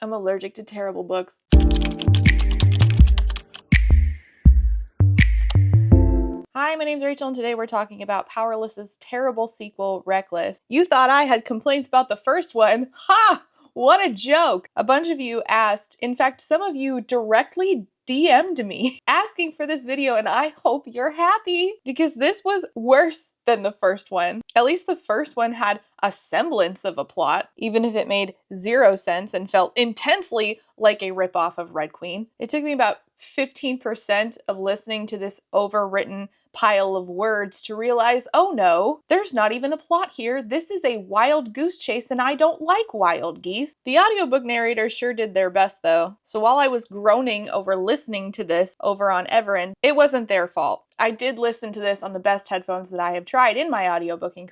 I'm allergic to terrible books. Hi, my name's Rachel, and today we're talking about Powerless's terrible sequel, Reckless. You thought I had complaints about the first one? Ha! What a joke! A bunch of you asked, in fact, some of you directly DM'd me asking for this video, and I hope you're happy because this was worse than the first one. At least the first one had a semblance of a plot, even if it made zero sense and felt intensely like a ripoff of Red Queen. It took me about 15% of listening to this overwritten pile of words to realize, oh no, there's not even a plot here. This is a wild goose chase and I don't like wild geese. The audiobook narrators sure did their best though. So while I was groaning over listening to this over on Everend, it wasn't their fault. I did listen to this on the best headphones that I have tried in my audiobooking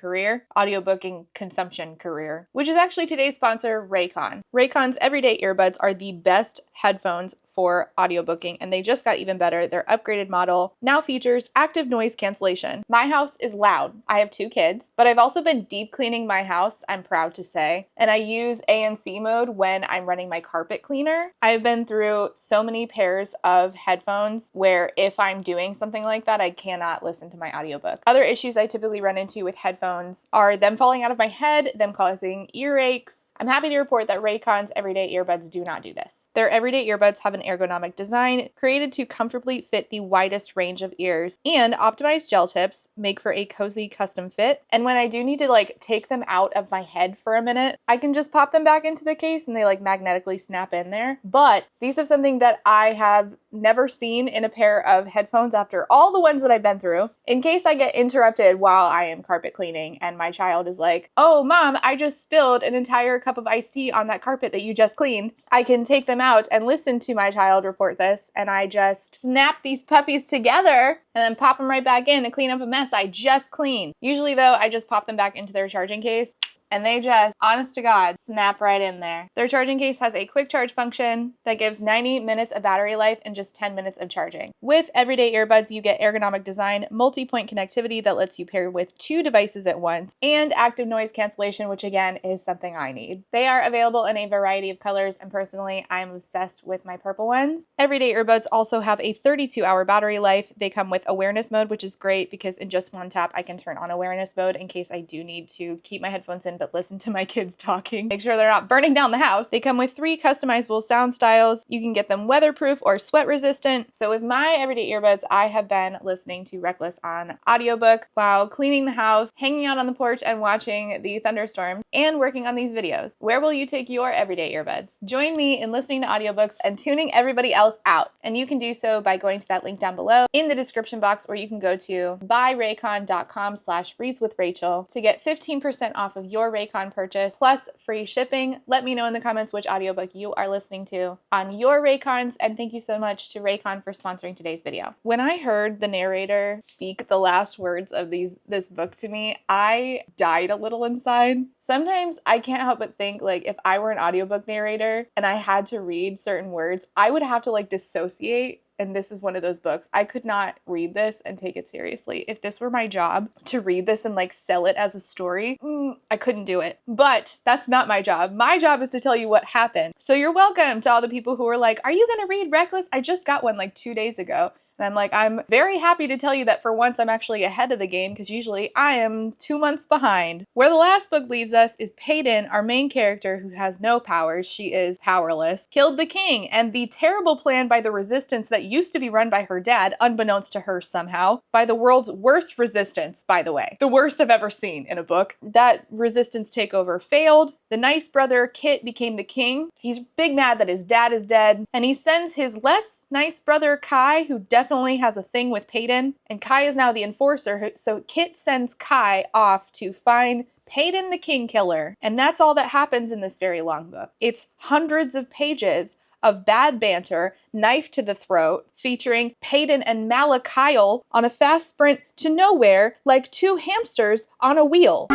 consumption career, which is actually today's sponsor, Raycon. Raycon's everyday earbuds are the best headphones for audiobooking, and they just got even better. Their upgraded model now features active noise cancellation. My house is loud. I have 2 kids, but I've also been deep cleaning my house, I'm proud to say, and I use ANC mode when I'm running my carpet cleaner. I've been through so many pairs of headphones where if I'm doing something like that, I cannot listen to my audiobook. Other issues I typically run into with headphones are them falling out of my head, them causing earaches. I'm happy to report that Raycon's everyday earbuds do not do this. Their everyday earbuds have an ergonomic design created to comfortably fit the widest range of ears, and optimized gel tips make for a cozy custom fit. And when I do need to take them out of my head for a minute, I can just pop them back into the case and they magnetically snap in there. But these are something that I have never seen in a pair of headphones after all the ones that I've been through. In case I get interrupted while I am carpet cleaning and my child is like, oh mom, I just spilled an entire cup of iced tea on that carpet that you just cleaned, I can take them out and listen to my child report this, and I just snap these puppies together and then pop them right back in to clean up a mess I just cleaned. Usually though, I just pop them back into their charging case and they just, honest to God, snap right in there. Their charging case has a quick charge function that gives 90 minutes of battery life and just 10 minutes of charging. With everyday earbuds, you get ergonomic design, multi-point connectivity that lets you pair with 2 devices at once, and active noise cancellation, which again is something I need. They are available in a variety of colors, and personally, I'm obsessed with my purple ones. Everyday earbuds also have a 32-hour battery life. They come with awareness mode, which is great because in just one tap, I can turn on awareness mode in case I do need to keep my headphones in but listen to my kids talking. Make sure they're not burning down the house. They come with 3 customizable sound styles. You can get them weatherproof or sweat resistant. So with my everyday earbuds, I have been listening to Reckless on audiobook while cleaning the house, hanging out on the porch and watching the thunderstorm, and working on these videos. Where will you take your everyday earbuds? Join me in listening to audiobooks and tuning everybody else out. And you can do so by going to that link down below in the description box, or you can go to buyraycon.com/readswithrachel to get 15% off of your Raycon purchase plus free shipping. Let me know in the comments which audiobook you are listening to on your Raycons, and thank you so much to Raycon for sponsoring today's video. When I heard the narrator speak the last words of this book to me, I died a little inside. Sometimes I can't help but think if I were an audiobook narrator and I had to read certain words, I would have to dissociate. And this is one of those books. I could not read this and take it seriously. If this were my job to read this and sell it as a story, I couldn't do it. But that's not my job. My job is to tell you what happened. So you're welcome to all the people who were like, are you gonna read Reckless? I just got one 2 days ago. And I'm very happy to tell you that for once I'm actually ahead of the game because usually I am 2 months behind. Where the last book leaves us is Peyton, our main character who has no powers, she is powerless, killed the king, and the terrible plan by the resistance that used to be run by her dad, unbeknownst to her somehow, by the world's worst resistance, by the way. The worst I've ever seen in a book. That resistance takeover failed. The nice brother, Kit, became the king. He's big mad that his dad is dead, and he sends his less nice brother, Kai, who definitely has a thing with Peyton, and Kai is now the enforcer, so Kit sends Kai off to find Peyton the king killer, and that's all that happens in this very long book. It's hundreds of pages of bad banter, knife to the throat, featuring Peyton and Malakyle on a fast sprint to nowhere like 2 hamsters on a wheel.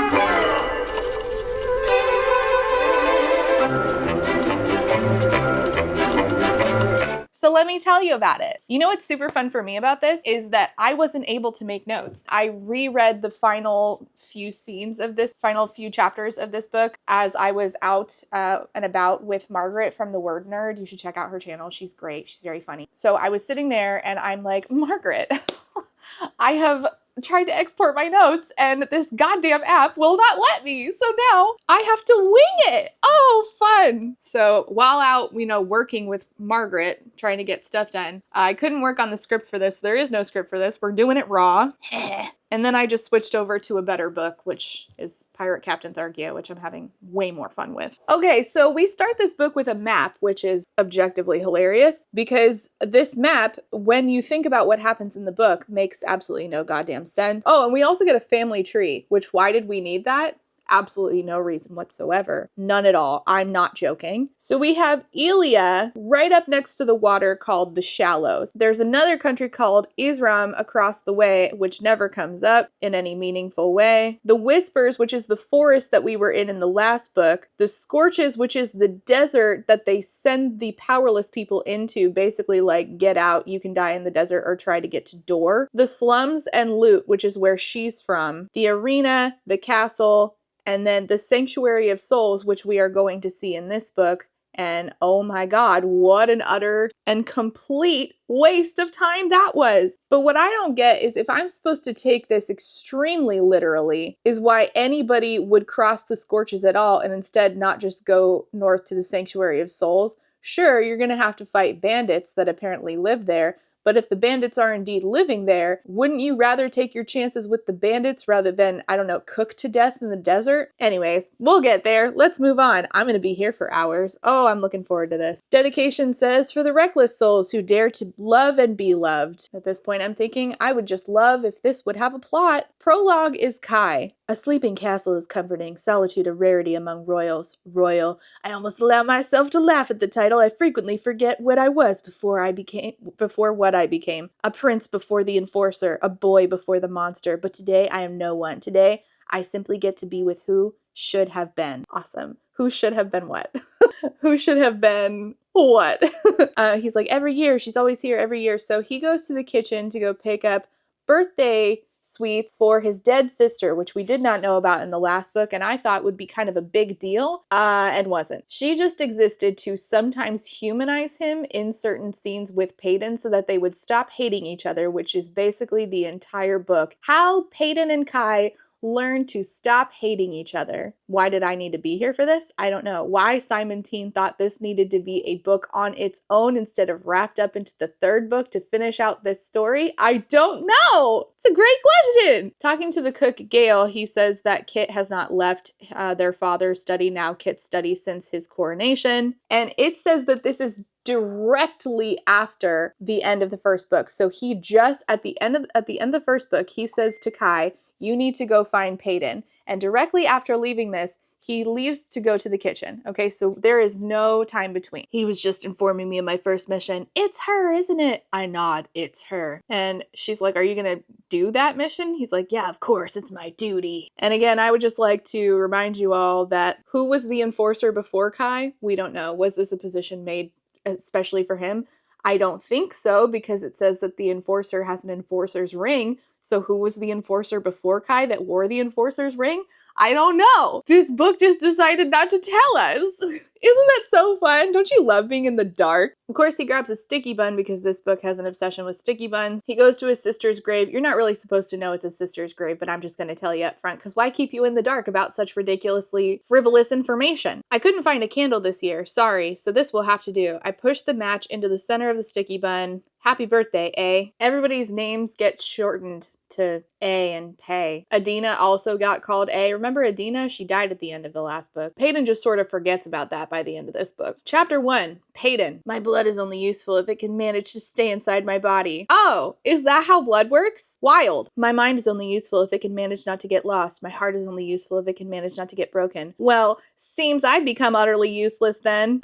So let me tell you about it. You know what's super fun for me about this is that I wasn't able to make notes. I reread the final few scenes of this, final few chapters of this book as I was out and about with Margaret from The Word Nerd. You should check out her channel. She's great. She's very funny. So I was sitting there and I'm like, Margaret, I have tried to export my notes and this goddamn app will not let me. So now I have to wing it. Oh, fun. So while out, working with Margaret, trying to get stuff done, I couldn't work on the script for this. There is no script for this. We're doing it raw. And then I just switched over to a better book, which is Pirate Captain Tharkia, which I'm having way more fun with. Okay, so we start this book with a map, which is objectively hilarious because this map, when you think about what happens in the book, makes absolutely no goddamn sense. Oh, and we also get a family tree, which why did we need that? Absolutely no reason whatsoever. None at all. I'm not joking. So we have Elia right up next to the water called the Shallows. There's another country called Isram across the way, which never comes up in any meaningful way. The Whispers, which is the forest that we were in the last book. The Scorches, which is the desert that they send the powerless people into, basically like, get out, you can die in the desert or try to get to Door. The Slums and Loot, which is where she's from. The Arena, the Castle, and then the Sanctuary of Souls, which we are going to see in this book. And oh my God, what an utter and complete waste of time that was. But what I don't get is if I'm supposed to take this extremely literally, is why anybody would cross the Scorches at all and instead not just go north to the Sanctuary of Souls. Sure, you're going to have to fight bandits that apparently live there. But if the bandits are indeed living there, wouldn't you rather take your chances with the bandits rather than, I don't know, cook to death in the desert? Anyways, we'll get there. Let's move on. I'm going to be here for hours. Oh, I'm looking forward to this. Dedication says, for the reckless souls who dare to love and be loved. At this point, I'm thinking I would just love if this would have a plot. Prologue is Kai. A sleeping castle is comforting, solitude a rarity among royals. Royal. I almost allow myself to laugh at the title. I frequently forget what I was before what I became. A prince before the enforcer, a boy before the monster. But today I am no one. Today I simply get to be with who should have been. Awesome. Who should have been what? Who should have been what? He's like, every year, she's always here every year. So he goes to the kitchen to go pick up birthday sweets for his dead sister, which we did not know about in the last book, and I thought would be kind of a big deal, and wasn't. She just existed to sometimes humanize him in certain scenes with Peyton so that they would stop hating each other, which is basically the entire book. How Peyton and Kai learn to stop hating each other. Why did I need to be here for this? I don't know. Why Simon Teen thought this needed to be a book on its own instead of wrapped up into the third book to finish out this story, I don't know. It's a great question. Talking to the cook, Gail, he says that Kit has not left their father's study, now Kit's study, since his coronation. And it says that this is directly after the end of the first book. So he just, at the end of the first book, he says to Kai, you need to go find Peyton. And directly after leaving this, he leaves to go to the kitchen. Okay, so there is no time between. He was just informing me of my first mission. It's her, isn't it? I nod, it's her. And she's like, are you gonna do that mission? He's like, yeah, of course, it's my duty. And again, I would just like to remind you all that who was the enforcer before Kai? We don't know. Was this a position made especially for him? I don't think so, because it says that the enforcer has an enforcer's ring. So who was the enforcer before Kai that wore the enforcer's ring? I don't know. This book just decided not to tell us. Isn't that so fun? Don't you love being in the dark? Of course, he grabs a sticky bun because this book has an obsession with sticky buns. He goes to his sister's grave. You're not really supposed to know it's his sister's grave, but I'm just going to tell you up front, because why keep you in the dark about such ridiculously frivolous information? I couldn't find a candle this year. Sorry, so this will have to do. I pushed the match into the center of the sticky bun. Happy birthday, A. Everybody's names get shortened to A and Pay. Adina also got called A. Remember Adina? She died at the end of the last book. Peyton just sort of forgets about that by the end of this book. Chapter 1, Peyton. My blood is only useful if it can manage to stay inside my body. Oh, is that how blood works? Wild. My mind is only useful if it can manage not to get lost. My heart is only useful if it can manage not to get broken. Well, seems I've become utterly useless then.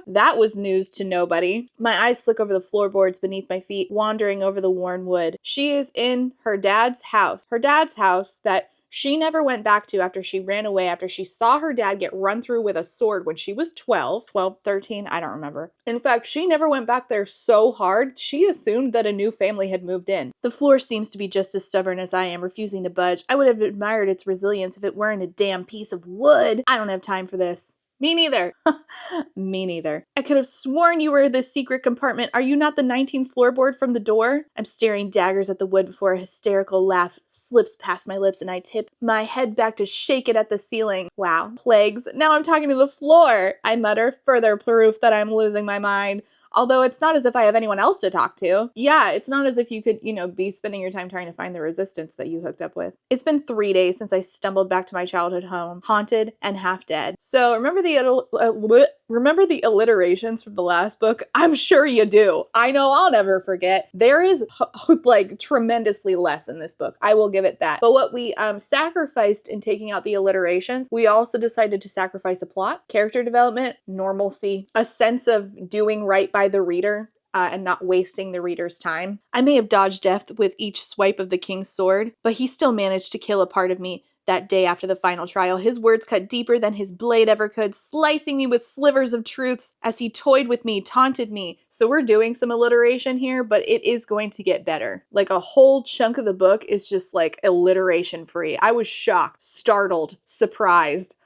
That was news to nobody. My eyes flick over the floorboards beneath my feet, wandering over the worn wood. She is in her dad's house. Her dad's house that she never went back to after she ran away, after she saw her dad get run through with a sword when she was 12, 13, I don't remember. In fact, she never went back there so hard, she assumed that a new family had moved in. The floor seems to be just as stubborn as I am, refusing to budge. I would have admired its resilience if it weren't a damn piece of wood. I don't have time for this. Me neither. Me neither. I could have sworn you were the secret compartment. Are you not the 19th floorboard from the door? I'm staring daggers at the wood before a hysterical laugh slips past my lips and I tip my head back to shake it at the ceiling. Wow. Plagues. Now I'm talking to the floor. I mutter, further proof that I'm losing my mind. Although it's not as if I have anyone else to talk to. Yeah, it's not as if you could, be spending your time trying to find the resistance that you hooked up with. It's been 3 days since I stumbled back to my childhood home, haunted and half dead. So remember the alliterations from the last book? I'm sure you do. I know I'll never forget. There is tremendously less in this book. I will give it that. But what we sacrificed in taking out the alliterations, we also decided to sacrifice a plot, character development, normalcy, a sense of doing right by the reader, and not wasting the reader's time. I may have dodged death with each swipe of the king's sword, but he still managed to kill a part of me that day after the final trial. His words cut deeper than his blade ever could, slicing me with slivers of truths as he toyed with me, taunted me. So we're doing some alliteration here, but it is going to get better. Like a whole chunk of the book is just like alliteration free. I was shocked, startled, surprised.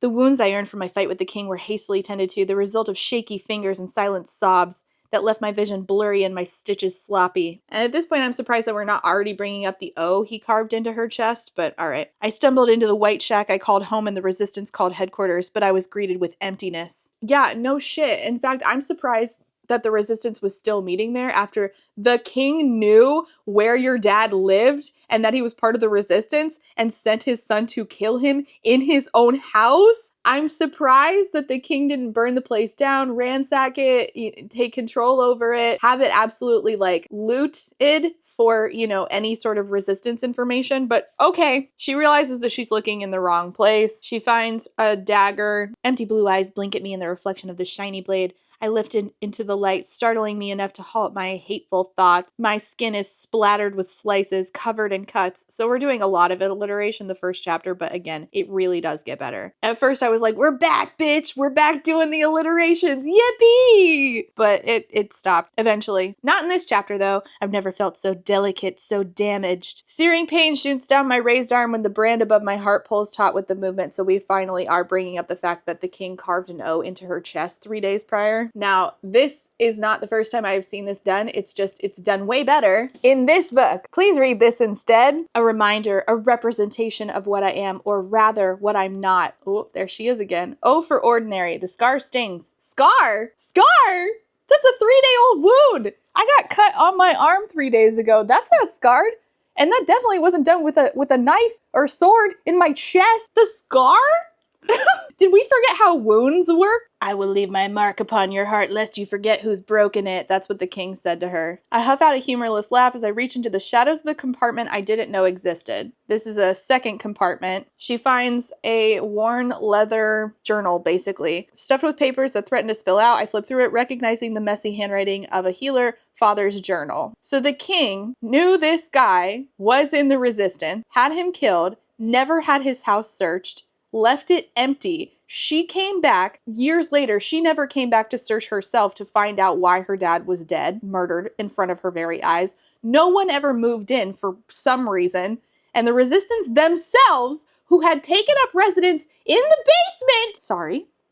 The wounds I earned from my fight with the king were hastily tended to, the result of shaky fingers and silent sobs that left my vision blurry and my stitches sloppy. And at this point, I'm surprised that we're not already bringing up the O he carved into her chest, but all right. I stumbled into the white shack I called home and the resistance called headquarters, but I was greeted with emptiness. Yeah, no shit. In fact, I'm surprised that the resistance was still meeting there after the king knew where your dad lived and that he was part of the resistance and sent his son to kill him in his own house. I'm surprised that the king didn't burn the place down, ransack it, take control over it, have it absolutely looted for, any sort of resistance information. But okay, she realizes that she's looking in the wrong place. She finds a dagger. Empty blue eyes blink at me in the reflection of the shiny blade. I lifted into the light, startling me enough to halt my hateful thoughts. My skin is splattered with slices, covered in cuts. So we're doing a lot of alliteration the first chapter, but again, it really does get better. At first I was like, we're back, bitch! We're back doing the alliterations! Yippee! But it stopped eventually. Not in this chapter though. I've never felt so delicate, so damaged. Searing pain shoots down my raised arm when the brand above my heart pulls taut with the movement, so we finally are bringing up the fact that the king carved an O into her chest 3 days prior. Now, this is not the first time I have seen this done. It's done way better in this book. Please read this instead. A reminder, a representation of what I am, or rather, what I'm not. Oh, there she is again. O for ordinary. The scar stings. Scar? Scar? That's a 3-day-old wound. I got cut on my arm 3 days ago. That's not scarred. And that definitely wasn't done with a knife or sword in my chest. The scar? Did we forget how wounds work? I will leave my mark upon your heart lest you forget who's broken it. That's what the king said to her. I huff out a humorless laugh as I reach into the shadows of the compartment I didn't know existed. This is a second compartment. She finds a worn leather journal, basically, stuffed with papers that threaten to spill out. I flip through it, recognizing the messy handwriting of a healer father's journal. So the king knew this guy was in the resistance, had him killed, never had his house searched, left it empty. She came back years later. She never came back to search herself to find out why her dad was dead, murdered in front of her very eyes. No one ever moved in for some reason. And the resistance themselves, who had taken up residence in the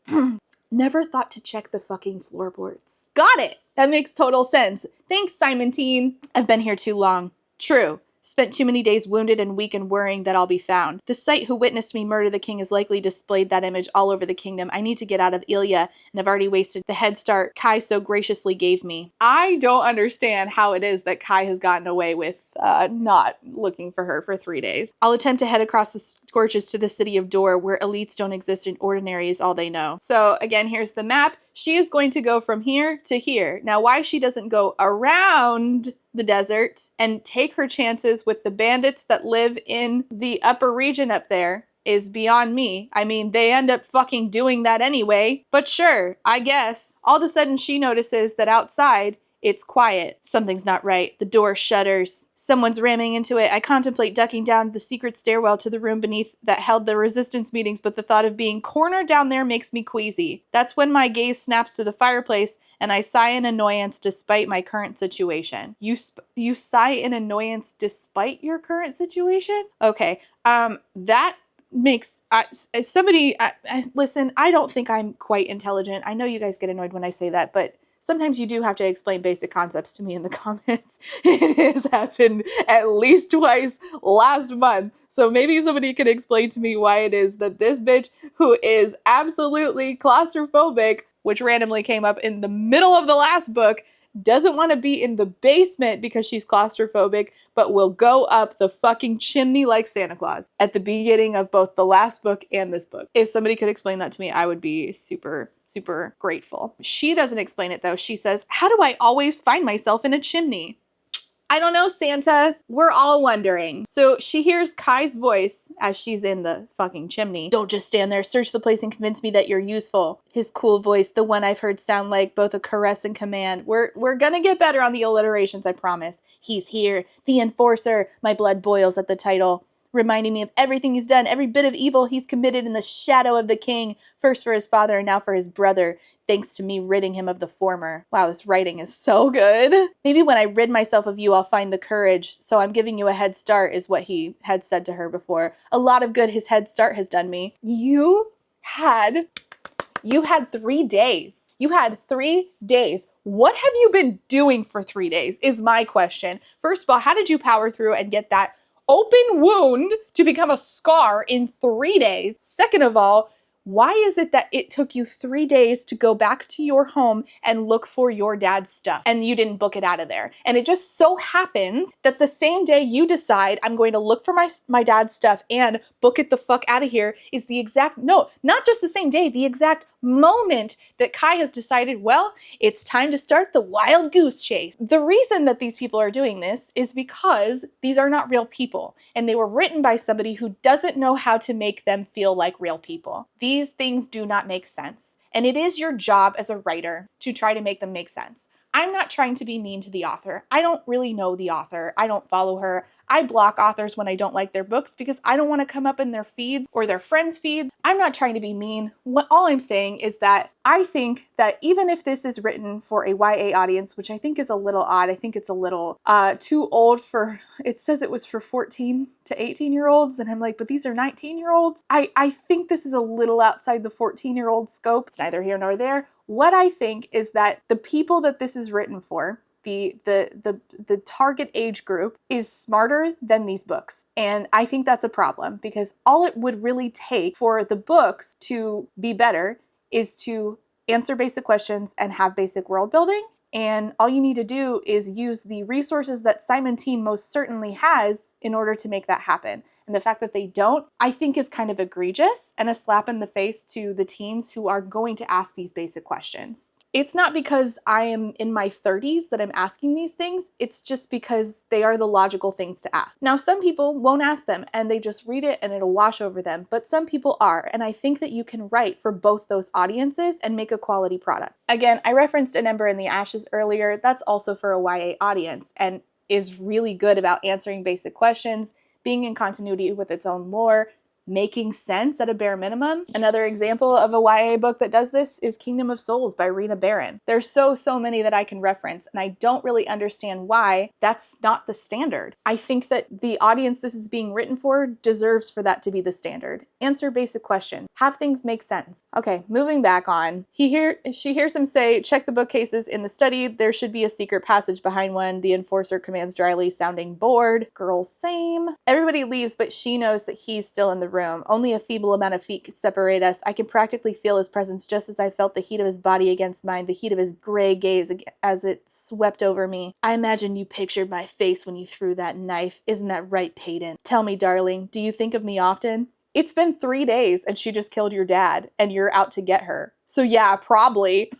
basement, never thought to check the fucking floorboards. Got it. That makes total sense. Thanks, Simon Teen. I've been here too long. True. Spent too many days wounded and weak and worrying that I'll be found. The sight who witnessed me murder the king has likely displayed that image all over the kingdom. I need to get out of Ilya, and I've already wasted the head start Kai so graciously gave me. I don't understand how it is that Kai has gotten away with not looking for her for 3 days. I'll attempt to head across the scorches to the city of Dor, where elites don't exist and ordinary is all they know. So again, here's the map. She is going to go from here to here. Now, why she doesn't go around the desert and take her chances with the bandits that live in the upper region up there is beyond me. I mean, they end up fucking doing that anyway, but sure, I guess. All of a sudden she notices that outside It's quiet. Something's not right. The door shudders. Someone's ramming into it. I contemplate ducking down the secret stairwell to the room beneath that held the resistance meetings, but the thought of being cornered down there makes me queasy. That's when my gaze snaps to the fireplace, and I sigh in annoyance despite my current situation. You sigh in annoyance despite your current situation? Okay. That makes listen, I don't think I'm quite intelligent. I know you guys get annoyed when I say that, but sometimes you do have to explain basic concepts to me in the comments. It has happened at least twice last month. So maybe somebody can explain to me why it is that this bitch, who is absolutely claustrophobic, which randomly came up in the middle of the last book, doesn't want to be in the basement because she's claustrophobic, but will go up the fucking chimney like Santa Claus at the beginning of both the last book and this book. If somebody could explain that to me, I would be super, super grateful. She doesn't explain it though. She says, how do I always find myself in a chimney? I don't know, Santa. We're all wondering. So she hears Kai's voice as she's in the fucking chimney. Don't just stand there. Search the place and convince me that you're useful. His cool voice, the one I've heard sound like both a caress and command. We're gonna get better on the alliterations, I promise. He's here. The enforcer. My blood boils at the title, reminding me of everything he's done, every bit of evil he's committed in the shadow of the king, first for his father and now for his brother, thanks to me ridding him of the former. Wow, this writing is so good. Maybe when I rid myself of you, I'll find the courage, so I'm giving you a head start, is what he had said to her before. A lot of good his head start has done me. You had 3 days. You had 3 days. What have you been doing for 3 days is my question. First of all, how did you power through and get that open wound to become a scar in 3 days? Second of all, why is it that it took you 3 days to go back to your home and look for your dad's stuff and you didn't book it out of there? And it just so happens that the same day you decide I'm going to look for my dad's stuff and book it the fuck out of here is the exact, no, not just the same day, the exact moment that Kai has decided, well, it's time to start the wild goose chase. The reason that these people are doing this is because these are not real people, and they were written by somebody who doesn't know how to make them feel like real people. These things do not make sense, and it is your job as a writer to try to make them make sense. I'm not trying to be mean to the author. I don't really know the author. I don't follow her. I block authors when I don't like their books because I don't want to come up in their feed or their friends' feed. I'm not trying to be mean. All I'm saying is that I think that even if this is written for a YA audience, which I think is a little odd, I think it's a little too old for, it says it was for 14 to 18-year-olds, and I'm like, but these are 19-year-olds? I think this is a little outside the 14-year-old scope. It's neither here nor there. What I think is that the people that this is written for, the target age group, is smarter than these books. And I think that's a problem because all it would really take for the books to be better is to answer basic questions and have basic world building. And all you need to do is use the resources that Simon Teen most certainly has in order to make that happen. And the fact that they don't, I think, is kind of egregious and a slap in the face to the teens who are going to ask these basic questions. It's not because I am in my 30s that I'm asking these things. It's just because they are the logical things to ask. Now, some people won't ask them and they just read it and it'll wash over them, but some people are. And I think that you can write for both those audiences and make a quality product. Again, I referenced An Ember in the Ashes earlier. That's also for a YA audience and is really good about answering basic questions, being in continuity with its own lore, making sense at a bare minimum. Another example of a YA book that does this is Kingdom of Souls by Rena Barron. There's so many that I can reference, and I don't really understand why that's not the standard. I think that the audience this is being written for deserves for that to be the standard. Answer basic questions. Have things make sense. Okay, moving back on. She hears him say, check the bookcases in the study. There should be a secret passage behind one. The enforcer commands dryly, sounding bored. Girl, same. Everybody leaves, but she knows that he's still in the room. Only a feeble amount of feet could separate us. I can practically feel his presence just as I felt the heat of his body against mine, the heat of his gray gaze as it swept over me. I imagine you pictured my face when you threw that knife. Isn't that right, Peyton? Tell me, darling, do you think of me often? It's been 3 days and she just killed your dad and you're out to get her. So yeah, probably.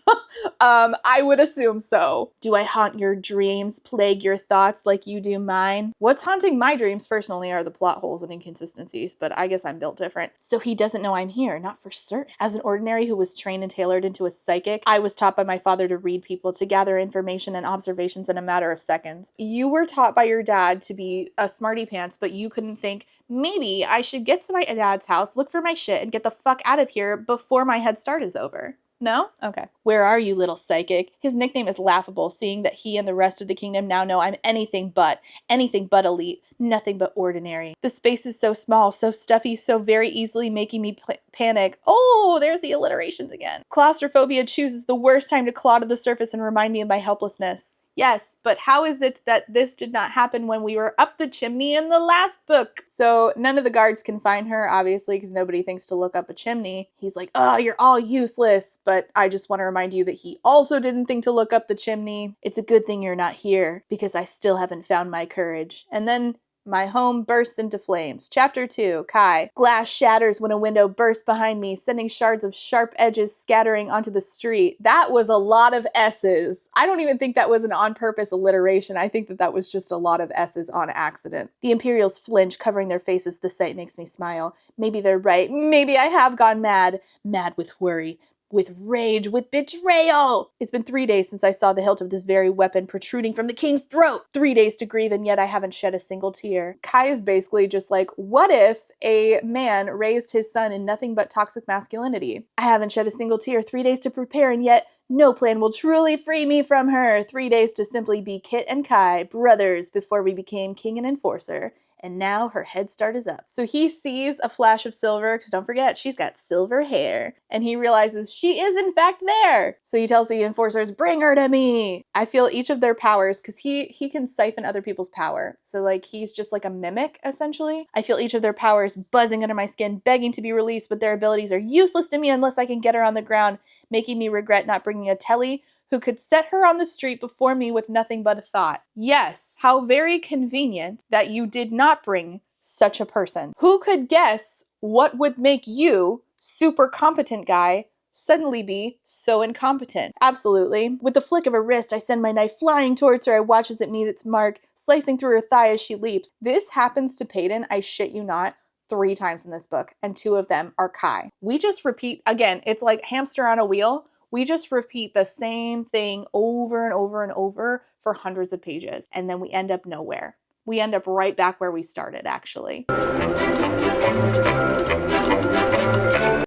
I would assume so. Do I haunt your dreams, plague your thoughts like you do mine? What's haunting my dreams personally are the plot holes and inconsistencies, but I guess I'm built different. So he doesn't know I'm here, not for certain. As an ordinary who was trained and tailored into a psychic, I was taught by my father to read people, to gather information and observations in a matter of seconds. You were taught by your dad to be a smarty pants, but you couldn't think, maybe I should get to my dad's house, look for my shit, and get the fuck out of here before my head start is over. No? Okay. Where are you, little psychic? His nickname is laughable, seeing that he and the rest of the kingdom now know I'm anything but elite, nothing but ordinary. The space is so small, so stuffy, so very easily making me panic. Oh, there's the alliterations again. Claustrophobia chooses the worst time to claw to the surface and remind me of my helplessness. Yes, but how is it that this did not happen when we were up the chimney in the last book? So none of the guards can find her, obviously, because nobody thinks to look up a chimney. He's like, oh, you're all useless. But I just want to remind you that he also didn't think to look up the chimney. It's a good thing you're not here, because I still haven't found my courage. And then my home bursts into flames. Chapter 2, Kai. Glass shatters when a window bursts behind me, sending shards of sharp edges scattering onto the street. That was a lot of S's. I don't even think that was an on-purpose alliteration. I think that was just a lot of S's on accident. The Imperials flinch, covering their faces. The sight makes me smile. Maybe they're right. Maybe I have gone mad. Mad with worry, with rage, with betrayal. It's been 3 days since I saw the hilt of this very weapon protruding from the king's throat. 3 days to grieve, and yet I haven't shed a single tear. Kai is basically just like, what if a man raised his son in nothing but toxic masculinity? I haven't shed a single tear. 3 days to prepare, and yet no plan will truly free me from her. 3 days to simply be Kit and Kai, brothers, before we became king and enforcer. And now her head start is up. So he sees a flash of silver, because don't forget, she's got silver hair. And he realizes she is in fact there. So he tells the enforcers, bring her to me. I feel each of their powers, because he can siphon other people's power. So like he's just like a mimic, essentially. I feel each of their powers buzzing under my skin, begging to be released, but their abilities are useless to me unless I can get her on the ground, making me regret not bringing a telly who could set her on the street before me with nothing but a thought. Yes, how very convenient that you did not bring such a person. Who could guess what would make you, super competent guy, suddenly be so incompetent? Absolutely. With the flick of a wrist, I send my knife flying towards her. I watch as it meets its mark, slicing through her thigh as she leaps. This happens to Peyton, I shit you not, 3 times in this book, and 2 of them are Kai. We just repeat, again, it's like hamster on a wheel. We just repeat the same thing over and over and over for hundreds of pages, and then we end up nowhere. We end up right back where we started, actually.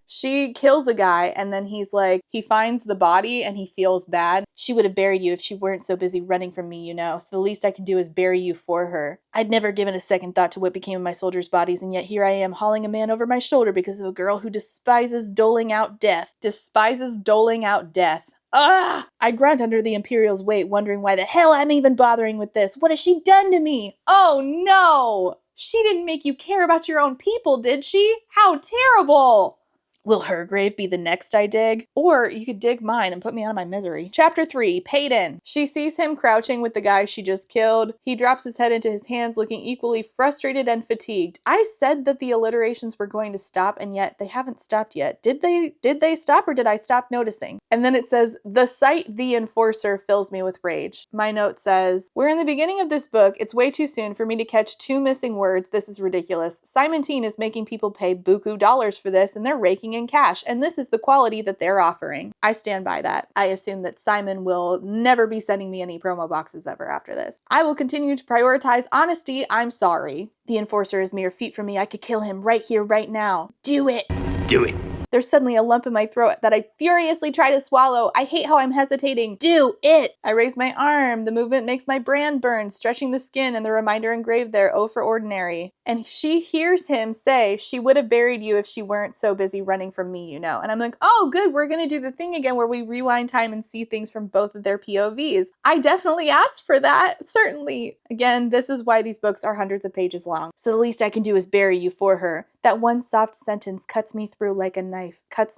She kills a guy, and then he's like, he finds the body and he feels bad. She would have buried you if she weren't so busy running from me, you know, so the least I can do is bury you for her. I'd never given a second thought to what became of my soldiers' bodies, and yet here I am hauling a man over my shoulder because of a girl who despises doling out death. Despises doling out death. Ugh! I grunt under the Imperial's weight, wondering why the hell I'm even bothering with this. What has she done to me? Oh no! She didn't make you care about your own people, did she? How terrible! Will her grave be the next I dig? Or you could dig mine and put me out of my misery. Chapter 3, Peyton. She sees him crouching with the guy she just killed. He drops his head into his hands, looking equally frustrated and fatigued. I said that the alliterations were going to stop, and yet they haven't stopped yet. Did they stop, or did I stop noticing? And then it says, the sight the enforcer fills me with rage. My note says, we're in the beginning of this book. It's way too soon for me to catch 2 missing words. This is ridiculous. Simon Teen is making people pay buku dollars for this, and they're raking in cash, and this is the quality that they're offering. I stand by that. I assume that Simon will never be sending me any promo boxes ever after this. I will continue to prioritize honesty. I'm sorry. The enforcer is mere feet from me. I could kill him right here, right now. Do it. Do it. There's suddenly a lump in my throat that I furiously try to swallow. I hate how I'm hesitating. Do it! I raise my arm. The movement makes my brand burn, stretching the skin, and the reminder engraved there, O for ordinary. And she hears him say, she would have buried you if she weren't so busy running from me, you know. And I'm like, oh, good, we're gonna do the thing again where we rewind time and see things from both of their POVs. I definitely asked for that, certainly. Again, this is why these books are hundreds of pages long. So the least I can do is bury you for her. That one soft sentence cuts me through like a knife. Cuts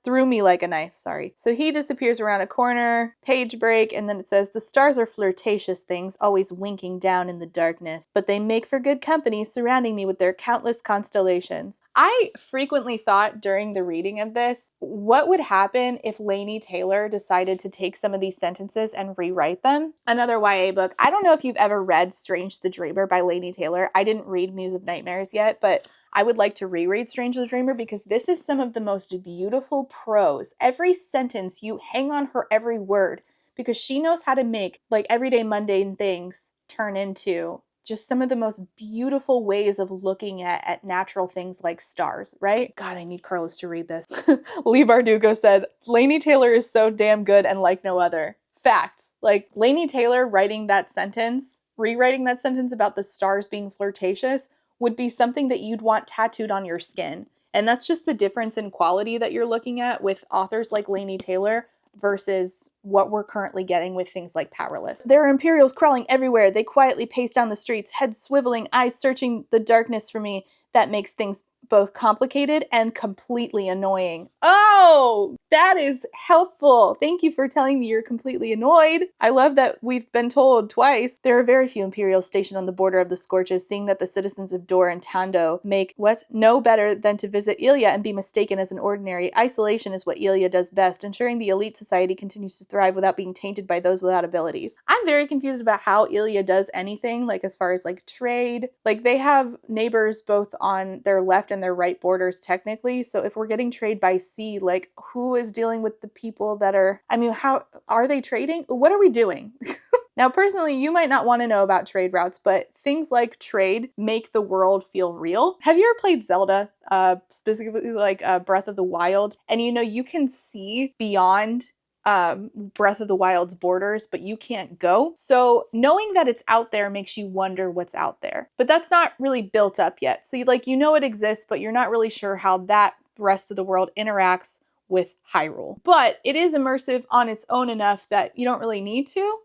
through me like a knife, sorry. So he disappears around a corner, page break, and then it says, the stars are flirtatious things, always winking down in the darkness, but they make for good company, surrounding me with their countless constellations. I frequently thought during the reading of this, what would happen if Laini Taylor decided to take some of these sentences and rewrite them? Another YA book. I don't know if you've ever read Strange the Dreamer by Laini Taylor. I didn't read Muse of Nightmares yet, but I would like to reread Strange the Dreamer because this is some of the most beautiful prose. Every sentence, you hang on her every word because she knows how to make like everyday mundane things turn into just some of the most beautiful ways of looking at natural things like stars, right? God, I need Carlos to read this. Lee Bardugo said, Laini Taylor is so damn good and like no other. Fact. Like, Laini Taylor writing that sentence, rewriting that sentence about the stars being flirtatious would be something that you'd want tattooed on your skin. And that's just the difference in quality that you're looking at with authors like Laini Taylor versus what we're currently getting with things like Powerless. There are Imperials crawling everywhere. They quietly pace down the streets, heads swiveling, eyes searching the darkness for me. That makes things both complicated and completely annoying. Oh, that is helpful. Thank you for telling me you're completely annoyed. I love that we've been told twice. There are very few Imperials stationed on the border of the Scorches, seeing that the citizens of Dor and Tando make no better than to visit Ilya and be mistaken as an ordinary. Isolation is what Ilya does best, ensuring the elite society continues to thrive without being tainted by those without abilities. I'm very confused about how Ilya does anything, like as far as like trade. Like they have neighbors both on their left and their right borders technically, so if we're getting trade by sea, like who is dealing with the people that are, I mean, how are they trading? What are we doing? Now, personally, you might not want to know about trade routes, but things like trade make the world feel real. Have you ever played Zelda, specifically like Breath of the Wild? And you can see beyond Breath of the Wild's borders, but you can't go. So knowing that it's out there makes you wonder what's out there. But that's not really built up yet. So you know it exists, but you're not really sure how that rest of the world interacts with Hyrule. But it is immersive on its own enough that you don't really need to.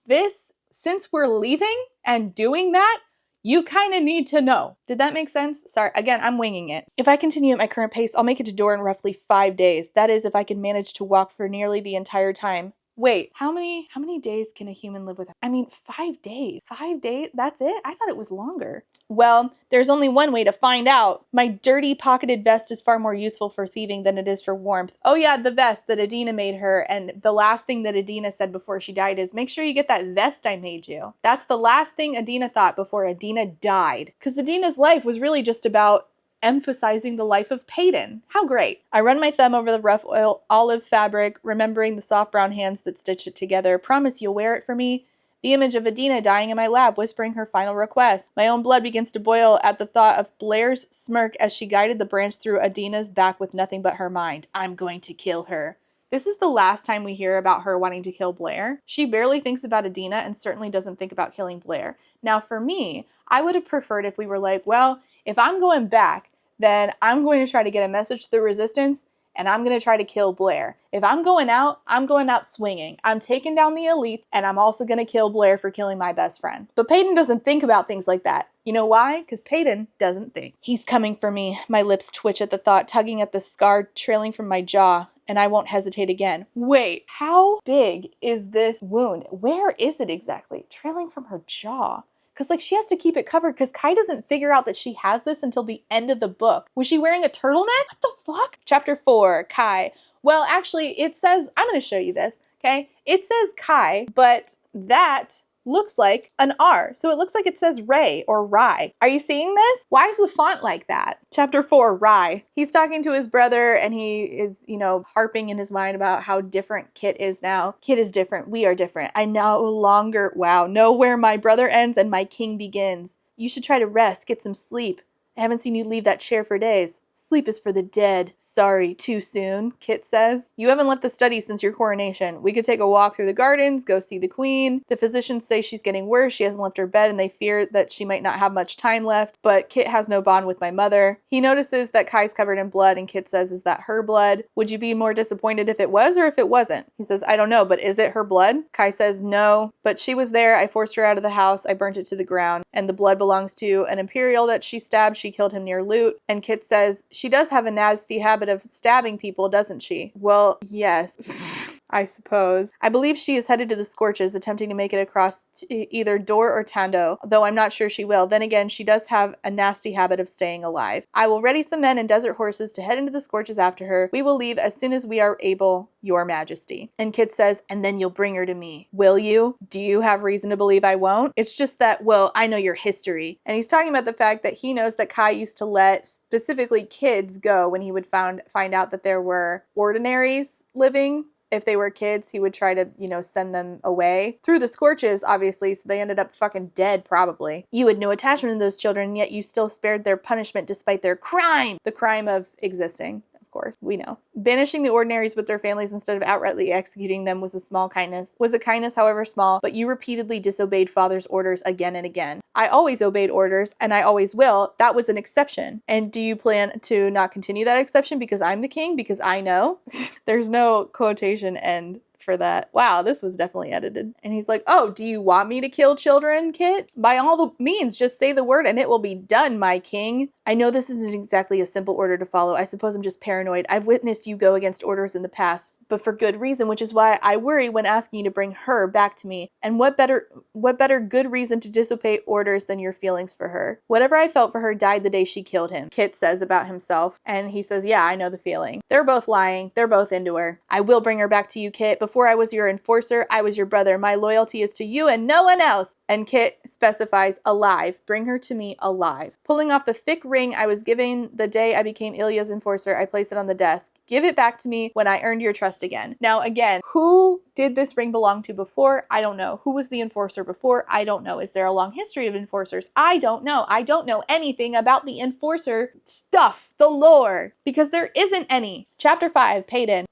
Since we're leaving and doing that, you kind of need to know. Did that make sense? Sorry, again, I'm winging it. If I continue at my current pace, I'll make it to Dor in roughly 5 days. That is, if I can manage to walk for nearly the entire time. Wait, how many days can a human live without? I mean, 5 days. 5 days? That's it? I thought it was longer. Well, there's only one way to find out. My dirty pocketed vest is far more useful for thieving than it is for warmth. Oh yeah, the vest that Adina made her, and the last thing that Adina said before she died is, make sure you get that vest I made you. That's the last thing Adina thought before Adina died. Because Adina's life was really just about emphasizing the life of Peyton. How great. I run my thumb over the rough olive fabric, remembering the soft brown hands that stitch it together. Promise you'll wear it for me? The image of Adina dying in my lap, whispering her final request. My own blood begins to boil at the thought of Blair's smirk as she guided the branch through Adina's back with nothing but her mind. I'm going to kill her. This is the last time we hear about her wanting to kill Blair. She barely thinks about Adina and certainly doesn't think about killing Blair. Now for me, I would have preferred if we were like, well, if I'm going back, then I'm going to try to get a message to the resistance and I'm going to try to kill Blair. If I'm going out swinging. I'm taking down the elite, and I'm also going to kill Blair for killing my best friend. But Peyton doesn't think about things like that. You know why? Because Peyton doesn't think. He's coming for me. My lips twitch at the thought, tugging at the scar trailing from my jaw, and I won't hesitate again. Wait, how big is this wound? Where is it exactly? Trailing from her jaw. Because she has to keep it covered because Kai doesn't figure out that she has this until the end of the book. Was she wearing a turtleneck? What the fuck? Chapter 4, Kai. Well, actually, it says, I'm going to show you this, okay? It says Kai, but that looks like an R. So it looks like it says Ray or Rye. Are you seeing this? Why is the font like that? Chapter 4, Rye. He's talking to his brother and he is, harping in his mind about how different Kit is now. Kit is different. We are different. I no longer, know where my brother ends and my king begins. You should try to rest, get some sleep. I haven't seen you leave that chair for days. Sleep is for the dead. Sorry, too soon, Kit says. You haven't left the study since your coronation. We could take a walk through the gardens, go see the queen. The physicians say she's getting worse. She hasn't left her bed and they fear that she might not have much time left, but Kit has no bond with my mother. He notices that Kai's covered in blood and Kit says, is that her blood? Would you be more disappointed if it was or if it wasn't? He says, I don't know, but is it her blood? Kai says, no, but she was there. I forced her out of the house. I burnt it to the ground, and the blood belongs to an Imperial that she stabbed. She killed him near Loot. And Kit says, she does have a nasty habit of stabbing people, doesn't she? Well, yes, I suppose. I believe she is headed to the Scorches, attempting to make it across to either Dor or Tando, though I'm not sure she will. Then again, she does have a nasty habit of staying alive. I will ready some men and desert horses to head into the Scorches after her. We will leave as soon as we are able, Your Majesty. And Kit says, and then you'll bring her to me. Will you? Do you have reason to believe I won't? It's just that, well, I know your history. And he's talking about the fact that he knows that Kai used to let specifically kids go when he would find out that there were ordinaries living. If they were kids, he would try to, send them away through the Scorches, obviously, so they ended up fucking dead, probably. You had no attachment to those children, yet you still spared their punishment despite their crime. The crime of existing. Course, we know. Banishing the ordinaries with their families instead of outrightly executing them was a small kindness. Was a kindness, however small, but you repeatedly disobeyed father's orders again and again. I always obeyed orders, and I always will. That was an exception. And do you plan to not continue that exception because I'm the king? Because I know? There's no quotation end for that. Wow, this was definitely edited. And he's like, oh, do you want me to kill children, Kit? By all the means, just say the word and it will be done, my king. I know this isn't exactly a simple order to follow. I suppose I'm just paranoid. I've witnessed you go against orders in the past, but for good reason, which is why I worry when asking you to bring her back to me. And what better good reason to disobey orders than your feelings for her? Whatever I felt for her died the day she killed him, Kit says about himself. And he says, yeah, I know the feeling. They're both lying. They're both into her. I will bring her back to you, Kit. Before I was your enforcer, I was your brother. My loyalty is to you and no one else. And Kit specifies alive. Bring her to me alive. Pulling off the thick ring I was given the day I became Ilya's enforcer, I place it on the desk. Give it back to me when I earned your trust again. Now, again, who did this ring belong to before? I don't know. Who was the enforcer before? I don't know. Is there a long history of enforcers? I don't know. I don't know anything about the enforcer stuff, the lore, because there isn't any. Chapter 5, Peyton.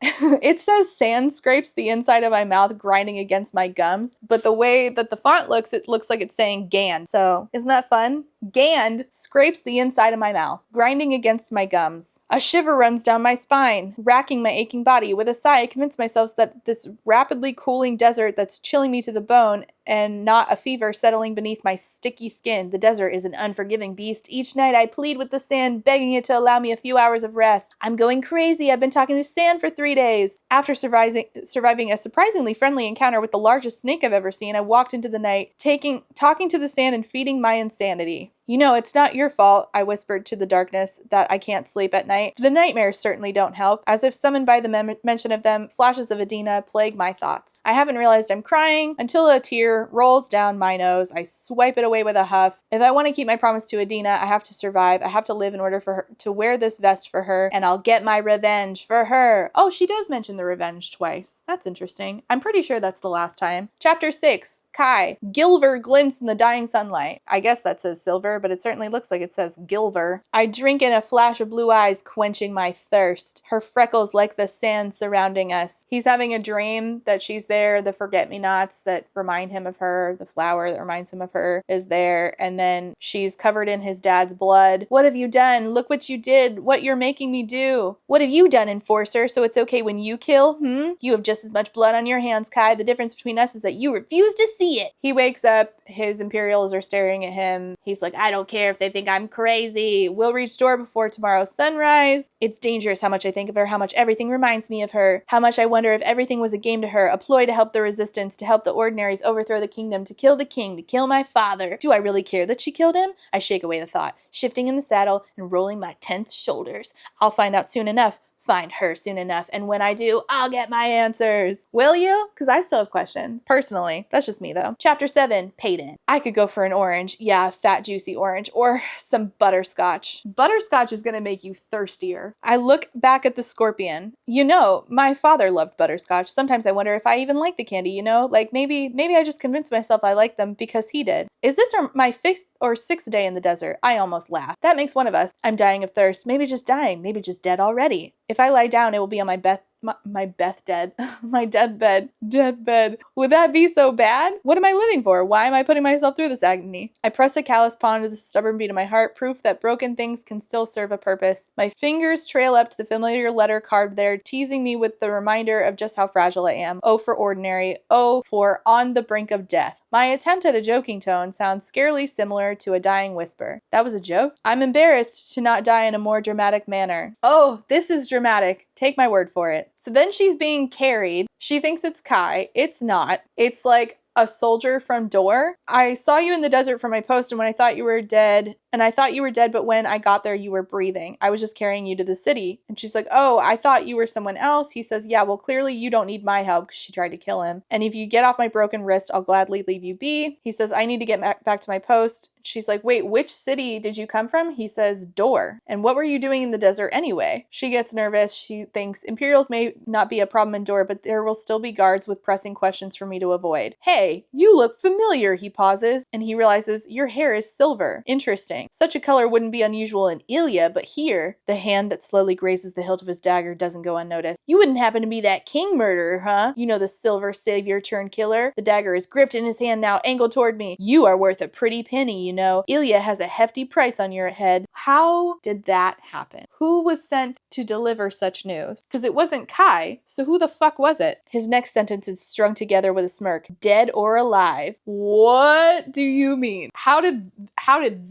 It says sand scrapes the inside of my mouth grinding against my gums, but the way that the font looks, it looks like it's saying Gand. So isn't that fun? Gand scrapes the inside of my mouth, grinding against my gums. A shiver runs down my spine, racking my aching body. With a sigh, I convince myself that this rapidly cooling desert that's chilling me to the bone and not a fever settling beneath my sticky skin. The desert is an unforgiving beast. Each night I plead with the sand, begging it to allow me a few hours of rest. I'm going crazy. I've been talking to sand for 3 days. After surviving a surprisingly friendly encounter with the largest snake I've ever seen, I walked into the night, talking to the sand and feeding my insanity. You know, it's not your fault, I whispered to the darkness, that I can't sleep at night. The nightmares certainly don't help. As if summoned by the mention of them, flashes of Adina plague my thoughts. I haven't realized I'm crying until a tear rolls down my nose. I swipe it away with a huff. If I want to keep my promise to Adina, I have to survive. I have to live in order for her to wear this vest for her, and I'll get my revenge for her. Oh, she does mention the revenge twice. That's interesting. I'm pretty sure that's the last time. Chapter 6, Kai. Gilver glints in the dying sunlight. I guess that says silver, but it certainly looks like it says Gilver. I drink in a flash of blue eyes, quenching my thirst. Her freckles like the sand surrounding us. He's having a dream that she's there. The forget-me-nots that remind him of her, the flower that reminds him of her is there, and then she's covered in his dad's blood. What have you done? Look what you did. What you're making me do. What have you done, enforcer? So it's okay when you kill? You have just as much blood on your hands, Kai. The difference between us is that you refuse to see it. He wakes up. His Imperials are staring at him. He's like, I don't care if they think I'm crazy. We'll reach Dor before tomorrow's sunrise. It's dangerous how much I think of her, how much everything reminds me of her, how much I wonder if everything was a game to her, a ploy to help the resistance, to help the ordinaries overthrow the kingdom, to kill the king, to kill my father. Do I really care that she killed him? I shake away the thought, shifting in the saddle and rolling my tense shoulders. I'll find out soon enough. Find her soon enough, and when I do, I'll get my answers. Will you? Because I still have questions. Personally. That's just me, though. Chapter 7, Peyton. I could go for an orange. Yeah, fat, juicy orange. Or some butterscotch. Butterscotch is going to make you thirstier. I look back at the scorpion. You know, my father loved butterscotch. Sometimes I wonder if I even like the candy, you know? Like, maybe I just convinced myself I like them because he did. Is this my fifth or sixth day in the desert? I almost laugh. That makes one of us. I'm dying of thirst. Maybe just dying. Maybe just dead already. If I lie down, it will be on my my deathbed. Would that be so bad? What am I living for? Why am I putting myself through this agony? I press a callous paw into the stubborn beat of my heart, proof that broken things can still serve a purpose. My fingers trail up to the familiar letter carved there, teasing me with the reminder of just how fragile I am. O for ordinary. O for on the brink of death. My attempt at a joking tone sounds scarily similar to a dying whisper. That was a joke? I'm embarrassed to not die in a more dramatic manner. Oh, this is dramatic. Take my word for it. So then she's being carried. She thinks it's Kai. It's not. It's like a soldier from Door. I saw you in the desert for my post, and when I thought you were dead, but when I got there, you were breathing. I was just carrying you to the city. And she's like, oh, I thought you were someone else. He says, yeah, well, clearly you don't need my help, because she tried to kill him. And if you get off my broken wrist, I'll gladly leave you be. He says, I need to get back to my post. She's like, wait, which city did you come from? He says, Door. And what were you doing in the desert anyway? She gets nervous. She thinks Imperials may not be a problem in Door, but there will still be guards with pressing questions for me to avoid. Hey, you look familiar, he pauses, and he realizes your hair is silver. Interesting. Such a color wouldn't be unusual in Ilya, but here, the hand that slowly grazes the hilt of his dagger doesn't go unnoticed. You wouldn't happen to be that king murderer, huh? You know, the silver savior turned killer? The dagger is gripped in his hand now, angled toward me. You are worth a pretty penny, you know. Ilya has a hefty price on your head. How did that happen? Who was sent to deliver such news? Because it wasn't Kai, so who the fuck was it? His next sentence is strung together with a smirk. Dead or alive? What do you mean? How did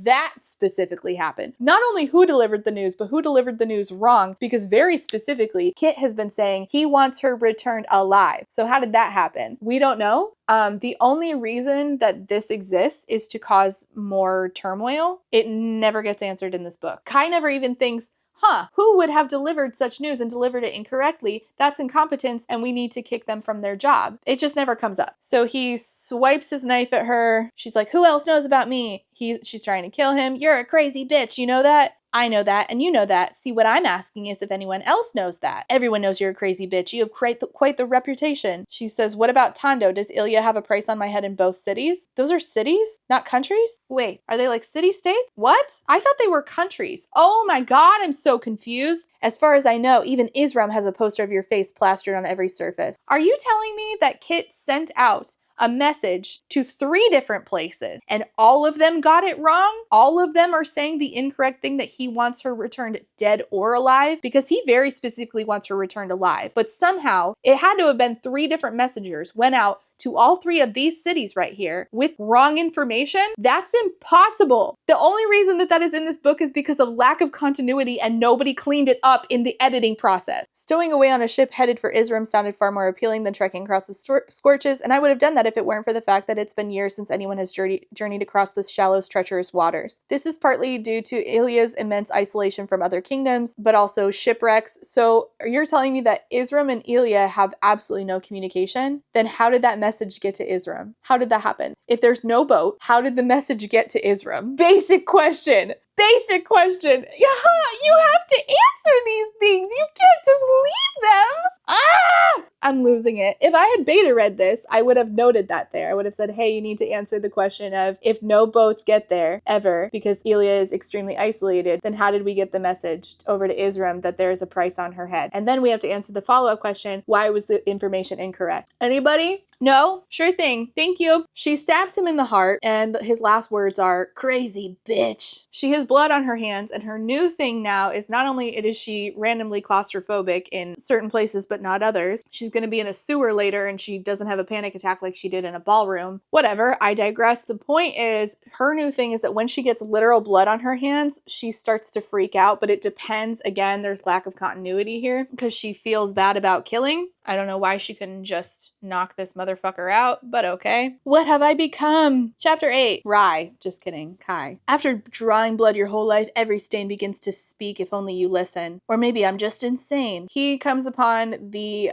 that specifically happen? Not only who delivered the news, but who delivered the news wrong, because very specifically, Kit has been saying he wants her returned alive. So how did that happen? We don't know. The only reason that this exists is to cause more turmoil. It never gets answered in this book. Kai never even thinks, who would have delivered such news and delivered it incorrectly? That's incompetence, and we need to kick them from their job. It just never comes up. So he swipes his knife at her. She's like, who else knows about me? She's trying to kill him. You're a crazy bitch, you know that? I know that, and you know that. See, what I'm asking is if anyone else knows that. Everyone knows you're a crazy bitch. You have quite the reputation. She says, what about Tondo? Does Ilya have a price on my head in both cities? Those are cities, not countries? Wait, are they like city-states? What? I thought they were countries. Oh my god, I'm so confused. As far as I know, even Isram has a poster of your face plastered on every surface. Are you telling me that Kit sent out a message to 3 different places and all of them got it wrong? All of them are saying the incorrect thing, that he wants her returned dead or alive, because he very specifically wants her returned alive. But somehow it had to have been 3 different messengers went out to all 3 of these cities right here with wrong information. That's impossible. The only reason that is in this book is because of lack of continuity, and nobody cleaned it up in the editing process. Stowing away on a ship headed for Isram sounded far more appealing than trekking across the scorches, and I would have done that if it weren't for the fact that it's been years since anyone has journeyed across the shallow, treacherous waters. This is partly due to Ilya's immense isolation from other kingdoms, but also shipwrecks. So you're telling me that Isram and Ilya have absolutely no communication? Then how did that message get to Isram? How did that happen? If there's no boat, how did the message get to Isram? Basic question. Basic question. Yeah, you have to answer these things. You can't just leave them. I'm losing it. If I had beta read this, I would have noted that there. I would have said, hey, you need to answer the question of, if no boats get there ever because Ilya is extremely isolated, then how did we get the message over to Isram that there is a price on her head? And then we have to answer the follow-up question, why was the information incorrect? Anybody? No? Sure thing. Thank you. She stabs him in the heart, and his last words are, crazy bitch. She has blood on her hands, and her new thing now is not only is she randomly claustrophobic in certain places but not others, she's going to be in a sewer later and she doesn't have a panic attack like she did in a ballroom. Whatever, I digress. The point is, her new thing is that when she gets literal blood on her hands, she starts to freak out, but it depends. Again, there's lack of continuity here because she feels bad about killing. I don't know why she couldn't just knock this motherfucker out, but okay. What have I become? Chapter 8. Rye. Just kidding. Kai. After drawing blood your whole life, every stain begins to speak if only you listen. Or maybe I'm just insane. He comes upon the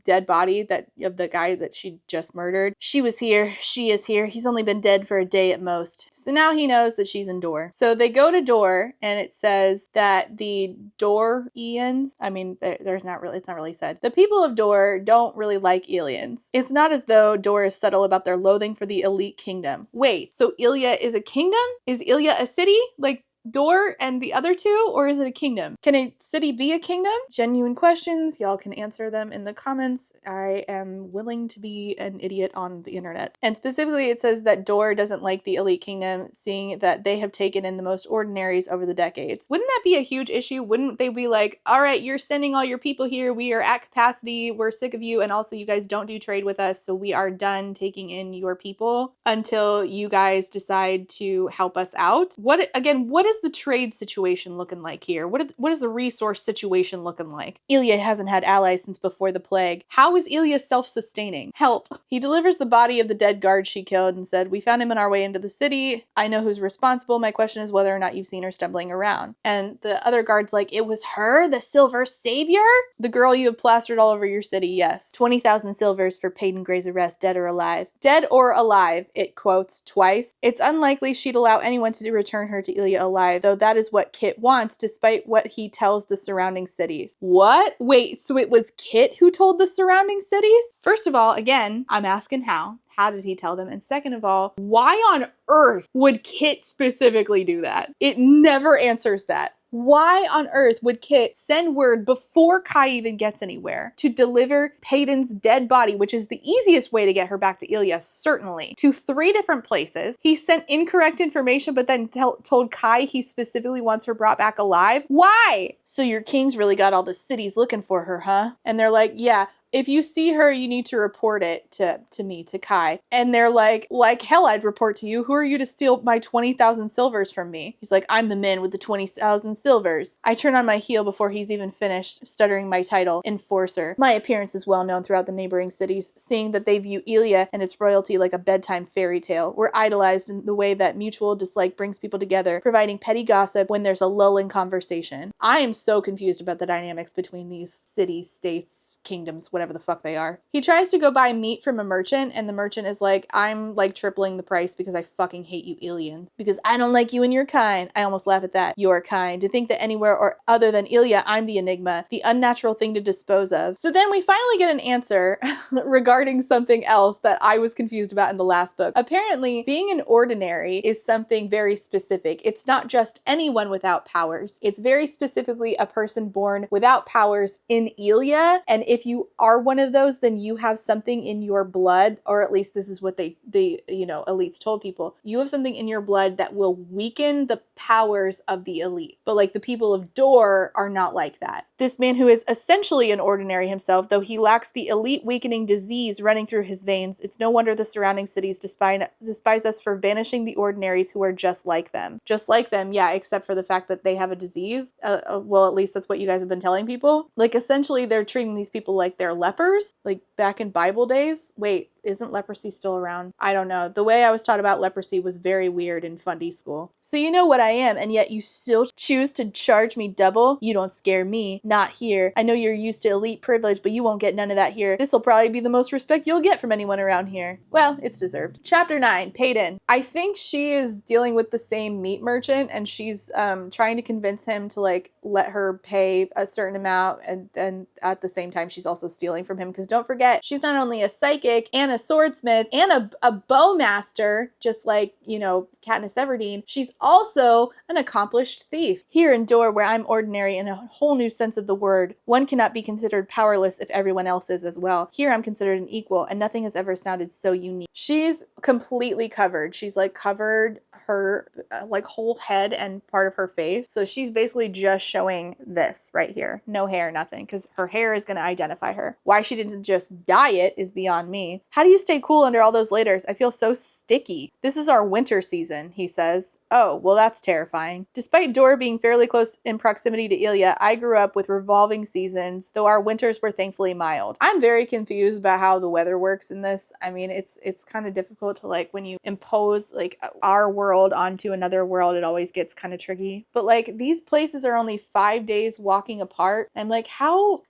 dead body of the guy that she just murdered. She was here. She is here. He's only been dead for a day at most. So now he knows that she's in Door. So they go to Door, and it says that the Dorians, I mean, it's not really said. The people people of Dor don't really like aliens. It's not as though Dor is subtle about their loathing for the elite kingdom. Wait, so Ilia is a kingdom? Is Ilia a city? Like Dor and the other two, or is it a kingdom? Can a city be a kingdom? Genuine questions. Y'all can answer them in the comments. I am willing to be an idiot on the internet. And specifically, it says that Dor doesn't like the elite kingdom, seeing that they have taken in the most ordinaries over the decades. Wouldn't that be a huge issue? Wouldn't they be like, all right, you're sending all your people here. We are at capacity. We're sick of you. And also you guys don't do trade with us. So we are done taking in your people until you guys decide to help us out. What is the trade situation looking like here? What is the resource situation looking like? Ilia hasn't had allies since before the plague. How is Ilia self-sustaining? Help. He delivers the body of the dead guard she killed and said, we found him on our way into the city. I know who's responsible. My question is whether or not you've seen her stumbling around. And the other guard's like, it was her, the silver savior? The girl you have plastered all over your city, yes. 20,000 silvers for Peyton Gray's arrest, dead or alive. Dead or alive, it quotes twice. It's unlikely she'd allow anyone to return her to Ilia alive, though that is what Kit wants, despite what he tells the surrounding cities. What? Wait, so it was Kit who told the surrounding cities? First of all, again, I'm asking how. How did he tell them? And second of all, why on earth would Kit specifically do that? It never answers that. Why on earth would Kit send word before Kai even gets anywhere to deliver Peyton's dead body, which is the easiest way to get her back to Ilia, certainly, to 3 different places? He sent incorrect information, but then told Kai he specifically wants her brought back alive. Why? So your king's really got all the cities looking for her, huh? And they're like, yeah. If you see her, you need to report it to me, to Kai. And they're like hell I'd report to you. Who are you to steal my 20,000 silvers from me? He's like, I'm the man with the 20,000 silvers. I turn on my heel before he's even finished, stuttering my title, Enforcer. My appearance is well known throughout the neighboring cities, seeing that they view Ilia and its royalty like a bedtime fairy tale. We're idolized in the way that mutual dislike brings people together, providing petty gossip when there's a lull in conversation. I am so confused about the dynamics between these cities, states, kingdoms, whatever the fuck they are. He tries to go buy meat from a merchant, and the merchant is like, I'm like tripling the price because I fucking hate you aliens. Because I don't like you and your kind. I almost laugh at that. Your kind. To think that anywhere or other than Ilia, I'm the enigma, the unnatural thing to dispose of. So then we finally get an answer regarding something else that I was confused about in the last book. Apparently, being an ordinary is something very specific. It's not just anyone without powers. It's very specifically a person born without powers in Ilia, and if you are one of those, then you have something in your blood, or at least this is what the elites told people. You have something in your blood that will weaken the powers of the elite. But like the people of Dor are not like that. This man who is essentially an ordinary himself, though he lacks the elite weakening disease running through his veins, it's no wonder the surrounding cities despise us for banishing the ordinaries who are just like them. Just like them, yeah, except for the fact that they have a disease. Well, at least that's what you guys have been telling people. Like essentially they're treating these people like they're lepers, like back in Bible days. Wait, isn't leprosy still around? I don't know. The way I was taught about leprosy was very weird in Fundy school. So you know what I am, and yet you still choose to charge me double? You don't scare me. Not here. I know you're used to elite privilege, but you won't get none of that here. This'll probably be the most respect you'll get from anyone around here. Well, it's deserved. Chapter 9, Peyton. I think she is dealing with the same meat merchant, and she's trying to convince him to like let her pay a certain amount, and at the same time she's also stealing from him, because don't forget, she's not only a psychic and a swordsmith and a bowmaster, just like, you know, Katniss Everdeen, she's also an accomplished thief. Here in Dor, where I'm ordinary in a whole new sense of the word, one cannot be considered powerless if everyone else is as well. Here I'm considered an equal, and nothing has ever sounded so unique. She's completely covered. She's like covered her like whole head and part of her face. So she's basically just showing this right here. No hair, nothing, because her hair is going to identify her. Why she didn't just dye it is beyond me. How do you stay cool under all those layers? I feel so sticky. This is our winter season, he says. Oh, well, that's terrifying. Despite Dor being fairly close in proximity to Ilia, I grew up with revolving seasons, though our winters were thankfully mild. I'm very confused about how the weather works in this. I mean, it's kind of difficult to like when you impose like our world onto another world, it always gets kind of tricky. But like these places are only 5 days walking apart. I'm like, how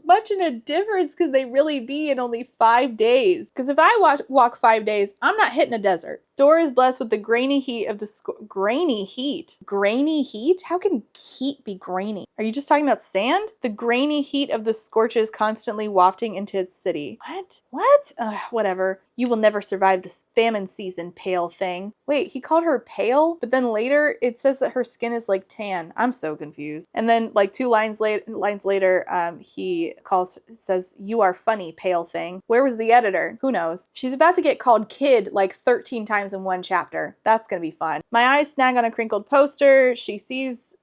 much a difference could they really be in only 5 days? Because if I walk 5 days, I'm not hitting a desert. Door is blessed with the grainy heat of the grainy heat? Grainy heat? How can heat be grainy? Are you just talking about sand? The grainy heat of the scorches constantly wafting into its city. What? What? Whatever. You will never survive this famine season, pale thing. Wait, he called her pale? But then later it says that her skin is like tan. I'm so confused. And then like 2 lines later, he says, you are funny, pale thing. Where was the editor? Who knows? She's about to get called kid like 13 times in one chapter. That's gonna be fun. My eyes snag on a crinkled poster. She sees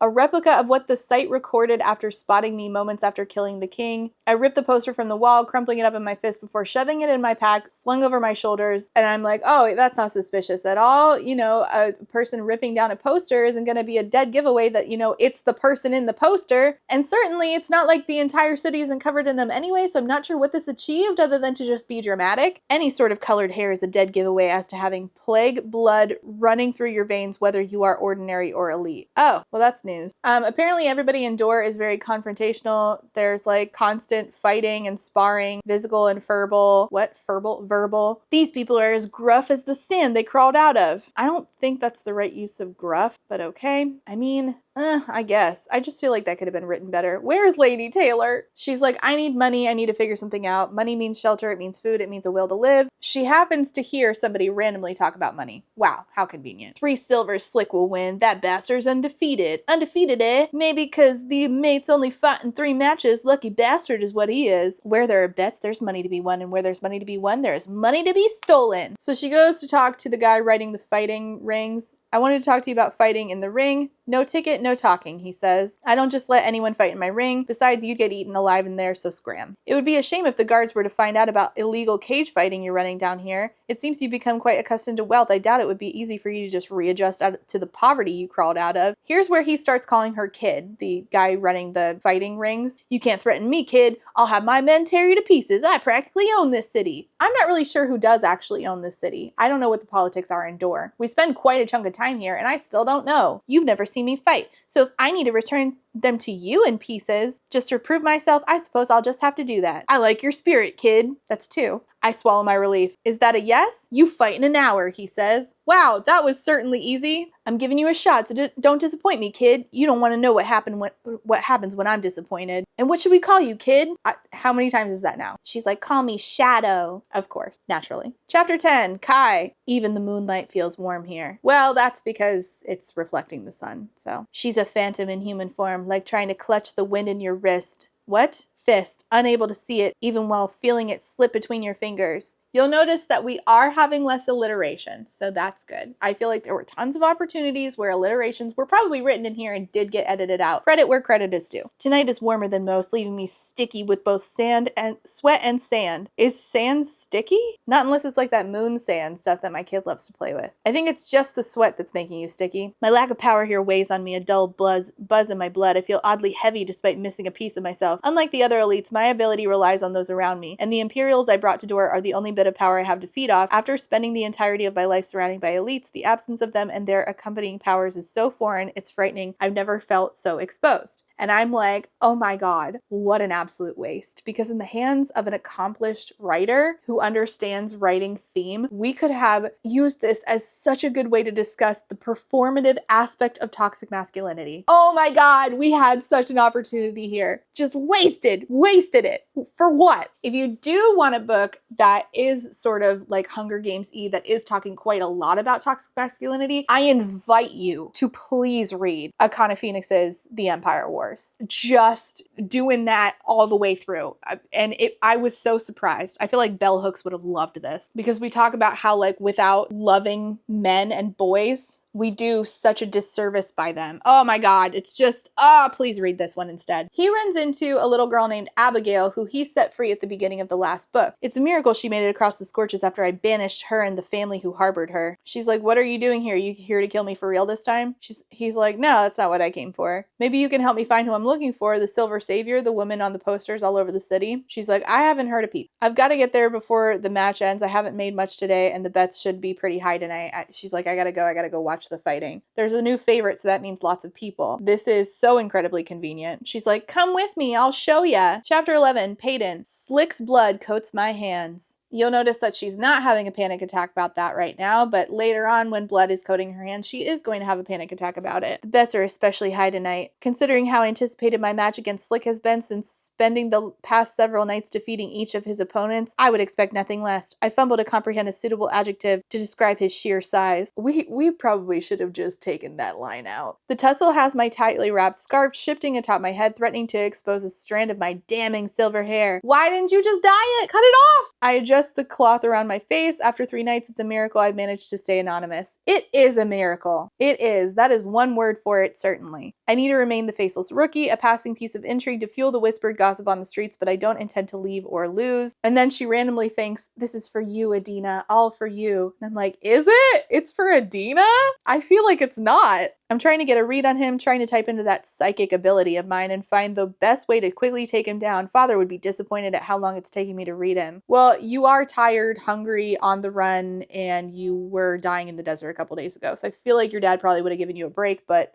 a replica of what the site recorded after spotting me moments after killing the king. I rip the poster from the wall, crumpling it up in my fist before shoving it in my pack, slung over my shoulders, and I'm like, oh, that's not suspicious at all. You know, a person ripping down a poster isn't going to be a dead giveaway that, you know, it's the person in the poster. And certainly it's not like the entire city isn't covered in them anyway, so I'm not sure what this achieved other than to just be dramatic. Any sort of colored hair is a dead giveaway as to having plague blood running through your veins, whether you are ordinary or elite. Oh, well, that's news. Apparently everybody in Door is very confrontational. There's like constant fighting and sparring, physical and verbal. What? Verbal. These people are as gruff as the sand they crawled out of. I don't think that's the right use of gruff, but okay. I mean, I guess. I just feel like that could have been written better. Where's Lady Taylor? She's like, I need money. I need to figure something out. Money means shelter. It means food. It means a will to live. She happens to hear somebody randomly talk about money. Wow, how convenient. 3 silver, Slick will win. That bastard's undefeated. Undefeated, eh? Maybe because the mate's only fought in 3 matches. Lucky bastard is what he is. Where there are bets, there's money to be won. And where there's money to be won, there is money to be stolen. So she goes to talk to the guy writing the fighting rings. I wanted to talk to you about fighting in the ring. No ticket, no talking, he says. I don't just let anyone fight in my ring. Besides, you'd get eaten alive in there, so scram. It would be a shame if the guards were to find out about illegal cage fighting you're running down here. It seems you've become quite accustomed to wealth. I doubt it would be easy for you to just readjust to the poverty you crawled out of. Here's where he starts calling her kid, the guy running the fighting rings. You can't threaten me, kid. I'll have my men tear you to pieces. I practically own this city. I'm not really sure who does actually own this city. I don't know what the politics are in Door. We spend quite a chunk of time here, and I still don't know. You've never seen me fight, so if I need to return them to you in pieces just to prove myself, I suppose I'll just have to do that. I like your spirit, kid. That's 2. I swallow my relief. Is that a yes? You fight in an hour, he says. Wow, that was certainly easy. I'm giving you a shot, so don't disappoint me, kid. You don't want to know what happens when I'm disappointed. And what should we call you, kid? How many times is that now? She's like, call me Shadow. Of course, naturally. Chapter 10, Kai. Even the moonlight feels warm here. Well, that's because it's reflecting the sun, so. She's a phantom in human form, like trying to clutch the wind in your wrist. What? Fist, unable to see it, even while feeling it slip between your fingers. You'll notice that we are having less alliteration, so that's good. I feel like there were tons of opportunities where alliterations were probably written in here and did get edited out. Credit where credit is due. Tonight is warmer than most, leaving me sticky with both sweat and sand. Is sand sticky? Not unless it's like that moon sand stuff that my kid loves to play with. I think it's just the sweat that's making you sticky. My lack of power here weighs on me, a dull buzz in my blood. I feel oddly heavy despite missing a piece of myself. Unlike the other elites, my ability relies on those around me, and the Imperials I brought to Door are the only bit of power I have to feed off. After spending the entirety of my life surrounded by elites, the absence of them and their accompanying powers is so foreign, it's frightening. I've never felt so exposed. And I'm like, oh my God, what an absolute waste. Because in the hands of an accomplished writer who understands writing theme, we could have used this as such a good way to discuss the performative aspect of toxic masculinity. Oh my God, we had such an opportunity here. Just wasted it. For what? If you do want a book that is sort of like Hunger Games-y, that is talking quite a lot about toxic masculinity, I invite you to please read Akana Phoenix's The Empire Wars. Just doing that all the way through. And I was so surprised. I feel like Bell Hooks would have loved this because we talk about how like without loving men and boys, we do such a disservice by them. Oh my God, it's just, please read this one instead. He runs into a little girl named Abigail who he set free at the beginning of the last book. It's a miracle she made it across the scorches after I banished her and the family who harbored her. She's like, what are you doing here? You here to kill me for real this time? He's like, no, that's not what I came for. Maybe you can help me find who I'm looking for, the Silver Savior, the woman on the posters all over the city. She's like, I haven't heard a peep. I've got to get there before the match ends. I haven't made much today and the bets should be pretty high tonight. She's like, I gotta go watch watch the fighting. There's a new favorite, so that means lots of people. This is so incredibly convenient. She's like, come with me, I'll show ya. Chapter 11, Peyton. Slick's blood coats my hands. You'll notice that she's not having a panic attack about that right now, but later on when blood is coating her hands, she is going to have a panic attack about it. The bets are especially high tonight. Considering how anticipated my match against Slick has been since spending the past several nights defeating each of his opponents, I would expect nothing less. I fumbled to comprehend a suitable adjective to describe his sheer size. We probably should have just taken that line out. The tussle has my tightly wrapped scarf shifting atop my head, threatening to expose a strand of my damning silver hair. Why didn't you just dye it? Cut it off! I adjust the cloth around my face. After 3 nights, it's a miracle I've managed to stay anonymous. It is a miracle. It is. That is one word for it, certainly. I need to remain the faceless rookie, a passing piece of intrigue to fuel the whispered gossip on the streets, but I don't intend to leave or lose. And then she randomly thinks, this is for you, Adina, all for you. And I'm like, is it? It's for Adina? I feel like it's not. I'm trying to get a read on him, trying to type into that psychic ability of mine and find the best way to quickly take him down. Father would be disappointed at how long it's taking me to read him. Well, you are tired, hungry, on the run, and you were dying in the desert a couple days ago. So I feel like your dad probably would have given you a break, but,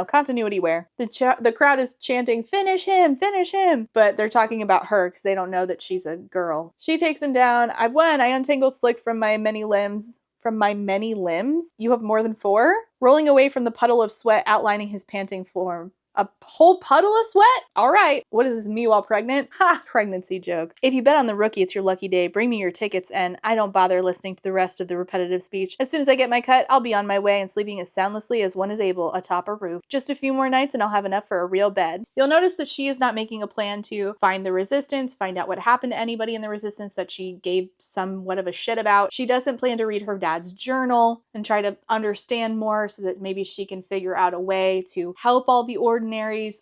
continuity where. The crowd is chanting, finish him, finish him. But they're talking about her because they don't know that she's a girl. She takes him down. I've won. I untangled Slick from my many limbs. From my many limbs? You have more than 4? Rolling away from the puddle of sweat outlining his panting form. A whole puddle of sweat? All right. What is this, me while pregnant? Ha! Pregnancy joke. If you bet on the rookie, it's your lucky day. Bring me your tickets, and I don't bother listening to the rest of the repetitive speech. As soon as I get my cut, I'll be on my way and sleeping as soundlessly as one is able atop a roof. Just a few more nights and I'll have enough for a real bed. You'll notice that she is not making a plan to find the resistance, find out what happened to anybody in the resistance that she gave somewhat of a shit about. She doesn't plan to read her dad's journal and try to understand more so that maybe she can figure out a way to help all the ordinaries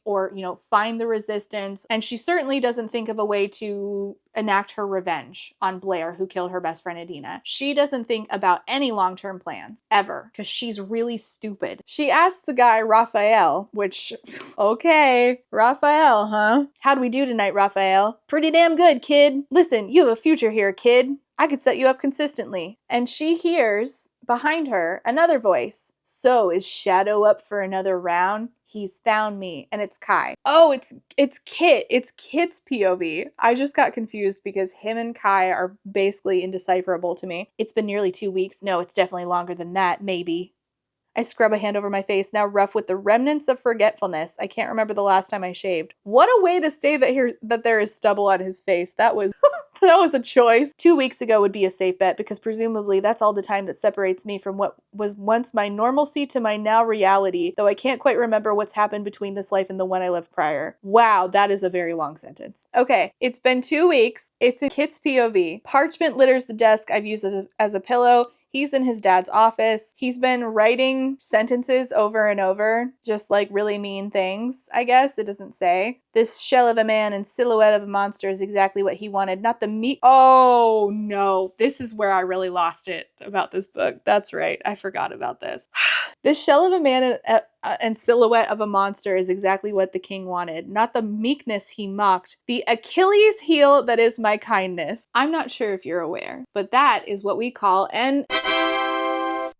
or, find the resistance. And she certainly doesn't think of a way to enact her revenge on Blair, who killed her best friend Adina. She doesn't think about any long-term plans, ever, because she's really stupid. She asks the guy, Raphael, which, okay, Raphael, huh? How'd we do tonight, Raphael? Pretty damn good, kid. Listen, you have a future here, kid. I could set you up consistently. And she hears behind her another voice. So is Shadow up for another round? He's found me. And it's Kai. Oh, it's Kit. It's Kit's POV. I just got confused because him and Kai are basically indecipherable to me. It's been nearly 2 weeks. No, it's definitely longer than that. Maybe. I scrub a hand over my face, now rough with the remnants of forgetfulness. I can't remember the last time I shaved. What a way to say that there is stubble on his face. That was that was a choice. 2 weeks ago would be a safe bet because presumably that's all the time that separates me from what was once my normalcy to my now reality, though I can't quite remember what's happened between this life and the one I lived prior. Wow, that is a very long sentence. Okay, it's been 2 weeks. It's a Kit's POV. Parchment litters the desk I've used as a pillow. He's in his dad's office. He's been writing sentences over and over, just like really mean things, I guess. It doesn't say. This shell of a man and silhouette of a monster is exactly what he wanted, not the meat. Oh no, this is where I really lost it about this book. That's right. I forgot about this. This shell of a man and silhouette of a monster is exactly what the king wanted, not the meekness he mocked, the Achilles heel that is my kindness. I'm not sure if you're aware, but that is what we call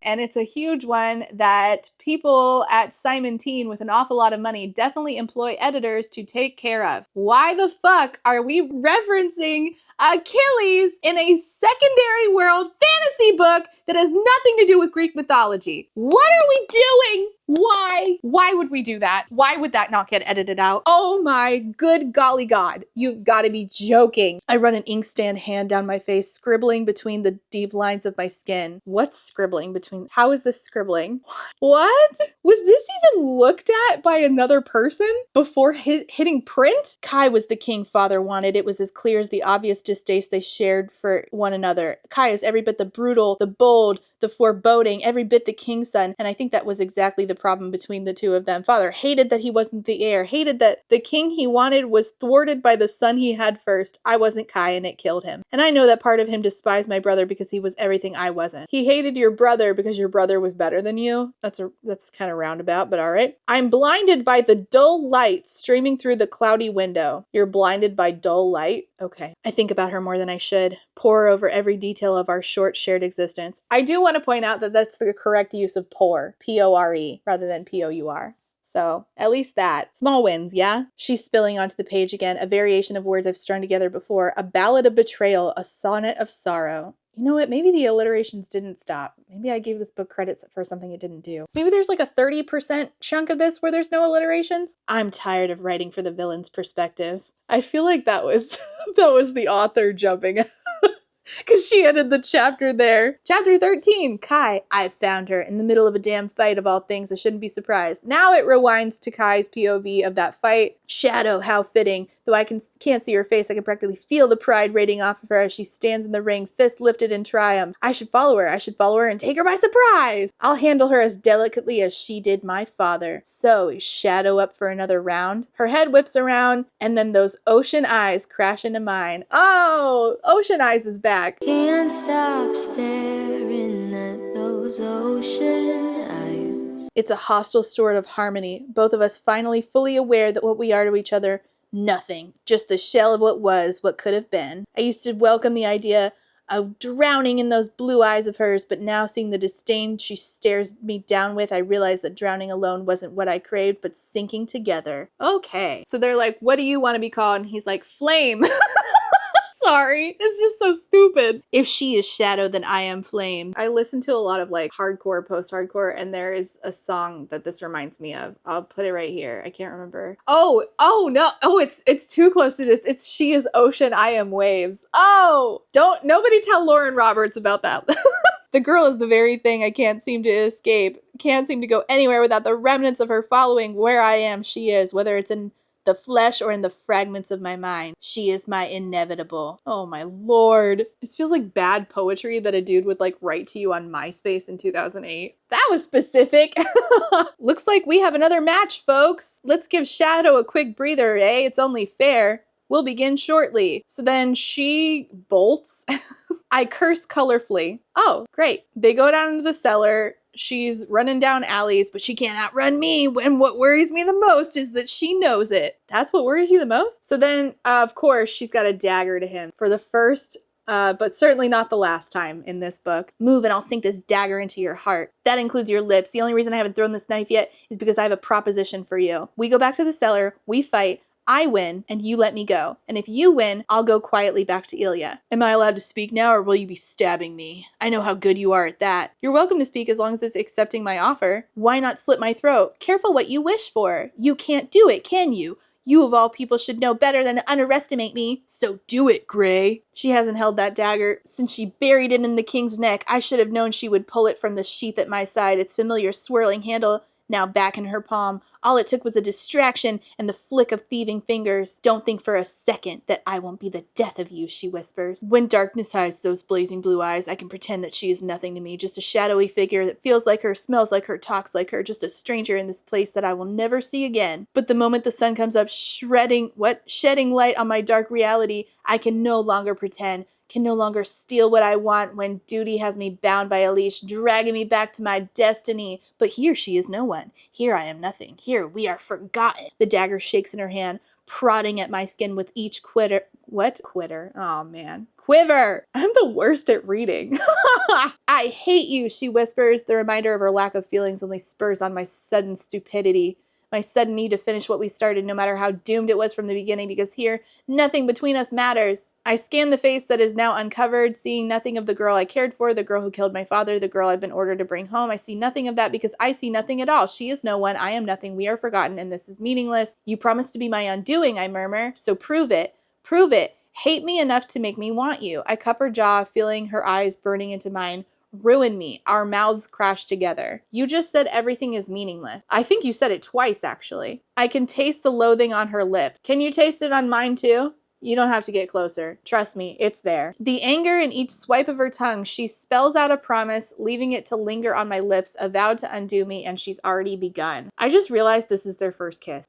and it's a huge one that people at Simon Teen with an awful lot of money definitely employ editors to take care of. Why the fuck are we referencing Achilles in a secondary world fantasy book that has nothing to do with Greek mythology? What are we doing? Why? Why would we do that? Why would that not get edited out? Oh my good golly god. You've got to be joking. I run an inkstand hand down my face, scribbling between the deep lines of my skin. What's scribbling between? How is this scribbling? What? Was this even looked at by another person before hitting print? Kai was the king father wanted. It was as clear as the obvious distaste they shared for one another. Kai is every bit the brutal, the bold, the foreboding, every bit the king's son, and I think that was exactly the problem between the two of them. Father hated that he wasn't the heir, hated that the king he wanted was thwarted by the son he had first. I wasn't Kai and it killed him. And I know that part of him despised my brother because he was everything I wasn't. He hated your brother because your brother was better than you. That's kind of roundabout, but all right. I'm blinded by the dull light streaming through the cloudy window. You're blinded by dull light? Okay. I think about her more than I should, pore over every detail of our short shared existence. I do want to point out that that's the correct use of pore, P-O-R-E, rather than P-O-U-R. So, at least that. Small wins, yeah? She's spilling onto the page again, a variation of words I've strung together before, a ballad of betrayal, a sonnet of sorrow. You know what? Maybe the alliterations didn't stop. Maybe I gave this book credits for something it didn't do. Maybe there's like a 30% chunk of this where there's no alliterations. I'm tired of writing for the villain's perspective. I feel like that was that was the author jumping because she ended the chapter there. Chapter 13, Kai. I found her in the middle of a damn fight of all things. I shouldn't be surprised. Now it rewinds to Kai's POV of that fight. Shadow, how fitting. Though I can't see her face, I can practically feel the pride radiating off of her as she stands in the ring, fist lifted in triumph. I should follow her and take her by surprise. I'll handle her as delicately as she did my father. So, is Shadow up for another round? Her head whips around, and then those ocean eyes crash into mine. Oh, Ocean Eyes is back. Can't stop staring at those ocean eyes. It's a hostile story of harmony, both of us finally fully aware that what we are to each other, nothing. Just the shell of what was, what could have been. I used to welcome the idea of drowning in those blue eyes of hers, but now seeing the disdain she stares me down with, I realize that drowning alone wasn't what I craved, but sinking together. Okay. So they're like, what do you want to be called? And he's like, Flame. Sorry, it's just so stupid. If she is Shadow, then I am Flame. I listen to a lot of like hardcore, post-hardcore, and there is a song that this reminds me of. I'll put it right here. I can't remember. Oh no. Oh, it's too close to this. It's She is Ocean, I am Waves. Oh, nobody tell Lauren Roberts about that. The girl is the very thing I can't seem to escape. Can't seem to go anywhere without the remnants of her following where I am. She is, whether it's in the flesh or in the fragments of my mind. She is my inevitable. Oh my lord. This feels like bad poetry that a dude would like write to you on MySpace in 2008. That was specific. Looks like we have another match, folks. Let's give Shadow a quick breather, eh? It's only fair. We'll begin shortly. So then she bolts. I curse colorfully. Oh, great. They go down into the cellar. She's running down alleys, but she can't outrun me. And what worries me the most is that she knows it. That's what worries you the most? So then, of course, she's got a dagger to him for the first, but certainly not the last time in this book. Move and I'll sink this dagger into your heart. That includes your lips. The only reason I haven't thrown this knife yet is because I have a proposition for you. We go back to the cellar, we fight, I win, and you let me go. And if you win, I'll go quietly back to Ilya. Am I allowed to speak now, or will you be stabbing me? I know how good you are at that. You're welcome to speak as long as it's accepting my offer. Why not slit my throat? Careful what you wish for. You can't do it, can you? You of all people should know better than to underestimate me. So do it, Gray. She hasn't held that dagger since she buried it in the king's neck. I should have known she would pull it from the sheath at my side, its familiar swirling handle now back in her palm. All it took was a distraction and the flick of thieving fingers. Don't think for a second that I won't be the death of you, she whispers. When darkness hides those blazing blue eyes, I can pretend that she is nothing to me, just a shadowy figure that feels like her, smells like her, talks like her, just a stranger in this place that I will never see again. But the moment the sun comes up, shedding light on my dark reality, I can no longer pretend, can no longer steal what I want when duty has me bound by a leash, dragging me back to my destiny. But here she is no one. Here I am nothing. Here we are forgotten. The dagger shakes in her hand, prodding at my skin with each quitter. What? Quitter. Oh, man. Quiver! I'm the worst at reading. I hate you, she whispers. The reminder of her lack of feelings only spurs on my sudden stupidity. My sudden need to finish what we started, no matter how doomed it was from the beginning, because here, nothing between us matters. I scan the face that is now uncovered, seeing nothing of the girl I cared for, the girl who killed my father, the girl I've been ordered to bring home. I see nothing of that because I see nothing at all. She is no one, I am nothing, we are forgotten, and this is meaningless. You promised to be my undoing, I murmur, so prove it. Prove it. Hate me enough to make me want you. I cup her jaw, feeling her eyes burning into mine. Ruin me. Our mouths crash together. You just said everything is meaningless. I think you said it twice, actually. I can taste the loathing on her lip. Can you taste it on mine too? You don't have to get closer. Trust me, it's there. The anger in each swipe of her tongue, she spells out a promise, leaving it to linger on my lips, a vow to undo me, and she's already begun. I just realized this is their first kiss.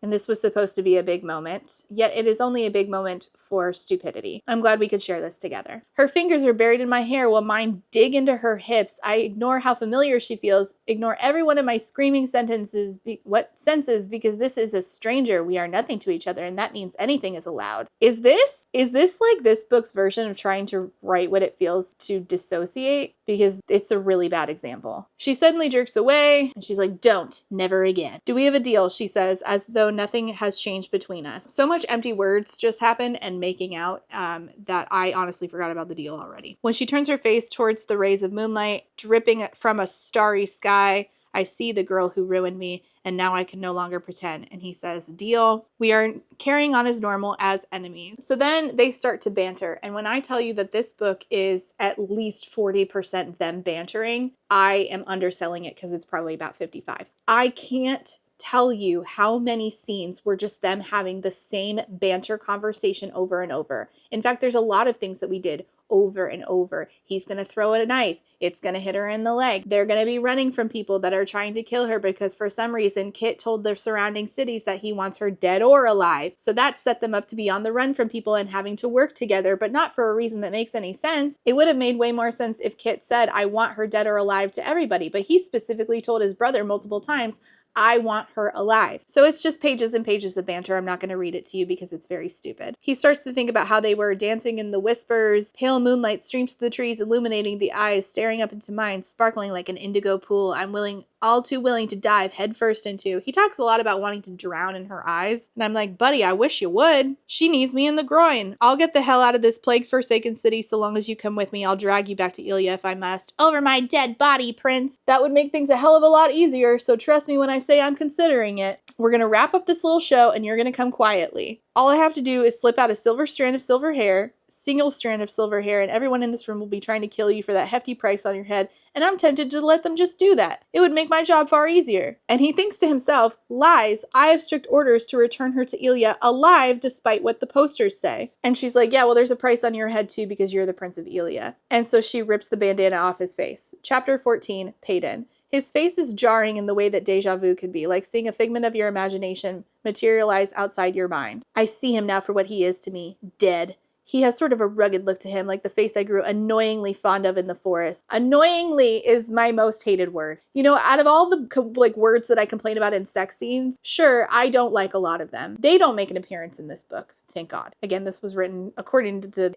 And this was supposed to be a big moment, yet it is only a big moment for stupidity. I'm glad we could share this together. Her fingers are buried in my hair while mine dig into her hips. I ignore how familiar she feels, ignore every one of my screaming sentences, because this is a stranger. We are nothing to each other, and that means anything is allowed. Is this like this book's version of trying to write what it feels to dissociate? Because it's a really bad example. She suddenly jerks away, and she's like, don't, never again. Do we have a deal? She says, as though nothing has changed between us. So much empty words just happened and making out that I honestly forgot about the deal already. When she turns her face towards the rays of moonlight dripping from a starry sky, I see the girl who ruined me, and now I can no longer pretend. And he says, deal. We are carrying on as normal as enemies. So then they start to banter. And when I tell you that this book is at least 40% them bantering, I am underselling it because it's probably about 55. I can't tell you how many scenes were just them having the same banter conversation over and over. In fact, there's a lot of things that we did over and over. He's going to throw a knife. It's going to hit her in the leg. They're going to be running from people that are trying to kill her because for some reason Kit told the surrounding cities that he wants her dead or alive. So that set them up to be on the run from people and having to work together, but not for a reason that makes any sense. It would have made way more sense if Kit said, I want her dead or alive to everybody, but he specifically told his brother multiple times, I want her alive. So it's just pages and pages of banter. I'm not going to read it to you because it's very stupid. He starts to think about how they were dancing in the whispers. Pale moonlight streams through the trees, illuminating the eyes, staring up into mine, sparkling like an indigo pool. I'm all too willing to dive headfirst into. He talks a lot about wanting to drown in her eyes. And I'm like, buddy, I wish you would. She knees me in the groin. I'll get the hell out of this plague-forsaken city so long as you come with me. I'll drag you back to Ilya if I must. Over my dead body, Prince. That would make things a hell of a lot easier, so trust me when I say I'm considering it. We're going to wrap up this little show and you're going to come quietly. All I have to do is slip out a silver strand of silver hair, single strand of silver hair, and everyone in this room will be trying to kill you for that hefty price on your head, and I'm tempted to let them just do that. It would make my job far easier. And he thinks to himself, lies, I have strict orders to return her to Ilya alive despite what the posters say. And she's like, yeah, well, there's a price on your head too because you're the Prince of Ilya. And so she rips the bandana off his face. Chapter 14, Peyton. His face is jarring in the way that deja vu could be, like seeing a figment of your imagination materialize outside your mind. I see him now for what he is to me, dead. He has sort of a rugged look to him, like the face I grew annoyingly fond of in the forest. Annoyingly is my most hated word. You know, out of all the words that I complain about in sex scenes, sure, I don't like a lot of them. They don't make an appearance in this book. Thank God. Again, this was written, according to the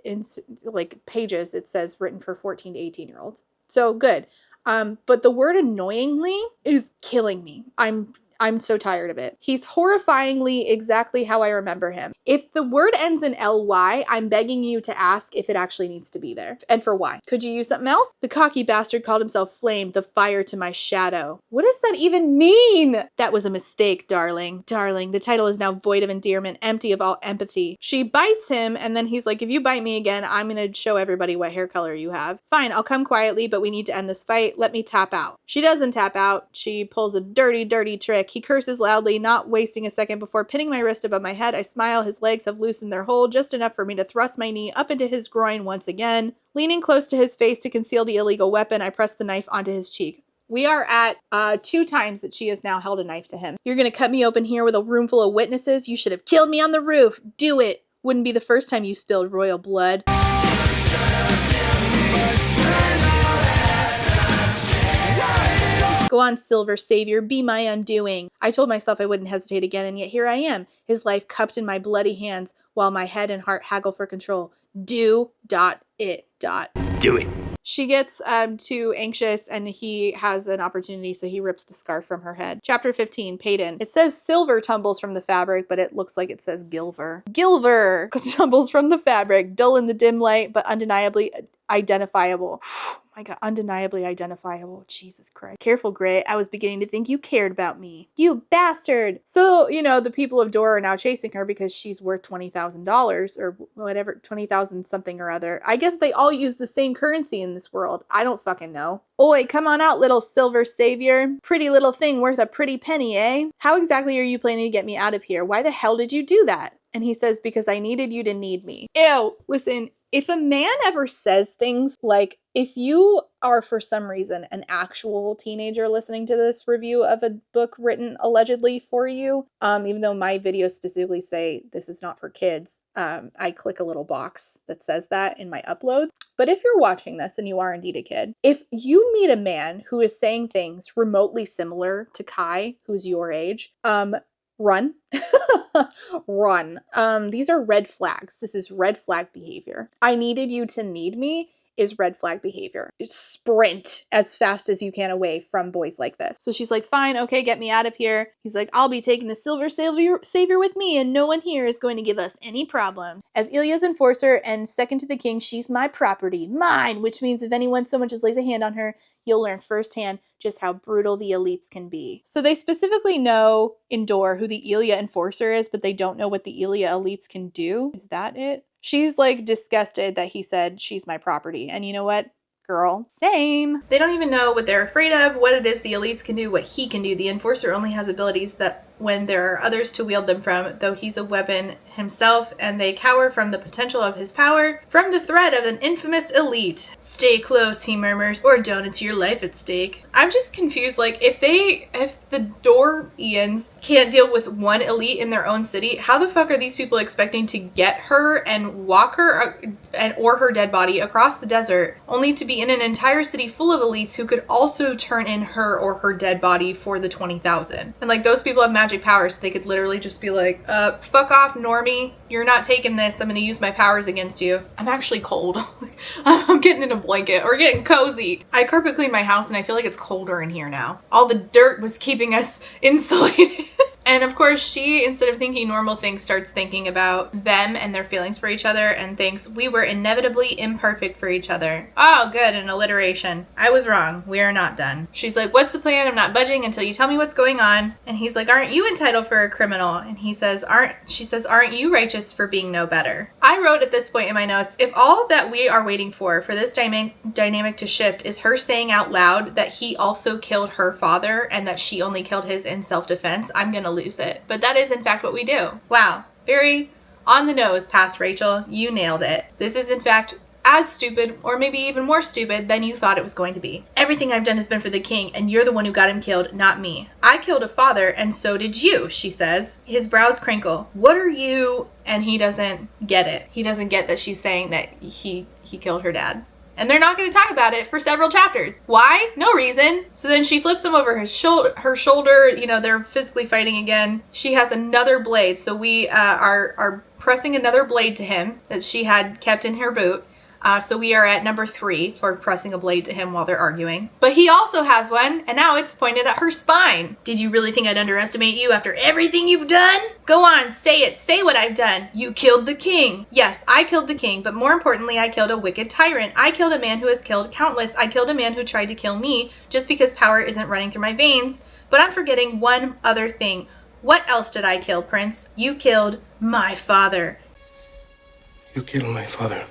pages, it says written for 14 to 18-year-olds. So good. But the word annoyingly is killing me. I'm so tired of it. He's horrifyingly exactly how I remember him. If the word ends in ly, I'm begging you to ask if it actually needs to be there. And for why. Could you use something else? The cocky bastard called himself Flame, the fire to my shadow. What does that even mean? That was a mistake, darling. Darling, the title is now void of endearment, empty of all empathy. She bites him, and then he's like, if you bite me again, I'm gonna show everybody what hair color you have. Fine, I'll come quietly, but we need to end this fight. Let me tap out. She doesn't tap out. She pulls a dirty, dirty trick. He curses loudly, not wasting a second before pinning my wrist above my head. I smile. His legs have loosened their hold just enough for me to thrust my knee up into his groin once again. Leaning close to his face to conceal the illegal weapon, I press the knife onto his cheek. We are at 2 times that she has now held a knife to him. You're going to cut me open here with a room full of witnesses? You should have killed me on the roof. Do it. Wouldn't be the first time you spilled royal blood. Go on, Silver Savior, be my undoing. I told myself I wouldn't hesitate again, and yet here I am, his life cupped in my bloody hands, while my head and heart haggle for control. Do it. Do it. She gets too anxious, and he has an opportunity, so he rips the scarf from her head. Chapter 15, Peyton. It says silver tumbles from the fabric, but it looks like it says Gilver. Gilver tumbles from the fabric, dull in the dim light, but undeniably identifiable. My God, undeniably identifiable. Jesus Christ. Careful, Gray. I was beginning to think you cared about me. You bastard. So, the people of Dora are now chasing her because she's worth $20,000 or whatever, 20,000 something or other. I guess they all use the same currency in this world. I don't fucking know. Oi, come on out, little silver savior. Pretty little thing worth a pretty penny, eh? How exactly are you planning to get me out of here? Why the hell did you do that? And he says, because I needed you to need me. Ew, listen, If a man ever says things like, if you are for some reason an actual teenager listening to this review of a book written allegedly for you, even though my videos specifically say this is not for kids, I click a little box that says that in my upload. But if you're watching this and you are indeed a kid, if you meet a man who is saying things remotely similar to Kai, who's your age, run. Run. These are red flags. This is red flag behavior. I needed you to need me is red flag behavior. Sprint as fast as you can away from boys like this. So she's like, fine, okay, get me out of here. He's like, I'll be taking the silver savior with me and no one here is going to give us any problem. As Ilya's enforcer and second to the king, she's my property, mine, which means if anyone so much as lays a hand on her, you'll learn firsthand just how brutal the elites can be. So they specifically know in Door who the Ilya enforcer is, but they don't know what the Ilya elites can do. Is that it? She's like disgusted that he said she's my property. And you know what? Girl, same. They don't even know what they're afraid of, what it is the elites can do, what he can do. The enforcer only has abilities that when there are others to wield them from, though he's a weapon himself, and they cower from the potential of his power, from the threat of an infamous elite. Stay close, he murmurs, or don't, it's your life at stake. I'm just confused, like, if the Dorians can't deal with one elite in their own city, how the fuck are these people expecting to get her and walk her or her dead body across the desert, only to be in an entire city full of elites who could also turn in her or her dead body for the 20,000? And like, those people have magic powers, so they could literally just be like, fuck off, normie, you're not taking this, I'm gonna use my powers against you. I'm actually cold. I'm getting in a blanket or getting cozy. I carpet cleaned my house and I feel like it's colder in here now. All the dirt was keeping us insulated. And of course, she, instead of thinking normal things, starts thinking about them and their feelings for each other and thinks, we were inevitably imperfect for each other. Oh, good, an alliteration. I was wrong. We are not done. She's like, what's the plan? I'm not budging until you tell me what's going on. And he's like, aren't you entitled for a criminal? And he says, she says, aren't you righteous for being no better? I wrote at this point in my notes, if all that we are waiting for this dynamic to shift is her saying out loud that he also killed her father and that she only killed his in self-defense, I'm gonna lose it. But that is in fact what we do. Wow, very on the nose, past Rachel. You nailed it. This is in fact as stupid, or maybe even more stupid than you thought it was going to be. Everything I've done has been for the king, and you're the one who got him killed, not me. I killed a father, and so did you, she says. His brows crinkle. What are you? And he doesn't get it. He doesn't get that she's saying that he killed her dad. And they're not going to talk about it for several chapters. Why? No reason. So then she flips him over her shoulder. You know, they're physically fighting again. She has another blade. So we are pressing another blade to him that she had kept in her boot. So we are at number 3 for pressing a blade to him while they're arguing. But he also has one, and now it's pointed at her spine. Did you really think I'd underestimate you after everything you've done? Go on, say it. Say what I've done. You killed the king. Yes, I killed the king, but more importantly, I killed a wicked tyrant. I killed a man who has killed countless. I killed a man who tried to kill me just because power isn't running through my veins. But I'm forgetting one other thing. What else did I kill, Prince? You killed my father. You killed my father.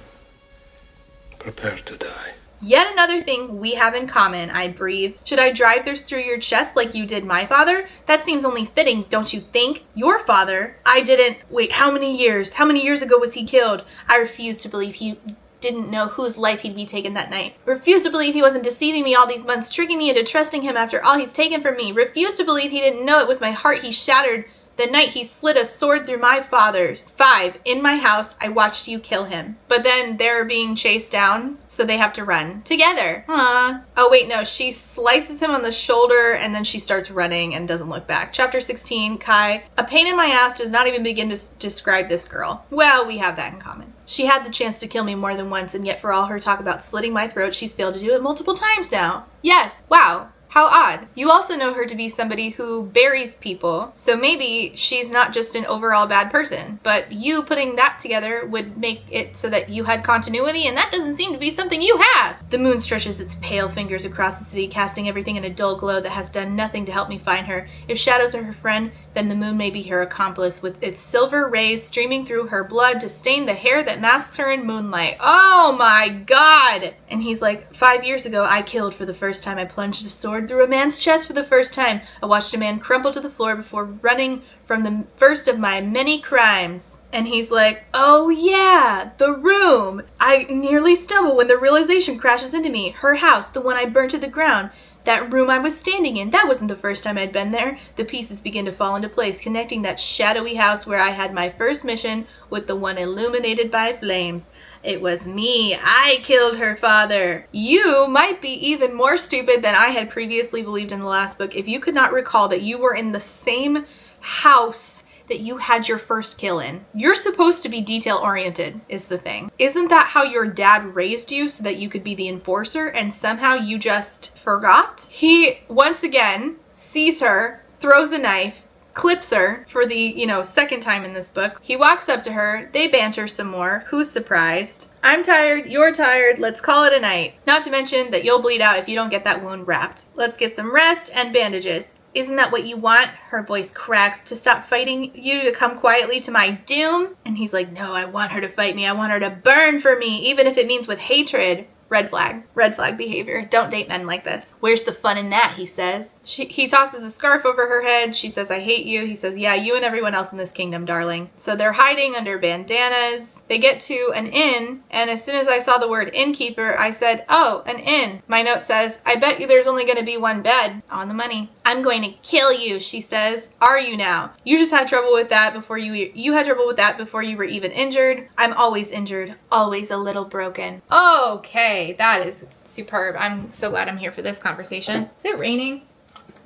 Prepare to die. Yet another thing we have in common, I breathe. Should I drive this through your chest like you did my father? That seems only fitting, don't you think? Your father? I didn't. Wait, how many years? How many years ago was he killed? I refuse to believe he didn't know whose life he'd be taken that night. Refuse to believe he wasn't deceiving me all these months, tricking me into trusting him after all he's taken from me. Refuse to believe he didn't know it was my heart he shattered the night he slid a sword through my father's. 5, in my house, I watched you kill him. But then they're being chased down, so they have to run together. Aww. Oh wait, no, she slices him on the shoulder and then she starts running and doesn't look back. Chapter 16, Kai. A pain in my ass does not even begin to describe this girl. Well, we have that in common. She had the chance to kill me more than once, and yet for all her talk about slitting my throat, she's failed to do it multiple times now. Yes, wow. How odd. You also know her to be somebody who buries people, so maybe she's not just an overall bad person, but you putting that together would make it so that you had continuity, and that doesn't seem to be something you have. The moon stretches its pale fingers across the city, casting everything in a dull glow that has done nothing to help me find her. If shadows are her friend, then the moon may be her accomplice, with its silver rays streaming through her blood to stain the hair that masks her in moonlight. Oh my god! And he's like, 5 years ago, I killed for the first time. I plunged a sword through a man's chest for the first time. I watched a man crumple to the floor before running from the first of my many crimes. And he's like, oh yeah, the room. I nearly stumble when the realization crashes into me. Her house, the one I burnt to the ground. That room I was standing in, that wasn't the first time I'd been there. The pieces begin to fall into place, connecting that shadowy house where I had my first mission with the one illuminated by flames. It was me. I killed her father. You might be even more stupid than I had previously believed in the last book if you could not recall that you were in the same house that you had your first kill in. You're supposed to be detail-oriented, is the thing. Isn't that how your dad raised you so that you could be the enforcer and somehow you just forgot? He, once again, sees her, throws a knife, clips her for the, second time in this book. He walks up to her, they banter some more. Who's surprised? I'm tired, you're tired, let's call it a night. Not to mention that you'll bleed out if you don't get that wound wrapped. Let's get some rest and bandages. Isn't that what you want? Her voice cracks. To stop fighting you, to come quietly to my doom? And he's like, no, I want her to fight me. I want her to burn for me, even if it means with hatred. Red flag. Red flag behavior. Don't date men like this. Where's the fun in that, he says. He tosses a scarf over her head. She says, I hate you. He says, yeah, you and everyone else in this kingdom, darling. So they're hiding under bandanas. They get to an inn, and as soon as I saw the word innkeeper, I said, oh, an inn. My note says, I bet you there's only going to be one bed. On the money. I'm going to kill you, she says. Are you now? You just had trouble with that before you had trouble with that before you were even injured. I'm always injured, always a little broken. Okay, that is superb. I'm so glad I'm here for this conversation. Is it raining?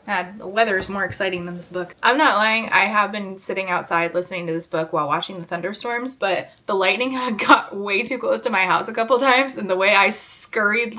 God, the weather is more exciting than this book. I'm not lying. I have been sitting outside listening to this book while watching the thunderstorms, but the lightning had got way too close to my house a couple times, and the way I scurried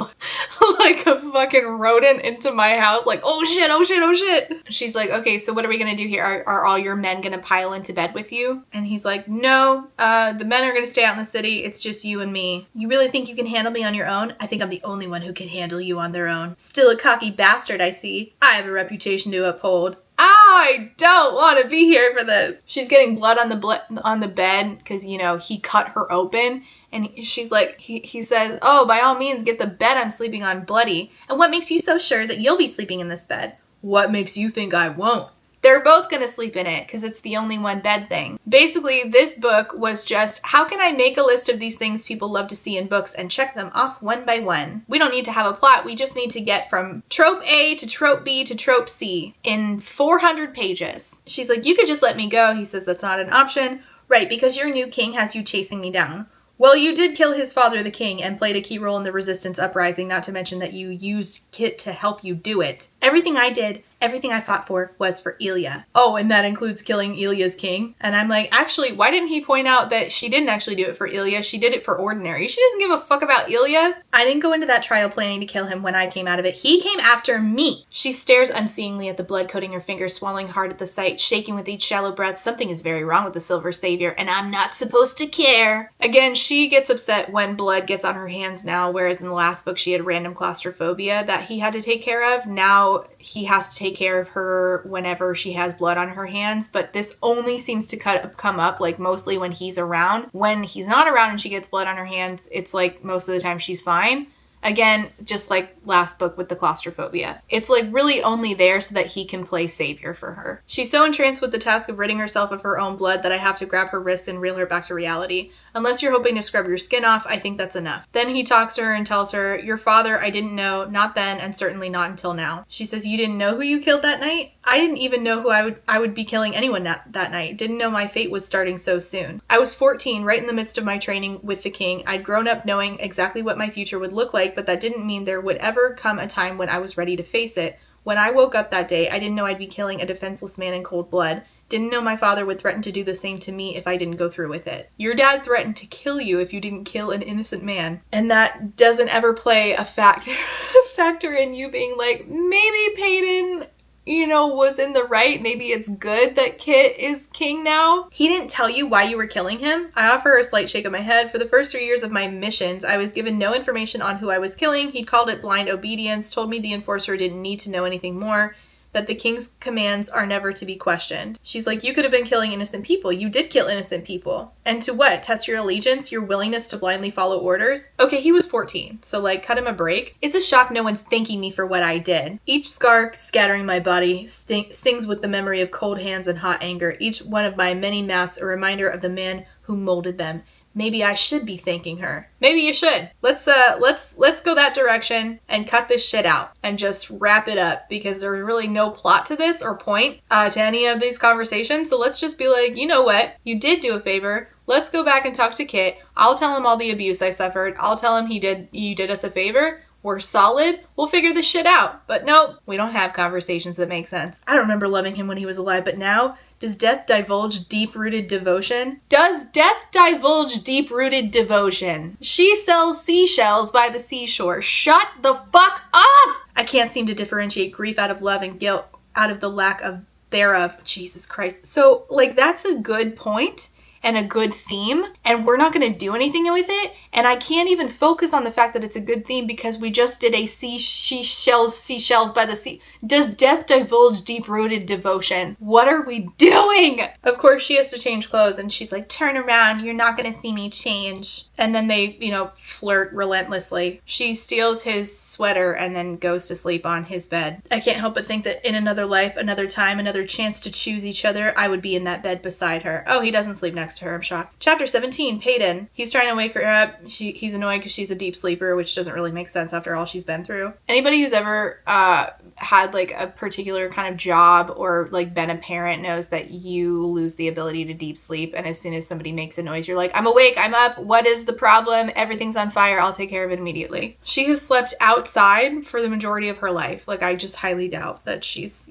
like a fucking rodent into my house, like, oh shit, oh shit, oh shit. She's like, okay, so what are we gonna do here? Are all your men gonna pile into bed with you? And he's like, no, the men are gonna stay out in the city. It's just you and me. You really think you can handle me on your own? I think I'm the only one who can handle you on their own. Still a cocky bastard, I see. I have a reputation to uphold. I don't want to be here for this. She's getting blood on the bed because, he cut her open. And she's like, he says, oh, by all means, get the bed I'm sleeping on bloody. And what makes you so sure that you'll be sleeping in this bed? What makes you think I won't? They're both going to sleep in it because it's the only one bed thing. Basically, this book was just, how can I make a list of these things people love to see in books and check them off one by one? We don't need to have a plot. We just need to get from trope A to trope B to trope C in 400 pages. She's like, you could just let me go. He says, that's not an option. Right, because your new king has you chasing me down. Well, you did kill his father, the king, and played a key role in the resistance uprising, not to mention that you used Kit to help you do it. Everything I did, everything I fought for was for Ilya. Oh, and that includes killing Ilya's king. And I'm like, actually, why didn't he point out that she didn't actually do it for Ilya? She did it for Ordinary. She doesn't give a fuck about Ilya. I didn't go into that trial planning to kill him when I came out of it. He came after me. She stares unseeingly at the blood coating her fingers, swallowing hard at the sight, shaking with each shallow breath. Something is very wrong with the Silver Savior, and I'm not supposed to care. Again, she gets upset when blood gets on her hands now, whereas in the last book she had random claustrophobia that he had to take care of. Now he has to take care of her whenever she has blood on her hands, but this only seems to come up like mostly when he's around. When he's not around and she gets blood on her hands, it's like most of the time she's fine. Again, just like last book with the claustrophobia. It's like really only there so that he can play savior for her. She's so entranced with the task of ridding herself of her own blood that I have to grab her wrists and reel her back to reality. Unless you're hoping to scrub your skin off, I think that's enough. Then he talks to her and tells her, your father, I didn't know, not then, and certainly not until now. She says, you didn't know who you killed that night? I didn't even know who I would be killing anyone that night. Didn't know my fate was starting so soon. I was 14, right in the midst of my training with the king. I'd grown up knowing exactly what my future would look like, but that didn't mean there would ever come a time when I was ready to face it. When I woke up that day, I didn't know I'd be killing a defenseless man in cold blood. Didn't know my father would threaten to do the same to me if I didn't go through with it. Your dad threatened to kill you if you didn't kill an innocent man. And that doesn't ever play a factor in you being like, maybe Peyton, was in the right. Maybe it's good that Kit is king now. He didn't tell you why you were killing him. I offer her a slight shake of my head. For the first 3 years of my missions, I was given no information on who I was killing. He'd called it blind obedience, told me the enforcer didn't need to know anything more, that the king's commands are never to be questioned. She's like, you could have been killing innocent people. You did kill innocent people. And to what? Test your allegiance? Your willingness to blindly follow orders? Okay, he was 14, so cut him a break. It's a shock no one's thanking me for what I did. Each scar scattering my body sings with the memory of cold hands and hot anger. Each one of my many masks a reminder of the man who molded them. Maybe I should be thanking her. Maybe you should. Let's go that direction and cut this shit out and just wrap it up, because there's really no plot to this or point to any of these conversations. So let's just be like, you know what? You did do a favor. Let's go back and talk to Kit. I'll tell him all the abuse I suffered. I'll tell him you did us a favor. We're solid. We'll figure this shit out. But nope, we don't have conversations that make sense. I don't remember loving him when he was alive, but now, does death divulge deep-rooted devotion? Does death divulge deep-rooted devotion? She sells seashells by the seashore. Shut the fuck up! I can't seem to differentiate grief out of love and guilt out of the lack of thereof. Jesus Christ. So, like, that's a good point and a good theme, and we're not going to do anything with it, and I can't even focus on the fact that it's a good theme because we just did a seashells by the sea. Does death divulge deep-rooted devotion? What are we doing? Of course, she has to change clothes, and she's like, turn around, you're not going to see me change. And then they, flirt relentlessly. She steals his sweater and then goes to sleep on his bed. I can't help but think that in another life, another time, another chance to choose each other, I would be in that bed beside her. Oh, he doesn't sleep next to her, I'm shocked. Chapter 17, Peyton. He's trying to wake her up. He's annoyed because she's a deep sleeper, which doesn't really make sense after all she's been through. Anybody who's ever had like a particular kind of job or like been a parent knows that you lose the ability to deep sleep, and as soon as somebody makes a noise, you're like, I'm awake, I'm up, what is the problem? Everything's on fire, I'll take care of it immediately. She has slept outside for the majority of her life. Like, I just highly doubt that she's,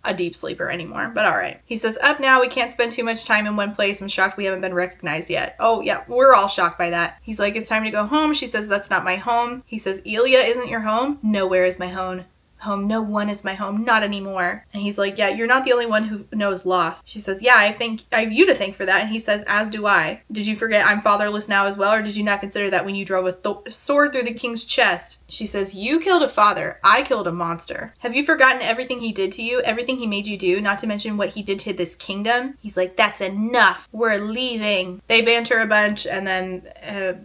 a deep sleeper anymore, but all right. He says, up now, we can't spend too much time in one place. I'm shocked we haven't been recognized yet. Oh yeah, we're all shocked by that. He's like, it's time to go home. She says, that's not my home. He says, Elia isn't your home? Nowhere is my home. No one is my home, not anymore. And he's like, yeah, you're not the only one who knows loss. She says, yeah, I have you to thank for that. And he says, as do I. Did you forget I'm fatherless now as well, or did you not consider that when you drove a sword through the king's chest? She says, you killed a father, I killed a monster. Have you forgotten everything he did to you, everything he made you do, not to mention what he did to this kingdom? He's like, that's enough, we're leaving. They banter a bunch, and then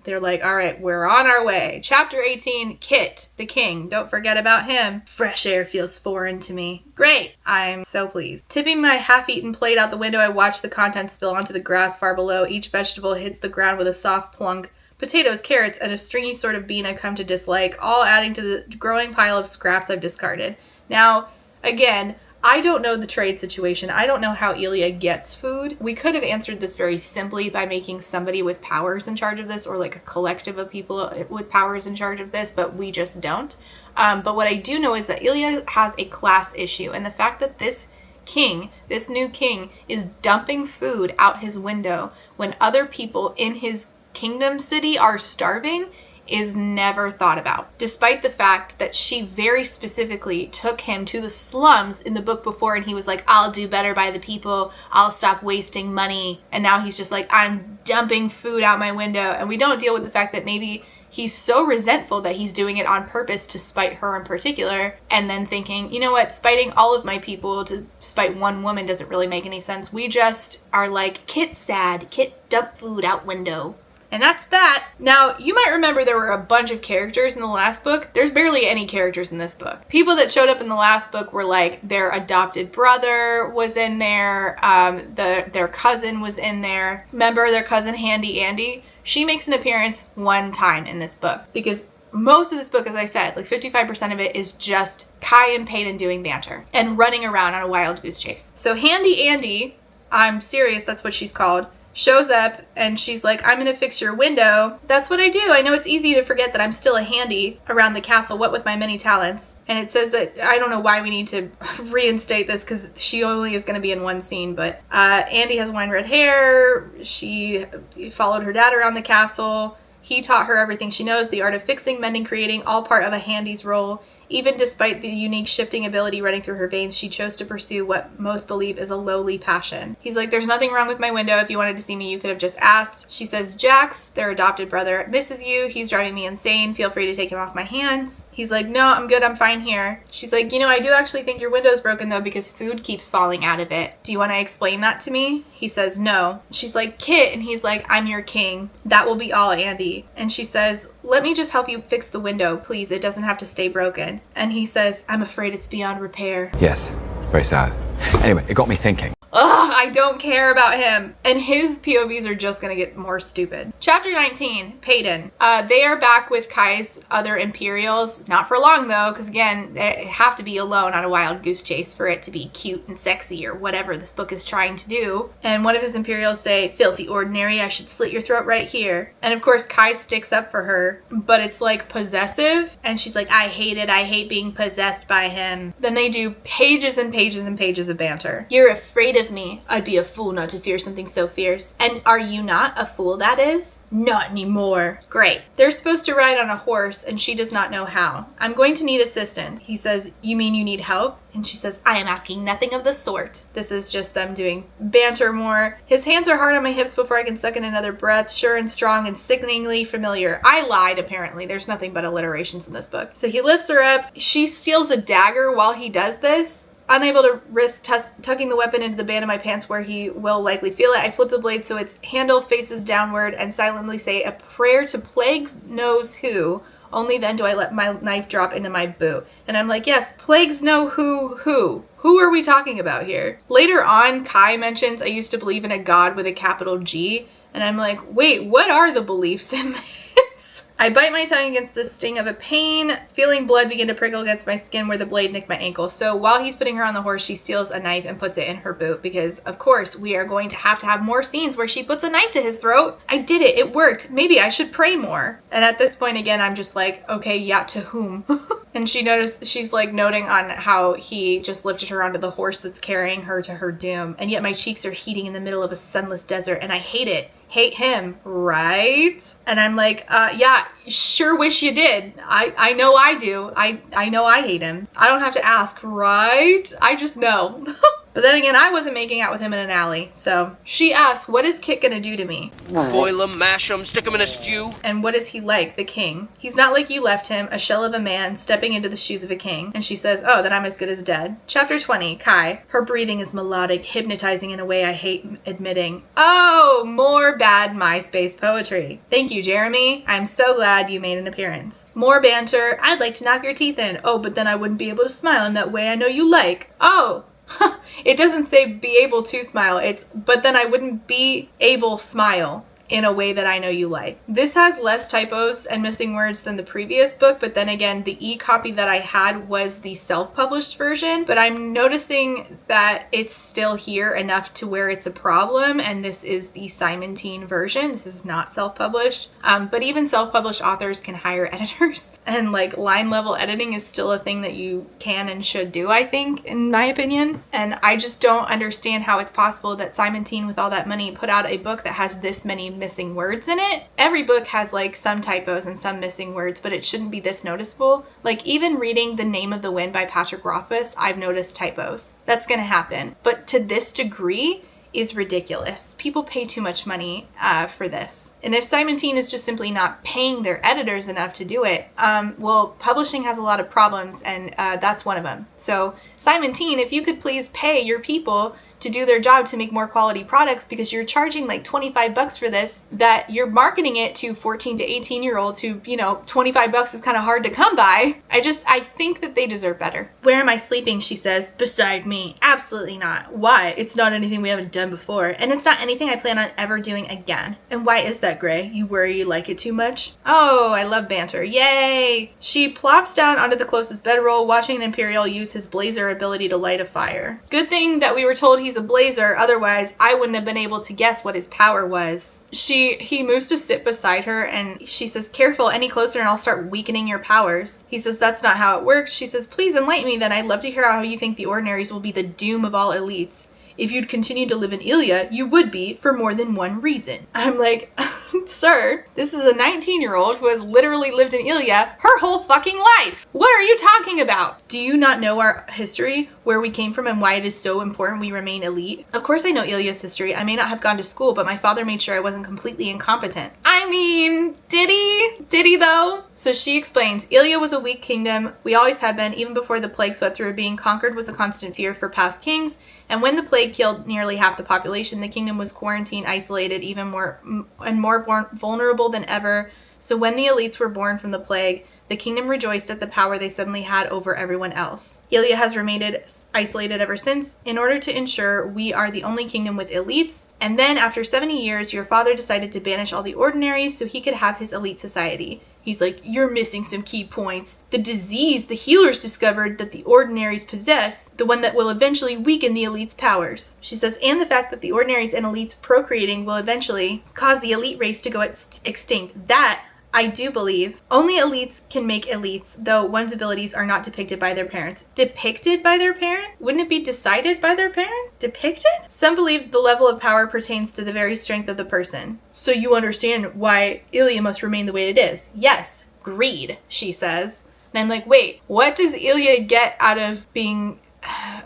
they're like, all right, we're on our way. Chapter 18, Kit, the king, don't forget about him. Fresh air feels foreign to me. Great. I'm so pleased. Tipping my half-eaten plate out the window, I watch the contents spill onto the grass far below. Each vegetable hits the ground with a soft plunk. Potatoes, carrots, and a stringy sort of bean I've come to dislike, all adding to the growing pile of scraps I've discarded. Now, again, I don't know the trade situation. I don't know how Elia gets food. We could have answered this very simply by making somebody with powers in charge of this, or like a collective of people with powers in charge of this, but we just don't. But what I do know is that Elia has a class issue, and the fact that this new king, is dumping food out his window when other people in his kingdom city are starving is never thought about. Despite the fact that she very specifically took him to the slums in the book before, and he was like, I'll do better by the people, I'll stop wasting money. And now he's just like, I'm dumping food out my window. And we don't deal with the fact that maybe he's so resentful that he's doing it on purpose to spite her in particular, and then thinking, you know what, spiting all of my people to spite one woman doesn't really make any sense. We just are like, Kit sad, Kit dump food out window. And that's that. Now, you might remember there were a bunch of characters in the last book. There's barely any characters in this book. People that showed up in the last book were like, their adopted brother was in there, their cousin was in there. Remember their cousin Handy Andy? She makes an appearance one time in this book, because most of this book, as I said, like 55% of it is just Kai and Peyton doing banter and running around on a wild goose chase. So Handy Andy, I'm serious, that's what she's called, shows up and she's like, I'm gonna fix your window. That's what I do. I know it's easy to forget that I'm still a handy around the castle, what with my many talents. And it says that, I don't know why we need to reinstate this because she only is going to be in one scene, but Andy has wine red hair. She followed her dad around the castle. He taught her everything she knows, the art of fixing, mending, creating, all part of a handy's role. Even despite the unique shifting ability running through her veins, she chose to pursue what most believe is a lowly passion. He's like, there's nothing wrong with my window. If you wanted to see me, you could have just asked. She says, Jax, their adopted brother, misses you. He's driving me insane. Feel free to take him off my hands. He's like, no, I'm good. I'm fine here. She's like, I do actually think your window's broken though, because food keeps falling out of it. Do you want to explain that to me? He says, no. She's like, Kit. And he's like, I'm your king. That will be all, Andy. And she says, let me just help you fix the window, please. It doesn't have to stay broken. And he says, I'm afraid it's beyond repair. Yes, very sad. Anyway, it got me thinking. Ugh, I don't care about him. And his POVs are just gonna get more stupid. Chapter 19, Peyton. They are back with Kai's other Imperials. Not for long though, because again, they have to be alone on a wild goose chase for it to be cute and sexy or whatever this book is trying to do. And one of his Imperials say, "Filthy ordinary, I should slit your throat right here." And of course, Kai sticks up for her, but it's like possessive. And she's like, "I hate it. I hate being possessed by him." Then they do pages and pages and pages of banter. "You're afraid of me. I'd be a fool not to fear something so fierce. And are you not a fool, that is?" "Not anymore." Great. They're supposed to ride on a horse and she does not know how. "I'm going to need assistance." He says, "You mean you need help?" And she says, "I am asking nothing of the sort." This is just them doing banter more. "His hands are hard on my hips before I can suck in another breath, sure and strong and sickeningly familiar." I lied, apparently. There's nothing but alliterations in this book. So he lifts her up. She steals a dagger while he does this. Unable to risk tucking the weapon into the band of my pants where he will likely feel it, I flip the blade so its handle faces downward and silently say a prayer to plagues knows who. Only then do I let my knife drop into my boot. And I'm like, yes, plagues know who. Who are we talking about here? Later on, Kai mentions, "I used to believe in a god with a capital G." And I'm like, wait, what are the beliefs in this? I bite my tongue against the sting of a pain, feeling blood begin to prickle against my skin where the blade nicked my ankle. So while he's putting her on the horse, she steals a knife and puts it in her boot because, of course, we are going to have more scenes where she puts a knife to his throat. I did it. It worked. Maybe I should pray more. And at this point, again, I'm just like, okay, yeah, to whom? And she's like noting on how he just lifted her onto the horse that's carrying her to her doom. And yet my cheeks are heating in the middle of a sunless desert and I hate it. Hate him, right? And I'm like, yeah, sure wish you did. I know I do. I know I hate him. I don't have to ask, right? I just know. But then again, I wasn't making out with him in an alley. So she asks, "What is Kit gonna do to me?" "Boil him, mash him, stick him in a stew." "And what is he like, the king?" "He's not like you left him, a shell of a man, stepping into the shoes of a king." And she says, "Oh, then I'm as good as dead." Chapter 20, Kai. Her breathing is melodic, hypnotizing in a way I hate admitting. Oh, more bad MySpace poetry. Thank you, Jeremy. I'm so glad you made an appearance. More banter. "I'd like to knock your teeth in." "Oh, but then I wouldn't be able to smile in that way I know you like." Oh. It doesn't say be able to smile. It's, but then I wouldn't be able smile in a way that I know you like. This has less typos and missing words than the previous book, but then again, the e-copy that I had was the self-published version, but I'm noticing that it's still here enough to where it's a problem, and this is the Simonton version. This is not self-published, but even self-published authors can hire editors, and like line level editing is still a thing that you can and should do, I think, in my opinion. And I just don't understand how it's possible that Simonton, with all that money, put out a book that has this many missing words in it. Every book has like some typos and some missing words, but it shouldn't be this noticeable. Like even reading The Name of the Wind by Patrick Rothfuss, I've noticed typos. That's gonna happen. But to this degree is ridiculous. People pay too much money for this. And if Simonton is just simply not paying their editors enough to do it, well, publishing has a lot of problems, and that's one of them. So Simonton, if you could please pay your people to do their job to make more quality products, because you're charging like $25 for this, that you're marketing it to 14 to 18 year olds who, you know, $25 is kind of hard to come by. I think that they deserve better. "Where am I sleeping?" she says. "Beside me." Absolutely not. Why? It's not anything we haven't done before, and it's not anything I plan on ever doing again. And why is that, Gray? You worry you like it too much? Oh, I love banter. Yay! She plops down onto the closest bedroll, watching an Imperial use his blazer ability to light a fire. Good thing that we were told he's a blazer, otherwise I wouldn't have been able to guess what his power was. He moves to sit beside her and she says, "Careful, any closer and I'll start weakening your powers." He says, "That's not how it works." She says, "Please enlighten me then. I'd love to hear how you think the ordinaries will be the doom of all elites. If you'd continue to live in Ilya, you would be, for more than one reason." I'm like, sir, this is a 19-year-old who has literally lived in Ilya her whole fucking life. What are you talking about? Do you not know our history, where we came from, and why it is so important we remain elite? Of course I know Ilya's history. I may not have gone to school, but my father made sure I wasn't completely incompetent. I mean, did he? Did he though? So she explains, Ilya was a weak kingdom. We always have been, even before the plague swept through. Being conquered was a constant fear for past kings. And when the plague killed nearly half the population, the kingdom was quarantined, isolated, even more vulnerable than ever So when the elites were born from the plague, the kingdom rejoiced at the power they suddenly had over everyone else. Ilya has remained isolated ever since in order to ensure we are the only kingdom with elites. And then after 70 years, your father decided to banish all the ordinaries so he could have his elite society. He's like, you're missing some key points. The disease the healers discovered that the ordinaries possess, the one that will eventually weaken the elite's powers. She says, and the fact that the ordinaries and elites procreating will eventually cause the elite race to go extinct. That I do believe. Only elites can make elites, though one's abilities are not depicted by their parents. Depicted by their parent? Wouldn't it be decided by their parent? Depicted? Some believe the level of power pertains to the very strength of the person. So you understand why Ilya must remain the way it is. Yes, greed, she says. And I'm like, wait, what does Ilya get out of being...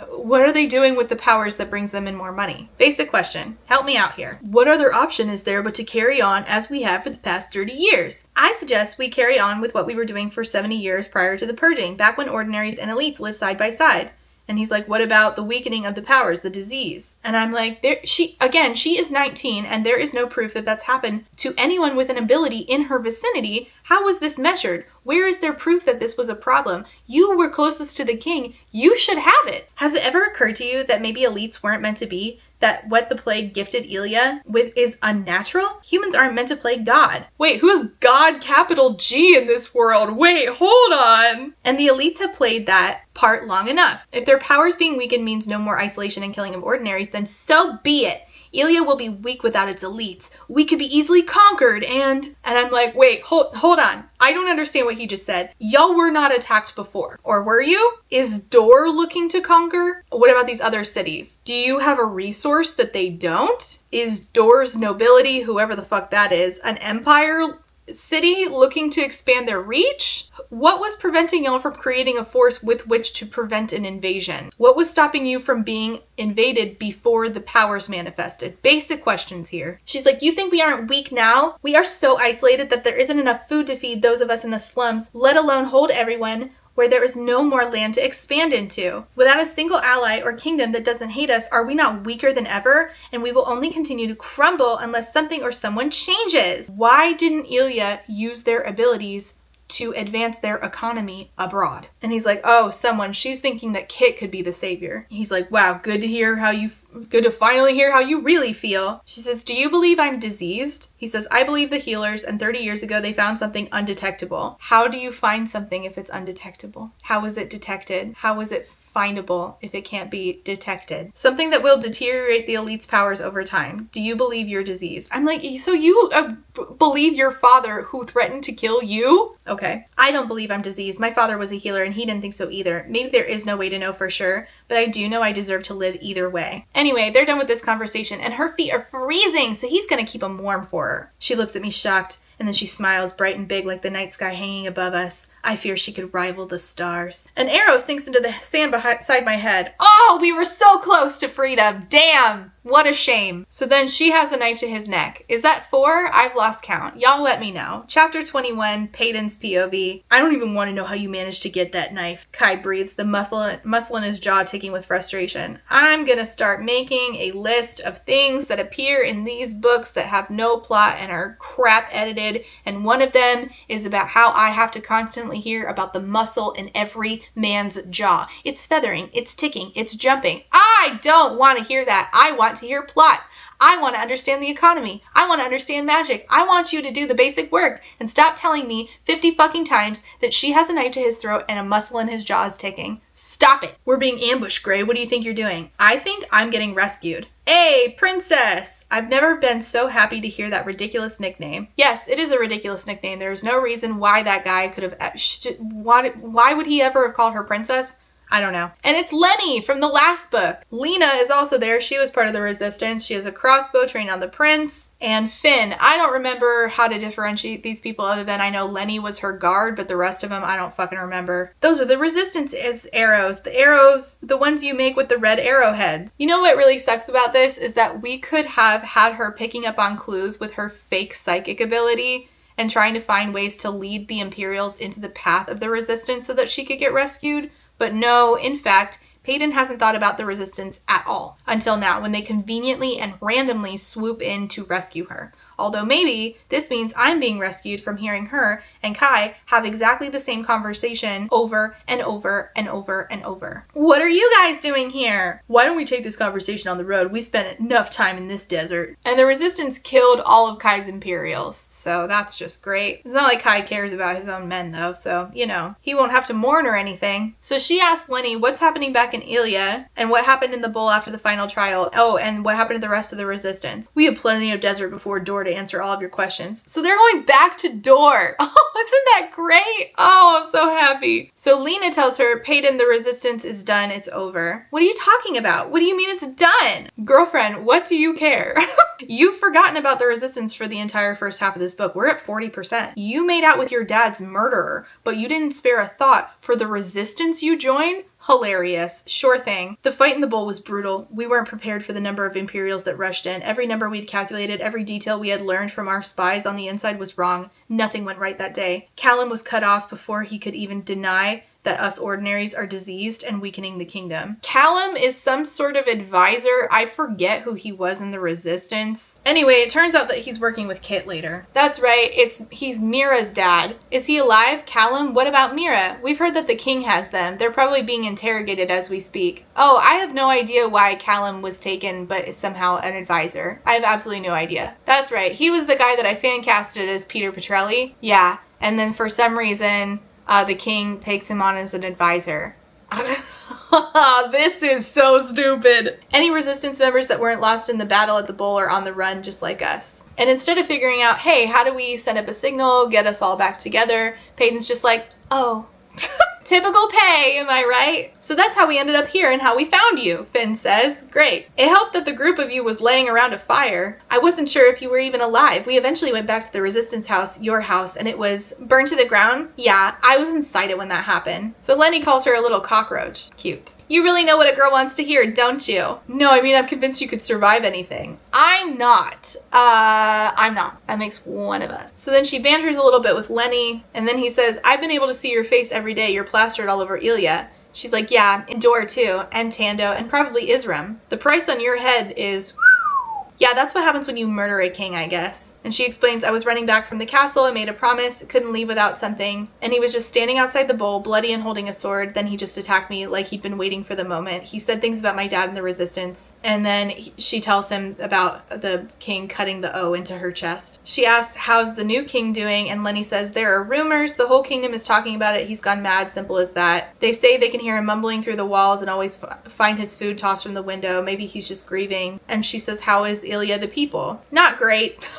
What are they doing with the powers that brings them in more money? Basic question. Help me out here. What other option is there but to carry on as we have for the past 30 years? I suggest we carry on with what we were doing for 70 years prior to the purging, back when ordinaries and elites lived side by side. And he's like, what about the weakening of the powers, the disease? And I'm like, she is 19 and there is no proof that that's happened to anyone with an ability in her vicinity. How was this measured? Where is there proof that this was a problem? You were closest to the king. You should have it. Has it ever occurred to you that maybe elites weren't meant to be? That what the plague gifted Ilya with is unnatural? Humans aren't meant to plague God. Wait, who's God capital G in this world? Wait, hold on. And the elites have played that part long enough. If their powers being weakened means no more isolation and killing of ordinaries, then so be it. Ilya will be weak without its elites. We could be easily conquered and I'm like, wait, hold on. I don't understand what he just said. Y'all were not attacked before. Or were you? Is Dor looking to conquer? What about these other cities? Do you have a resource that they don't? Is Dor's nobility, whoever the fuck that is, an empire city looking to expand their reach? What was preventing y'all from creating a force with which to prevent an invasion? What was stopping you from being invaded before the powers manifested? Basic questions here. She's like, you think we aren't weak now? We are so isolated that there isn't enough food to feed those of us in the slums, let alone hold everyone, where there is no more land to expand into. Without a single ally or kingdom that doesn't hate us, are we not weaker than ever? And we will only continue to crumble unless something or someone changes. Why didn't Ilya use their abilities to advance their economy abroad? And he's like, oh, someone. She's thinking that Kit could be the savior. He's like, wow, good to finally hear how you really feel. She says, do you believe I'm diseased? He says, I believe the healers, and 30 years ago they found something undetectable. How do you find something if it's undetectable? How is it detected? How is it findable if it can't be detected? Something that will deteriorate the elite's powers over time. Do you believe you're diseased? I'm like, so you believe your father who threatened to kill you? Okay. I don't believe I'm diseased. My father was a healer and he didn't think so either. Maybe there is no way to know for sure, but I do know I deserve to live either way. Anyway, they're done with this conversation and her feet are freezing, so he's gonna keep them warm for her. She looks at me shocked and then she smiles bright and big like the night sky hanging above us. I fear she could rival the stars. An arrow sinks into the sand beside my head. Oh, we were so close to freedom. Damn. What a shame. So then she has a knife to his neck. Is that 4? I've lost count. Y'all let me know. Chapter 21, Peyton's POV. I don't even want to know how you managed to get that knife. Kai breathes, the muscle in his jaw ticking with frustration. I'm gonna start making a list of things that appear in these books that have no plot and are crap edited. And one of them is about how I have to constantly hear about the muscle in every man's jaw. It's feathering, it's ticking, it's jumping. I don't want to hear that. I want to hear plot. I want to understand the economy. I want to understand magic. I want you to do the basic work and stop telling me 50 fucking times that she has a knife to his throat and a muscle in his jaw is ticking. Stop it. We're being ambushed, Gray. What do you think you're doing? I think I'm getting rescued. Hey, princess! I've never been so happy to hear that ridiculous nickname. Yes, it is a ridiculous nickname. There's no reason why that guy could have... Why would he ever have called her princess? I don't know. And it's Lenny from the last book. Lena is also there. She was part of the resistance. She has a crossbow trained on the prince. And Finn. I don't remember how to differentiate these people other than I know Lenny was her guard, but the rest of them I don't fucking remember. Those are the resistance arrows. The arrows, the ones you make with the red arrowheads. You know what really sucks about this is that we could have had her picking up on clues with her fake psychic ability and trying to find ways to lead the Imperials into the path of the resistance so that she could get rescued. But no, in fact, Peyton hasn't thought about the resistance at all until now when they conveniently and randomly swoop in to rescue her. Although maybe this means I'm being rescued from hearing her and Kai have exactly the same conversation over and over and over and over. What are you guys doing here? Why don't we take this conversation on the road? We spent enough time in this desert. And the resistance killed all of Kai's Imperials, so that's just great. It's not like Kai cares about his own men though, so, you know, he won't have to mourn or anything. So she asked Lenny what's happening back in Ilia and what happened in the bowl after the final trial. Oh, and what happened to the rest of the resistance. We have plenty of desert before Dor to answer all of your questions. So they're going back to Dor. Oh, isn't that great? Oh, I'm so happy. So Lena tells her, Peyton, the resistance is done. It's over. What are you talking about? What do you mean it's done? Girlfriend, what do you care? You've forgotten about the resistance for the entire first half of this book. We're at 40%. You made out with your dad's murderer, but you didn't spare a thought for the resistance you joined? Hilarious. Sure thing. The fight in the bowl was brutal. We weren't prepared for the number of Imperials that rushed in. Every number we'd calculated, every detail we had learned from our spies on the inside was wrong. Nothing went right that day. Callum was cut off before he could even deny that us ordinaries are diseased and weakening the kingdom. Callum is some sort of advisor. I forget who he was in the resistance. Anyway, it turns out that he's working with Kit later. That's right, he's Mira's dad. Is he alive, Callum? What about Mira? We've heard that the king has them. They're probably being interrogated as we speak. Oh, I have no idea why Callum was taken, but is somehow an advisor. I have absolutely no idea. That's right, he was the guy that I fan casted as Peter Petrelli. Yeah, and then for some reason, the king takes him on as an advisor. This is so stupid. Any resistance members that weren't lost in the battle at the bowl are on the run just like us. And instead of figuring out, hey, how do we send up a signal, get us all back together, Peyton's just like, oh. Typical pay, am I right? So that's how we ended up here and how we found you, Finn says. Great. It helped that the group of you was laying around a fire. I wasn't sure if you were even alive. We eventually went back to the resistance house, your house, and it was burned to the ground. Yeah, I was inside it when that happened. So Lenny calls her a little cockroach. Cute. You really know what a girl wants to hear, don't you? No, I mean, I'm convinced you could survive anything. I'm not. I'm not. That makes one of us. So then she banters a little bit with Lenny, and then he says, I've been able to see your face every day. You're plastered all over Ilia. She's like, yeah, and Dor too, and Tando, and probably Isram. The price on your head is... Yeah, that's what happens when you murder a king, I guess. And she explains, I was running back from the castle. I made a promise. Couldn't leave without something. And he was just standing outside the bowl, bloody and holding a sword. Then he just attacked me like he'd been waiting for the moment. He said things about my dad and the resistance. And then she tells him about the king cutting the O into her chest. She asks, how's the new king doing? And Lenny says, there are rumors. The whole kingdom is talking about it. He's gone mad. Simple as that. They say they can hear him mumbling through the walls and always find his food tossed from the window. Maybe he's just grieving. And she says, how is Ilia the people? Not great.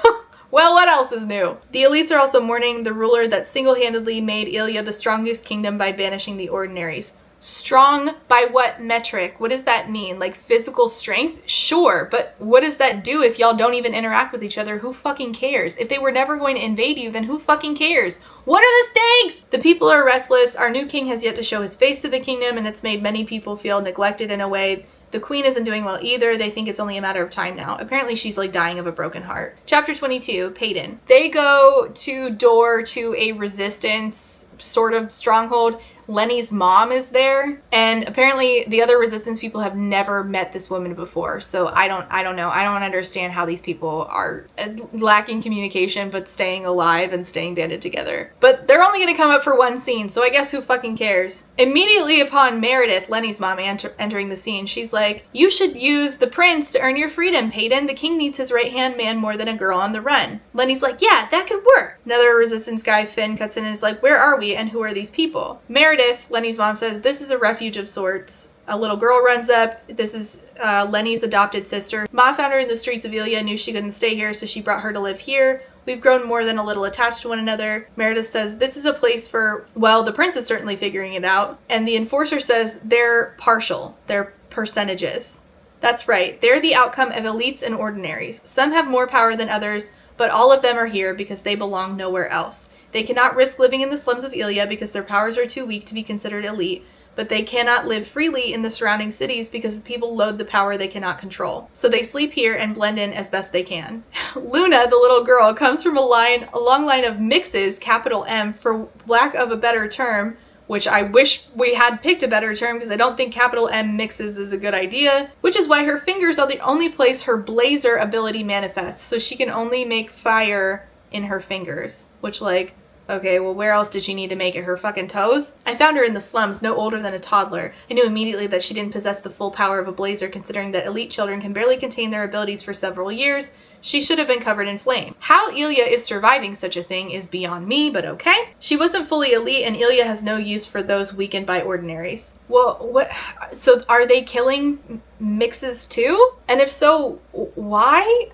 Well, what else is new? The elites are also mourning the ruler that single-handedly made Ilia the strongest kingdom by banishing the ordinaries. Strong by what metric? What does that mean? Like physical strength? Sure, but what does that do if y'all don't even interact with each other? Who fucking cares? If they were never going to invade you, then who fucking cares? What are the stakes? The people are restless. Our new king has yet to show his face to the kingdom, and it's made many people feel neglected in a way. The queen isn't doing well either. They think it's only a matter of time now. Apparently she's like dying of a broken heart. Chapter 22, Peyton. They go to Dor to a resistance sort of stronghold. Lenny's mom is there, and apparently the other resistance people have never met this woman before. So I don't know. I don't understand how these people are lacking communication but staying alive and staying banded together. But they're only going to come up for one scene, so I guess who fucking cares? Immediately upon Meredith, Lenny's mom, entering the scene, she's like, you should use the prince to earn your freedom, Peyton. The king needs his right-hand man more than a girl on the run. Lenny's like, yeah, that could work. Another resistance guy, Finn, cuts in and is like, where are we and who are these people? Meredith, Lenny's mom, says, this is a refuge of sorts. A little girl runs up. This is Lenny's adopted sister. Ma found her in the streets of Ilia, knew she couldn't stay here, so she brought her to live here. We've grown more than a little attached to one another. Meredith says, this is a place for, well, the prince is certainly figuring it out. And the enforcer says they're partial. They're percentages. That's right. They're the outcome of elites and ordinaries. Some have more power than others, but all of them are here because they belong nowhere else. They cannot risk living in the slums of Ilia because their powers are too weak to be considered elite, but they cannot live freely in the surrounding cities because people load the power they cannot control. So they sleep here and blend in as best they can. Luna, the little girl, comes from a long line of mixes, capital M, for lack of a better term, which I wish we had picked a better term because I don't think capital M mixes is a good idea, which is why her fingers are the only place her blazer ability manifests. So she can only make fire in her fingers, which like, okay, well, where else did she need to make it? Her fucking toes? I found her in the slums, no older than a toddler. I knew immediately that she didn't possess the full power of a blazer, considering that elite children can barely contain their abilities for several years. She should have been covered in flame. How Ilya is surviving such a thing is beyond me, but okay. She wasn't fully elite, and Ilya has no use for those weakened by ordinaries. Well, what? So are they killing mixes too? And if so, why?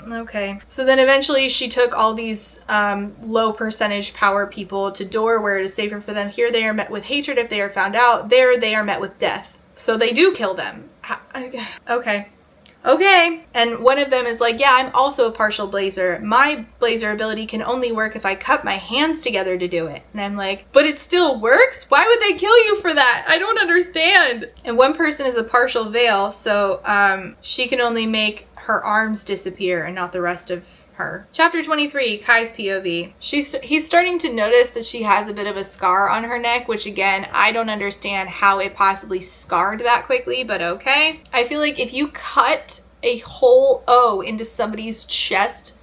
Okay. So then eventually she took all these low percentage power people to Door, where it is safer for them. Here they are met with hatred if they are found out. There they are met with death. So they do kill them. Okay. Okay. And one of them is like, yeah, I'm also a partial blazer. My blazer ability can only work if I cup my hands together to do it. And I'm like, but it still works? Why would they kill you for that? I don't understand. And one person is a partial veil, so she can only make her arms disappear and not the rest of her. Chapter 23, Kai's POV. He's starting to notice that she has a bit of a scar on her neck, which again, I don't understand how it possibly scarred that quickly, but okay. I feel like if you cut a whole O into somebody's chest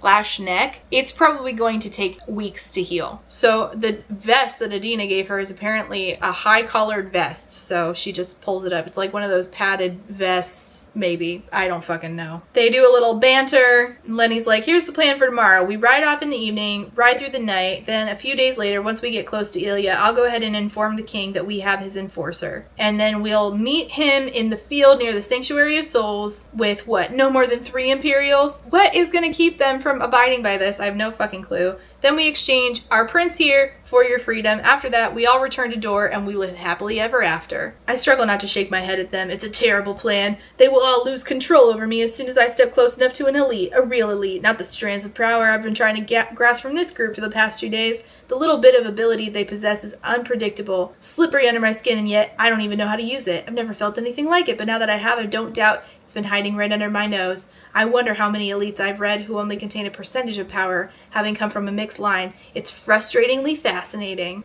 / neck, it's probably going to take weeks to heal. So the vest that Adina gave her is apparently a high collared vest. So she just pulls it up. It's like one of those padded vests. Maybe. I don't fucking know. They do a little banter. Lenny's like, here's the plan for tomorrow. We ride off in the evening, ride through the night. Then a few days later, once we get close to Ilya, I'll go ahead and inform the king that we have his enforcer. And then we'll meet him in the field near the Sanctuary of Souls with what? No more than 3 Imperials? What is going to keep them from abiding by this? I have no fucking clue. Then we exchange our prince here for your freedom. After that, we all return to Door and we live happily ever after. I struggle not to shake my head at them. It's a terrible plan. They will all lose control over me as soon as I step close enough to an elite, a real elite, not the strands of power I've been trying to grasp from this group for the past 2 days. The little bit of ability they possess is unpredictable, slippery under my skin, and yet I don't even know how to use it. I've never felt anything like it, but now that I have, I don't doubt it's been hiding right under my nose. I wonder how many elites I've read who only contain a percentage of power, having come from a mixed line. It's frustratingly fascinating.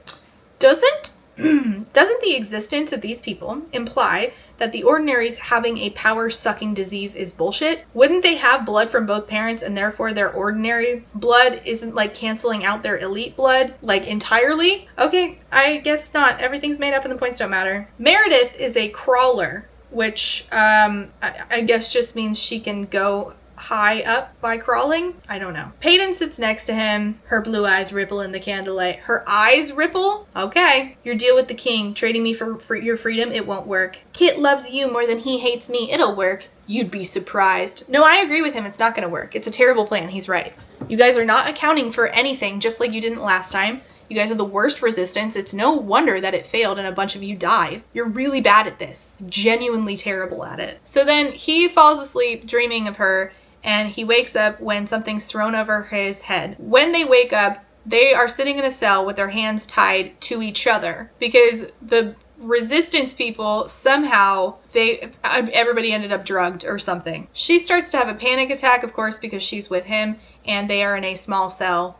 Doesn't the existence of these people imply that the ordinaries having a power-sucking disease is bullshit? Wouldn't they have blood from both parents and therefore their ordinary blood isn't like canceling out their elite blood like entirely? Okay, I guess not. Everything's made up and the points don't matter. Meredith is a crawler, which I guess just means she can go high up by crawling. I don't know. Peyton sits next to him. Her blue eyes ripple in the candlelight. Her eyes ripple? Okay. Your deal with the king, trading me for your freedom, it won't work. Kit loves you more than he hates me. It'll work. You'd be surprised. No, I agree with him. It's not going to work. It's a terrible plan. He's right. You guys are not accounting for anything, just like you didn't last time. You guys are the worst resistance. It's no wonder that it failed and a bunch of you died. You're really bad at this. Genuinely terrible at it. So then he falls asleep dreaming of her, and he wakes up when something's thrown over his head. When they wake up, they are sitting in a cell with their hands tied to each other because the resistance people somehow everybody ended up drugged or something. She starts to have a panic attack, of course, because she's with him and they are in a small cell.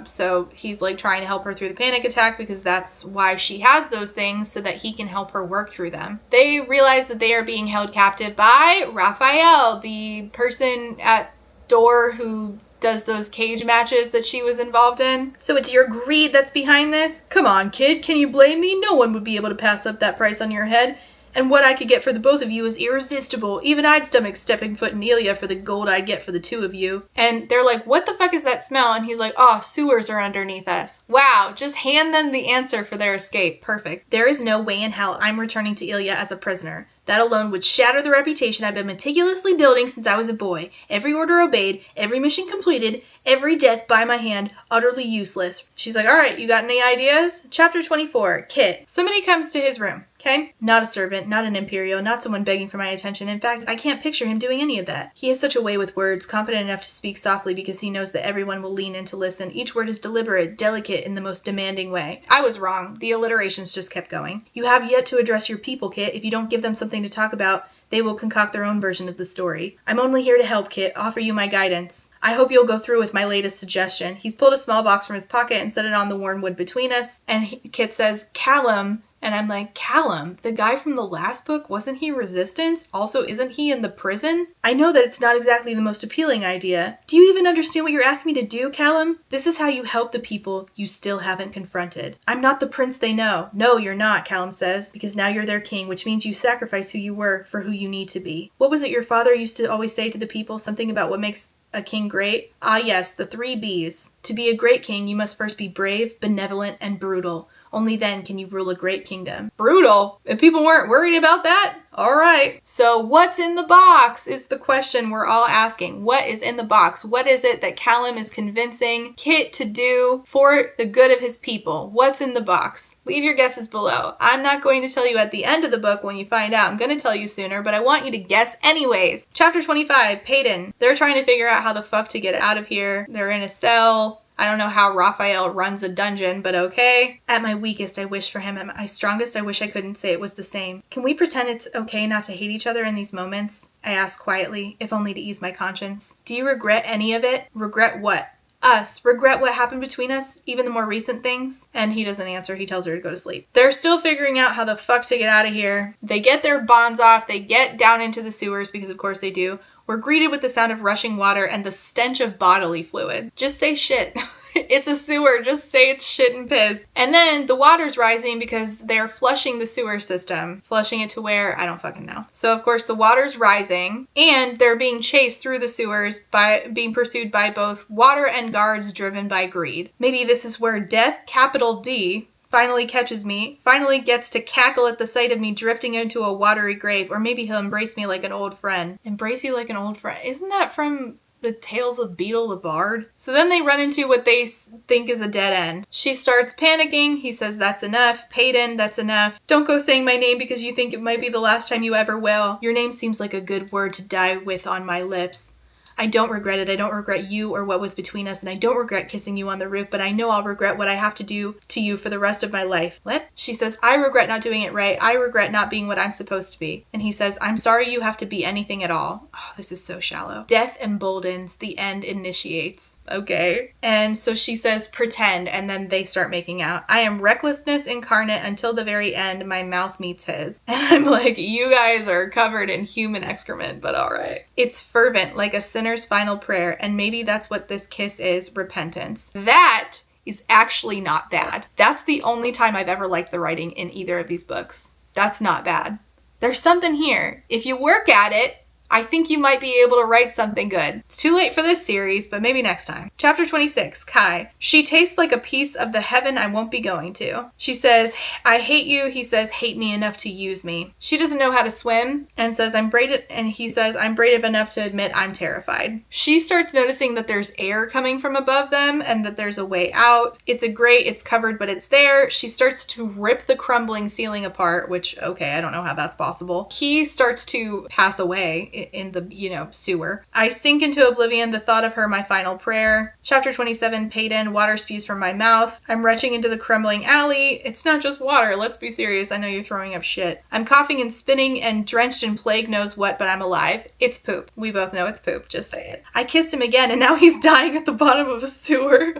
So he's like trying to help her through the panic attack because that's why she has those things, so that he can help her work through them. They realize that they are being held captive by Raphael, the person at Door who does those cage matches that she was involved in. So it's your greed that's behind this? Come on, kid, can you blame me? No one would be able to pass up that price on your head. And what I could get for the both of you is irresistible. Even I'd stomach stepping foot in Ilya for the gold I'd get for the 2 of you. And they're like, what the fuck is that smell? And he's like, oh, sewers are underneath us. Wow, just hand them the answer for their escape. Perfect. There is no way in hell I'm returning to Ilya as a prisoner. That alone would shatter the reputation I've been meticulously building since I was a boy. Every order obeyed, every mission completed, every death by my hand, utterly useless. She's like, all right, you got any ideas? Chapter 24, Kit. Somebody comes to his room. okay? Not a servant, not an Imperio, not someone begging for my attention. In fact, I can't picture him doing any of that. He has such a way with words, confident enough to speak softly because he knows that everyone will lean in to listen. Each word is deliberate, delicate in the most demanding way. I was wrong. The alliterations just kept going. You have yet to address your people, Kit. If you don't give them something to talk about, they will concoct their own version of the story. I'm only here to help, Kit, offer you my guidance. I hope you'll go through with my latest suggestion. He's pulled a small box from his pocket and set it on the worn wood between us, and Kit says, Callum. And I'm like, Callum, the guy from the last book, wasn't he Resistance? Also, isn't he in the prison? I know that it's not exactly the most appealing idea. Do you even understand what you're asking me to do, Callum? This is how you help the people you still haven't confronted. I'm not the prince they know. No, you're not, Callum says, because now you're their king, which means you sacrifice who you were for who you need to be. What was it your father used to always say to the people? Something about what makes a king great? Ah, yes, the 3 B's. To be a great king, you must first be brave, benevolent, and brutal. Only then can you rule a great kingdom. Brutal? If people weren't worried about that? All right. So what's in the box is the question we're all asking. What is in the box? What is it that Callum is convincing Kit to do for the good of his people? What's in the box? Leave your guesses below. I'm not going to tell you at the end of the book when you find out. I'm going to tell you sooner, but I want you to guess anyways. Chapter 25, Peyton. They're trying to figure out how the fuck to get out of here. They're in a cell. I don't know how Raphael runs a dungeon, but okay. At my weakest, I wish for him. At my strongest, I wish I couldn't say it was the same. Can we pretend it's okay not to hate each other in these moments? I ask quietly, if only to ease my conscience. Do you regret any of it? Regret what? Us. Regret what happened between us? Even the more recent things? And he doesn't answer. He tells her to go to sleep. They're still figuring out how the fuck to get out of here. They get their bonds off. They get down into the sewers, because of course they do. We're greeted with the sound of rushing water and the stench of bodily fluid. Just say shit. It's a sewer. Just say it's shit and piss. And then the water's rising because they're flushing the sewer system. Flushing it to where? I don't fucking know. So of course the water's rising and they're being chased through the sewers by being pursued by both water and guards driven by greed. Maybe this is where death, capital D, finally catches me, finally gets to cackle at the sight of me drifting into a watery grave, or maybe he'll embrace me like an old friend. Embrace you like an old friend. Isn't that from the Tales of Beetle the Bard? So then they run into what they think is a dead end. She starts panicking. He says, that's enough. Peyton, that's enough. Don't go saying my name because you think it might be the last time you ever will. Your name seems like a good word to die with on my lips. I don't regret it. I don't regret you or what was between us, and I don't regret kissing you on the roof, but I know I'll regret what I have to do to you for the rest of my life. What? She says, I regret not doing it right. I regret not being what I'm supposed to be. And he says, I'm sorry you have to be anything at all. Oh, this is so shallow. Death emboldens, the end initiates. Okay. And so she says, pretend, and then they start making out. I am recklessness incarnate until the very end. My mouth meets his. And I'm like, you guys are covered in human excrement, but all right. It's fervent, like a sinner's final prayer, and maybe that's what this kiss is, repentance. That is actually not bad. That's the only time I've ever liked the writing in either of these books. That's not bad. There's something here. If you work at it, I think you might be able to write something good. It's too late for this series, but maybe next time. Chapter 26, Kai. She tastes like a piece of the heaven I won't be going to. She says, I hate you. He says, hate me enough to use me. She doesn't know how to swim and says, he says, I'm brave enough to admit I'm terrified. She starts noticing that there's air coming from above them and that there's a way out. It's a grate, it's covered, but it's there. She starts to rip the crumbling ceiling apart, which, okay, I don't know how that's possible. He starts to pass away in the, sewer. I sink into oblivion, the thought of her my final prayer. Chapter 27, Peyton, water spews from my mouth. I'm retching into the crumbling alley. It's not just water, let's be serious. I know you're throwing up shit. I'm coughing and spinning and drenched in plague knows what, but I'm alive. It's poop. We both know it's poop, just say it. I kissed him again and now he's dying at the bottom of a sewer.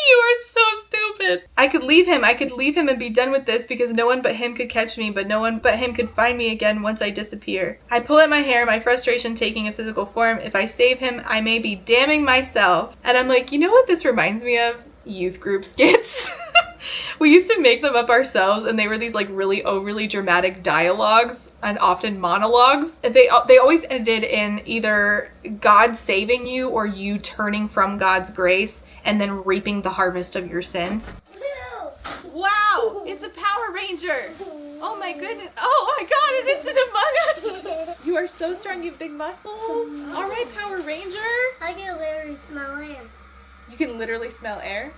You are so stupid. I could leave him and be done with this because no one but him could catch me, but no one but him could find me again once I disappear. I pull at my hair, my frustration taking a physical form. If I save him, I may be damning myself. And I'm like, you know what this reminds me of? Youth group skits. We used to make them up ourselves, and they were these like really overly dramatic dialogues and often monologues. They always ended in either God saving you or you turning from God's grace and then reaping the harvest of your sins. Wow, it's a Power Ranger. Oh my goodness. Oh my God, it's an Among Us. You are so strong, you have big muscles. All right, Power Ranger. I can literally smell air. You can literally smell air?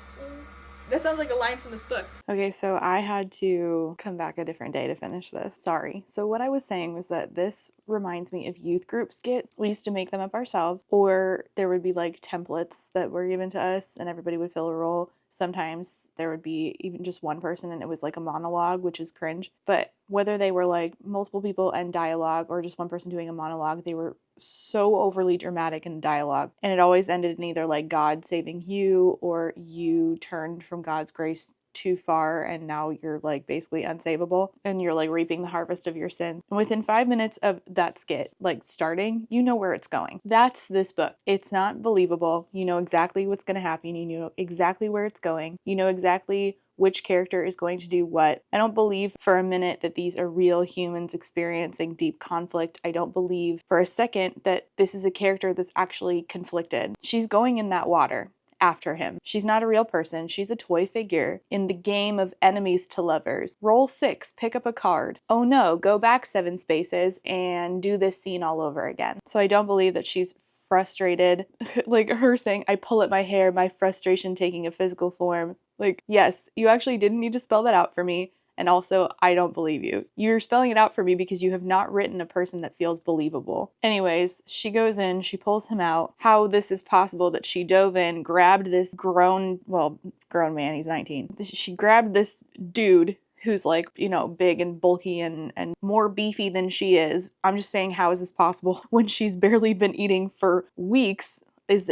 That sounds like a line from this book. Okay, so I had to come back a different day to finish this. Sorry. So what I was saying was that this reminds me of youth group skits. We used to make them up ourselves, or there would be like templates that were given to us and everybody would fill a role. Sometimes there would be even just one person and it was like a monologue, which is cringe. But whether they were like multiple people and dialogue or just one person doing a monologue, they were so overly dramatic in the dialogue. And it always ended in either like God saving you or you turned from God's grace too far and now you're like basically unsavable and you're like reaping the harvest of your sins. And within 5 minutes of that skit like starting, you know where it's going. That's this book. It's not believable. You know exactly what's going to happen. You know exactly where it's going. You know exactly which character is going to do what. I don't believe for a minute that these are real humans experiencing deep conflict. I don't believe for a second that this is a character that's actually conflicted. She's going in that water after him. She's not a real person. She's a toy figure in the game of enemies to lovers. Roll 6, pick up a card. Oh no, go back 7 spaces and do this scene all over again. So I don't believe that she's frustrated. Like her saying, I pull at my hair, my frustration taking a physical form. Like, yes, you actually didn't need to spell that out for me. And also, I don't believe you. You're spelling it out for me because you have not written a person that feels believable. Anyways, she goes in, she pulls him out. How this is possible that she dove in, grabbed this grown man, he's 19. She grabbed this dude who's like, you know, big and bulky and more beefy than she is. I'm just saying, how is this possible when she's barely been eating for weeks? Is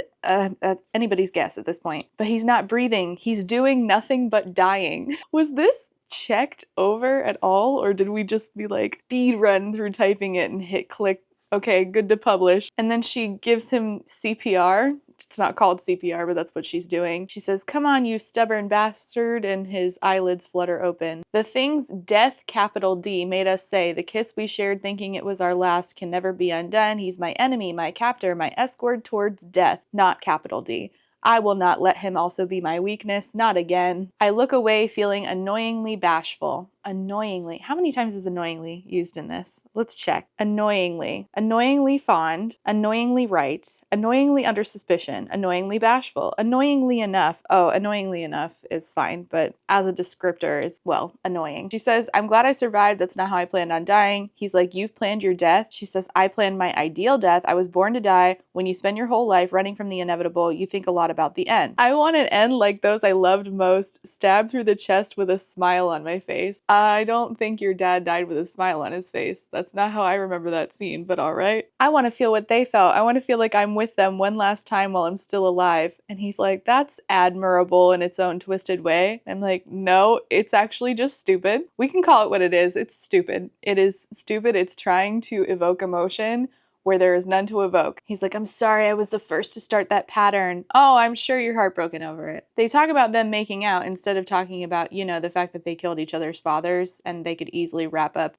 anybody's guess at this point. But he's not breathing. He's doing nothing but dying. Was this checked over at all, or did we just be like speed run through typing it and hit click? Okay, good to publish. And then she gives him CPR. It's not called CPR, but that's what she's doing. She says, come on, you stubborn bastard, and his eyelids flutter open. The things death, capital D, made us say, the kiss we shared thinking it was our last can never be undone. He's my enemy, my captor, my escort towards death, not capital D. I will not let him also be my weakness, not again. I look away feeling annoyingly bashful. Annoyingly. How many times is annoyingly used in this? Let's check. Annoyingly. Annoyingly fond. Annoyingly right. Annoyingly under suspicion. Annoyingly bashful. Annoyingly enough. Oh, annoyingly enough is fine, but as a descriptor, it's, well, annoying. She says, I'm glad I survived. That's not how I planned on dying. He's like, you've planned your death. She says, I planned my ideal death. I was born to die. When you spend your whole life running from the inevitable, you think a lot about the end. I want an end like those I loved most, stabbed through the chest with a smile on my face. I don't think your dad died with a smile on his face. That's not how I remember that scene, but all right. I want to feel what they felt. I want to feel like I'm with them one last time while I'm still alive. And he's like, that's admirable in its own twisted way. I'm like, no, it's actually just stupid. We can call it what it is. It's stupid. It is stupid. It's trying to evoke emotion where there is none to evoke. He's like, I'm sorry I was the first to start that pattern. Oh, I'm sure you're heartbroken over it. They talk about them making out instead of talking about, you know, the fact that they killed each other's fathers and they could easily wrap up,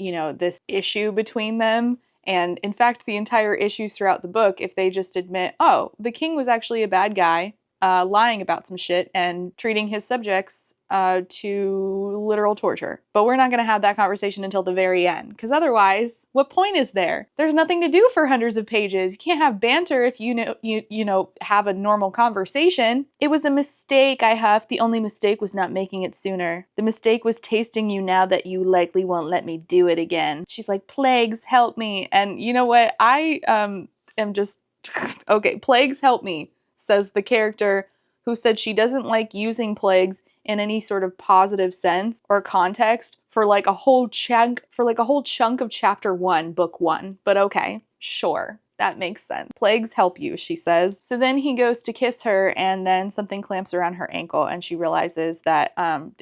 you know, this issue between them. And in fact, the entire issues throughout the book, if they just admit, oh, the king was actually a bad guy, lying about some shit and treating his subjects to literal torture. But we're not going to have that conversation until the very end, because otherwise, what point is there? There's nothing to do for hundreds of pages. You can't have banter if you know have a normal conversation. It was a mistake, I huffed. The only mistake was not making it sooner. The mistake was tasting you now that you likely won't let me do it again. She's like, plagues, help me. And you know what? I am just, okay, plagues, help me, says the character who said she doesn't like using plagues in any sort of positive sense or context for like a whole chunk of chapter 1, book 1. But okay, sure. That makes sense. Plagues help you, she says. So then he goes to kiss her and then something clamps around her ankle and she realizes that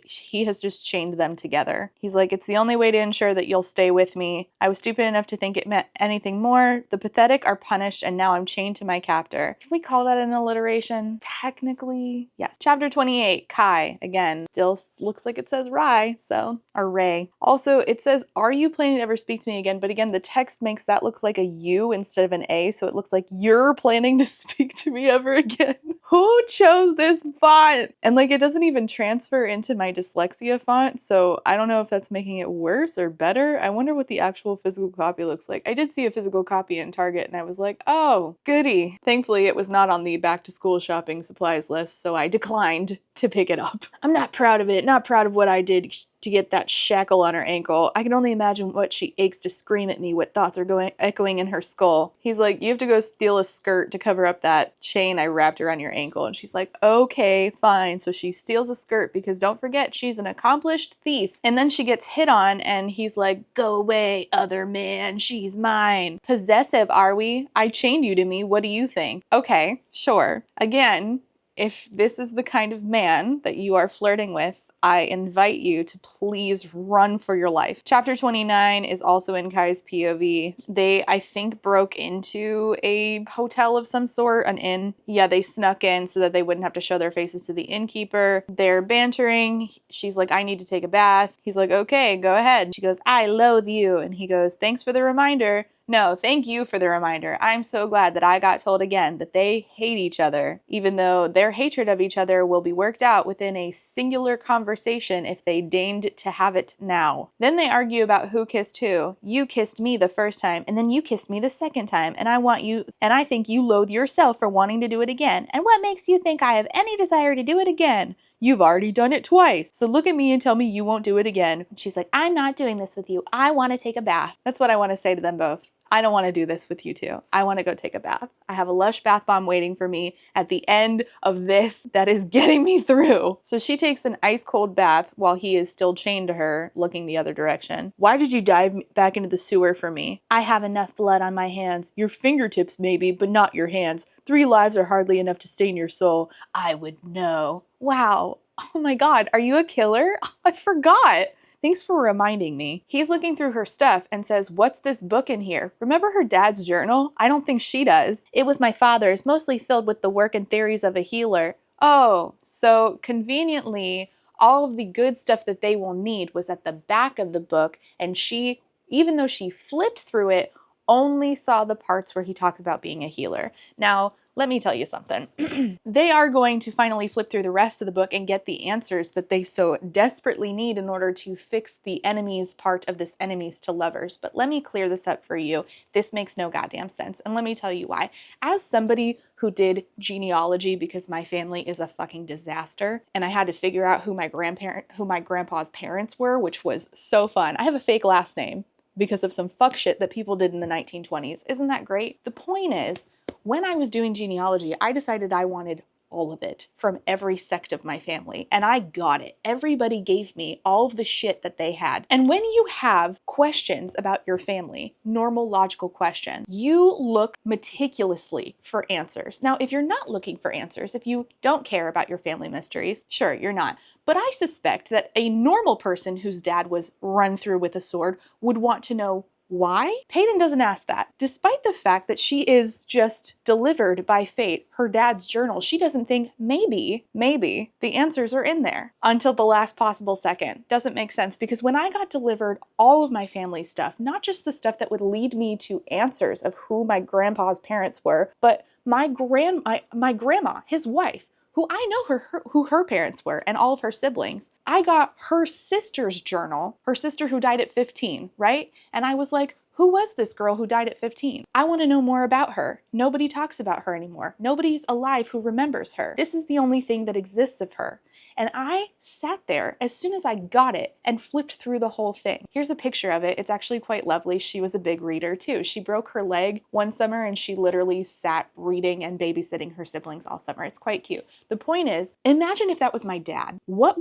he has just chained them together. He's like, it's the only way to ensure that you'll stay with me. I was stupid enough to think it meant anything more. The pathetic are punished and now I'm chained to my captor. Can we call that an alliteration? Technically, yes. Chapter 28, Kai. Again, still looks like it says Rai, so, or Ray. Also, it says, are you planning to ever speak to me again? But again, the text makes that look like a U instead of an an A, so it looks like you're planning to speak to me ever again. Who chose this font? And like, it doesn't even transfer into my dyslexia font, so I don't know if that's making it worse or better. I wonder what the actual physical copy looks like. I did see a physical copy in Target and I was like, oh, goody. Thankfully, it was not on the back to school shopping supplies list, so I declined to pick it up. I'm not proud of it, not proud of what I did to get that shackle on her ankle. I can only imagine what she aches to scream at me, what thoughts are echoing in her skull. He's like, you have to go steal a skirt to cover up that chain I wrapped around your ankle. And she's like, okay, fine. So she steals a skirt because don't forget, she's an accomplished thief. And then she gets hit on and he's like, go away, other man, she's mine. Possessive, are we? I chained you to me. What do you think? Okay, sure. Again, if this is the kind of man that you are flirting with, I invite you to please run for your life. Chapter 29 is also in Kai's POV. They, I think, broke into a hotel of some sort, an inn. Yeah, they snuck in so that they wouldn't have to show their faces to the innkeeper. They're bantering. She's like, I need to take a bath. He's like, okay, go ahead. She goes, I loathe you. And he goes, thanks for the reminder. No, thank you for the reminder. I'm so glad that I got told again that they hate each other, even though their hatred of each other will be worked out within a singular conversation if they deigned to have it now. Then they argue about who kissed who. You kissed me the first time, and then you kissed me the second time, and I think you loathe yourself for wanting to do it again. And what makes you think I have any desire to do it again? You've already done it twice. So look at me and tell me you won't do it again. She's like, I'm not doing this with you. I want to take a bath. That's what I want to say to them both. I don't want to do this with you two. I want to go take a bath. I have a Lush bath bomb waiting for me at the end of this that is getting me through. So she takes an ice cold bath while he is still chained to her, looking the other direction. Why did you dive back into the sewer for me? I have enough blood on my hands. Your fingertips maybe, but not your hands. 3 lives are hardly enough to stain your soul. I would know. Wow. Oh my God. Are you a killer? I forgot. Thanks for reminding me. He's looking through her stuff and says, what's this book in here? Remember her dad's journal? I don't think she does. It was my father's, mostly filled with the work and theories of a healer. Oh, so conveniently, all of the good stuff that they will need was at the back of the book, and she, even though she flipped through it, only saw the parts where he talks about being a healer. Now, let me tell you something. They are going to finally flip through the rest of the book and get the answers that they so desperately need in order to fix the enemy's part of this enemies to lovers. But let me clear this up for you. This makes no goddamn sense. And let me tell you why. As somebody who did genealogy because my family is a fucking disaster, and I had to figure out who my grandpa's parents were, which was so fun. I have a fake last name because of some fuck shit that people did in the 1920s. Isn't that great? The point is, when I was doing genealogy, I decided I wanted all of it from every sect of my family, and I got it. Everybody gave me all of the shit that they had. And when you have questions about your family, normal logical question, you look meticulously for answers. Now, if you're not looking for answers, if you don't care about your family mysteries, sure, you're not. But I suspect that a normal person whose dad was run through with a sword would want to know why? Peyton doesn't ask that. Despite the fact that she is just delivered by fate her dad's journal, she doesn't think maybe the answers are in there until the last possible second. Doesn't make sense, because when I got delivered all of my family stuff, not just the stuff that would lead me to answers of who my grandpa's parents were, but my grandma, his wife, who I know who her parents were and all of her siblings. I got her sister's journal, her sister who died at 15, right? And I was like, who was this girl who died at 15? I want to know more about her. Nobody talks about her anymore. Nobody's alive who remembers her. This is the only thing that exists of her. And I sat there as soon as I got it and flipped through the whole thing. Here's a picture of it. It's actually quite lovely. She was a big reader too. She broke her leg one summer and she literally sat reading and babysitting her siblings all summer. It's quite cute. The point is, imagine if that was my dad. What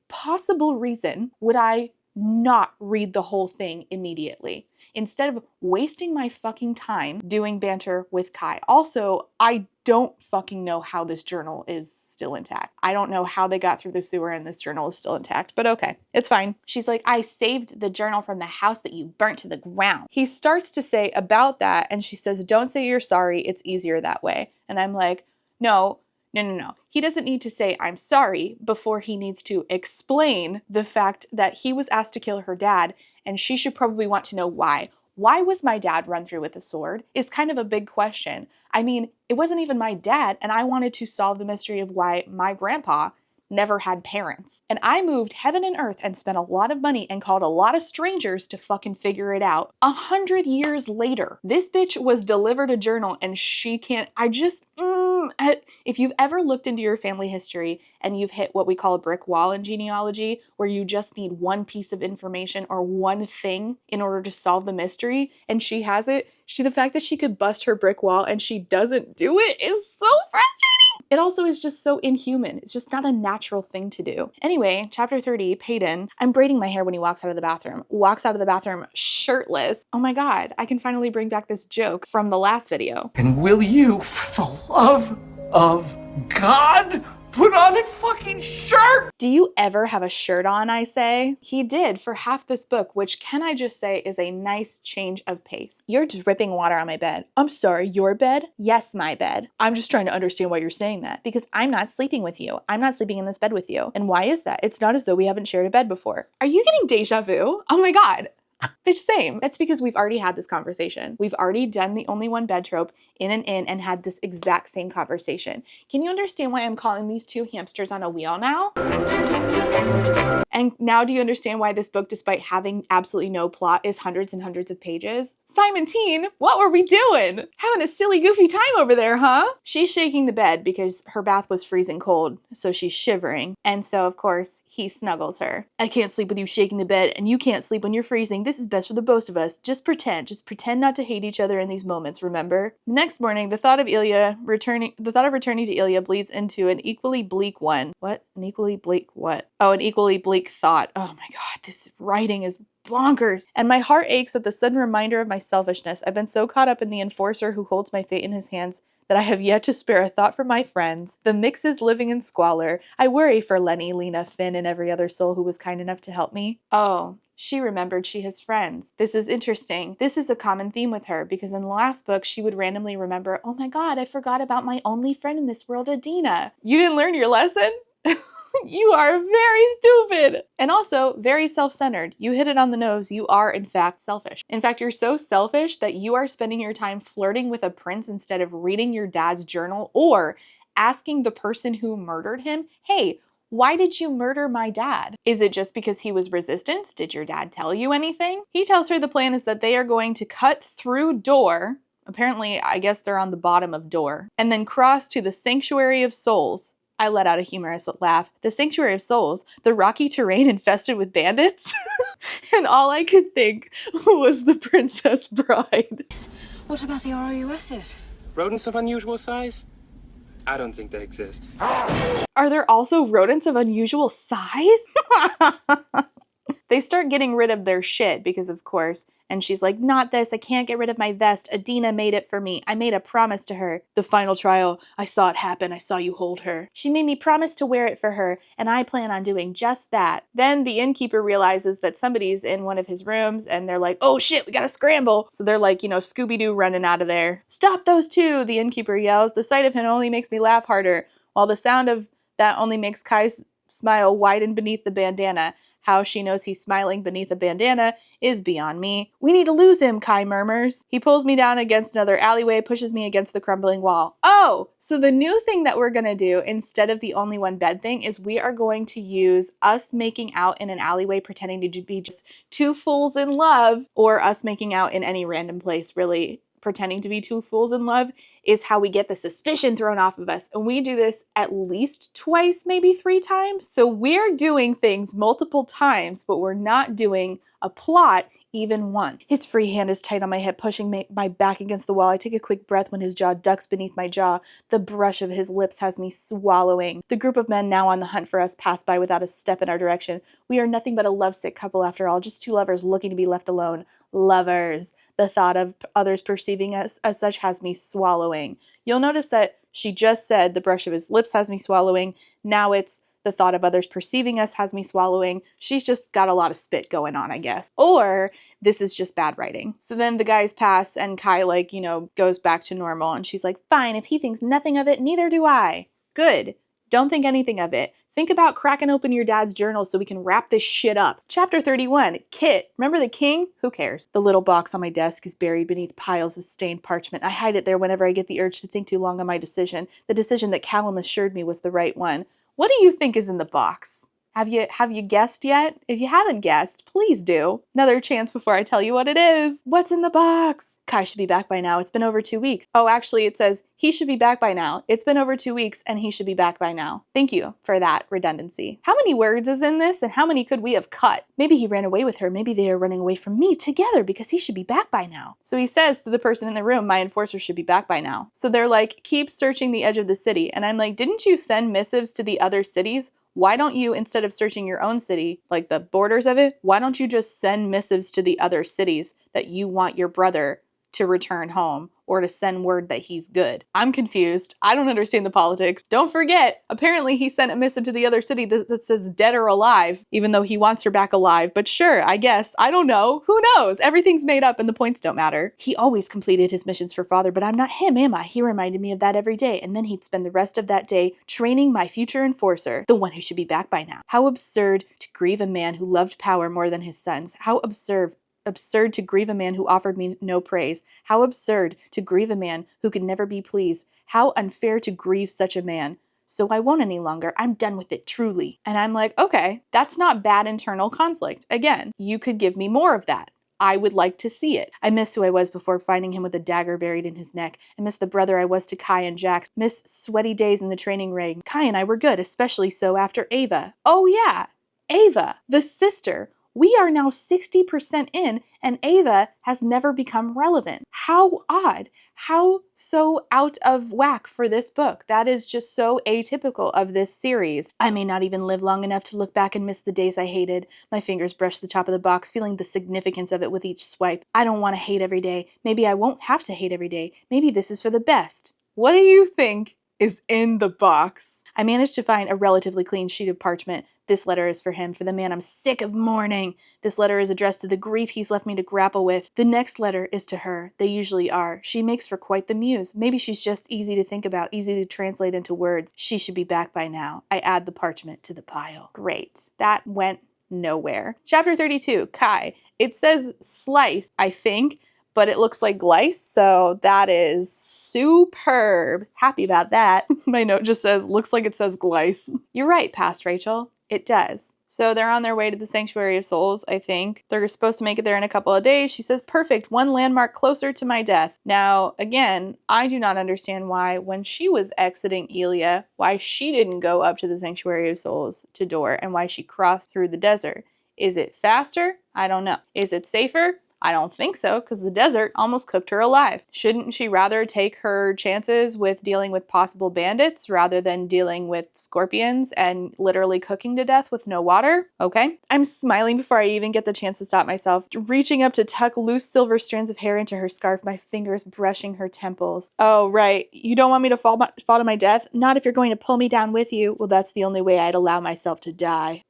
possible reason would I not read the whole thing immediately instead of wasting my fucking time doing banter with Kai? Also, I don't fucking know how this journal is still intact. I don't know how they got through the sewer and this journal is still intact, but okay, it's fine. She's like, I saved the journal from the house that you burnt to the ground. He starts to say about that, and she says, don't say you're sorry, it's easier that way. And I'm like, no. He doesn't need to say I'm sorry before he needs to explain the fact that he was asked to kill her dad, and she should probably want to know why. Why was my dad run through with a sword is kind of a big question. I mean, it wasn't even my dad, and I wanted to solve the mystery of why my grandpa never had parents. And I moved heaven and earth and spent a lot of money and called a lot of strangers to fucking figure it out. 100 years later, this bitch was delivered a journal and she can't, if you've ever looked into your family history and you've hit what we call a brick wall in genealogy, where you just need one piece of information or one thing in order to solve the mystery, and she has it, the fact that she could bust her brick wall and she doesn't do it is so frustrating. It also is just so inhuman. It's just not a natural thing to do. Anyway, chapter 30, Peyton, I'm braiding my hair when he walks out of the bathroom. Walks out of the bathroom shirtless. Oh my God, I can finally bring back this joke from the last video. And will you, for the love of God, put on a fucking shirt? Do you ever have a shirt on, I say? He did for half this book, which can I just say is a nice change of pace. You're dripping water on my bed. I'm sorry, your bed? Yes, my bed. I'm just trying to understand why you're saying that, because I'm not sleeping with you. I'm not sleeping in this bed with you. And why is that? It's not as though we haven't shared a bed before. Are you getting deja vu? Oh my God. Bitch, same. That's because we've already had this conversation. We've already done the only one bed trope in and had this exact same conversation. Can you understand why I'm calling these two hamsters on a wheel now? And now do you understand why this book, despite having absolutely no plot, is hundreds and hundreds of pages? Simon Teen, what were we doing? Having a silly, goofy time over there, huh? She's shaking the bed because her bath was freezing cold, so she's shivering. And so, of course, he snuggles her. I can't sleep with you shaking the bed, and you can't sleep when you're freezing. This is best for the both of us. Just pretend not to hate each other in these moments, remember? The next morning, the thought of returning to Ilya bleeds into an equally bleak one. What? An equally bleak what? Oh, an equally bleak thought. Oh my God, this writing is bonkers. And my heart aches at the sudden reminder of my selfishness. I've been so caught up in the enforcer who holds my fate in his hands that I have yet to spare a thought for my friends, the mixes living in squalor. I worry for Lenny, Lena, Finn, and every other soul who was kind enough to help me. Oh, she remembered she has friends. This is interesting. This is a common theme with her, because in the last book, she would randomly remember, oh my God, I forgot about my only friend in this world, Adina. You didn't learn your lesson? You are very stupid. And also very self-centered. You hit it on the nose. You are, in fact, selfish. In fact, you're so selfish that you are spending your time flirting with a prince instead of reading your dad's journal or asking the person who murdered him, hey, why did you murder my dad? Is it just because he was resistance? Did your dad tell you anything? He tells her the plan is that they are going to cut through door. Apparently, I guess they're on the bottom of door. And then cross to the Sanctuary of Souls. I let out a humorous laugh. The Sanctuary of Souls, the rocky terrain infested with bandits? And all I could think was the Princess Bride. What about the ROUSs? Rodents of unusual size? I don't think they exist. Are there also rodents of unusual size? They start getting rid of their shit because, of course, and she's like, not this, I can't get rid of my vest. Adina made it for me. I made a promise to her. The final trial, I saw it happen. I saw you hold her. She made me promise to wear it for her, and I plan on doing just that. Then the innkeeper realizes that somebody's in one of his rooms, and they're like, oh shit, we gotta scramble. So they're like, Scooby-Doo running out of there. Stop those two, the innkeeper yells. The sight of him only makes me laugh harder, while the sound of that only makes Kai's smile widen beneath the bandana. How she knows he's smiling beneath a bandana is beyond me. We need to lose him, Kai murmurs. He pulls me down against another alleyway, pushes me against the crumbling wall. Oh, so the new thing that we're gonna do instead of the only one bed thing is we are going to use us making out in an alleyway pretending to be just two fools in love, or us making out in any random place, really pretending to be two fools in love, is how we get the suspicion thrown off of us. And we do this at least twice, maybe 3 times. So we're doing things multiple times, but we're not doing a plot even once. His free hand is tight on my hip, pushing my back against the wall. I take a quick breath when his jaw ducks beneath my jaw. The brush of his lips has me swallowing. The group of men now on the hunt for us pass by without a step in our direction. We are nothing but a lovesick couple after all, just 2 lovers looking to be left alone. Lovers. The thought of others perceiving us as such has me swallowing. You'll notice that she just said the brush of his lips has me swallowing. Now it's the thought of others perceiving us has me swallowing. She's just got a lot of spit going on, I guess. Or this is just bad writing. So then the guys pass and Kai, goes back to normal. And she's like, fine, if he thinks nothing of it, neither do I. Good. Don't think anything of it. Think about cracking open your dad's journal so we can wrap this shit up. Chapter 31, Kit. Remember the king? Who cares? The little box on my desk is buried beneath piles of stained parchment. I hide it there whenever I get the urge to think too long on my decision. The decision that Callum assured me was the right one. What do you think is in the box? Have you guessed yet? If you haven't guessed, please do. Another chance before I tell you what it is. What's in the box? Kai should be back by now. It's been over 2 weeks. Oh, actually, it says he should be back by now. It's been over 2 weeks and he should be back by now. Thank you for that redundancy. How many words is in this and how many could we have cut? Maybe he ran away with her. Maybe they are running away from me together because he should be back by now. So he says to the person in the room, my enforcer should be back by now. So they're like, keep searching the edge of the city. And I'm like, didn't you send missives to the other cities? Why don't you, instead of searching your own city, like the borders of it, why don't you just send missives to the other cities that you want your brother to return home or to send word that he's good? I'm confused. I don't understand the politics. Don't forget, apparently he sent a missive to the other city that says dead or alive, even though he wants her back alive. But sure, I guess. I don't know. Who knows? Everything's made up and the points don't matter. He always completed his missions for father, but I'm not him, am I? He reminded me of that every day. And then he'd spend the rest of that day training my future enforcer, the one who should be back by now. How absurd to grieve a man who loved power more than his sons. How absurd to grieve a man who offered me no praise. How absurd to grieve a man who could never be pleased. How unfair to grieve such a man. So I won't any longer. I'm done with it, truly. And I'm like, okay, that's not bad internal conflict. Again, you could give me more of that. I would like to see it. I miss who I was before finding him with a dagger buried in his neck. I miss the brother I was to Kai and Jax. Miss sweaty days in the training ring. Kai and I were good, especially so after Ava. Oh yeah, Ava, the sister. We are now 60% in, and Ava has never become relevant. How odd. How so out of whack for this book. That is just so atypical of this series. I may not even live long enough to look back and miss the days I hated. My fingers brush the top of the box, feeling the significance of it with each swipe. I don't want to hate every day. Maybe I won't have to hate every day. Maybe this is for the best. What do you think is in the box? I managed to find a relatively clean sheet of parchment. This letter is for him, for the man I'm sick of mourning. This letter is addressed to the grief he's left me to grapple with. The next letter is to her. They usually are. She makes for quite the muse. Maybe she's just easy to think about, easy to translate into words. She should be back by now. I add the parchment to the pile. Great. That went nowhere. Chapter 32, Kai. It says slice, I think, but it looks like glice, so that is superb. Happy about that. My note just says, looks like it says glice. You're right, past Rachel. It does. So they're on their way to the Sanctuary of Souls, I think. They're supposed to make it there in a couple of days. She says, perfect, one landmark closer to my death. Now, again, I do not understand why, when she was exiting Elia, why she didn't go up to the Sanctuary of Souls to Dor, and why she crossed through the desert. Is it faster? I don't know. Is it safer? I don't think so, because the desert almost cooked her alive. Shouldn't she rather take her chances with dealing with possible bandits rather than dealing with scorpions and literally cooking to death with no water? Okay. I'm smiling before I even get the chance to stop myself, reaching up to tuck loose silver strands of hair into her scarf, my fingers brushing her temples. Oh, right. You don't want me to fall to my death? Not if you're going to pull me down with you. Well, that's the only way I'd allow myself to die.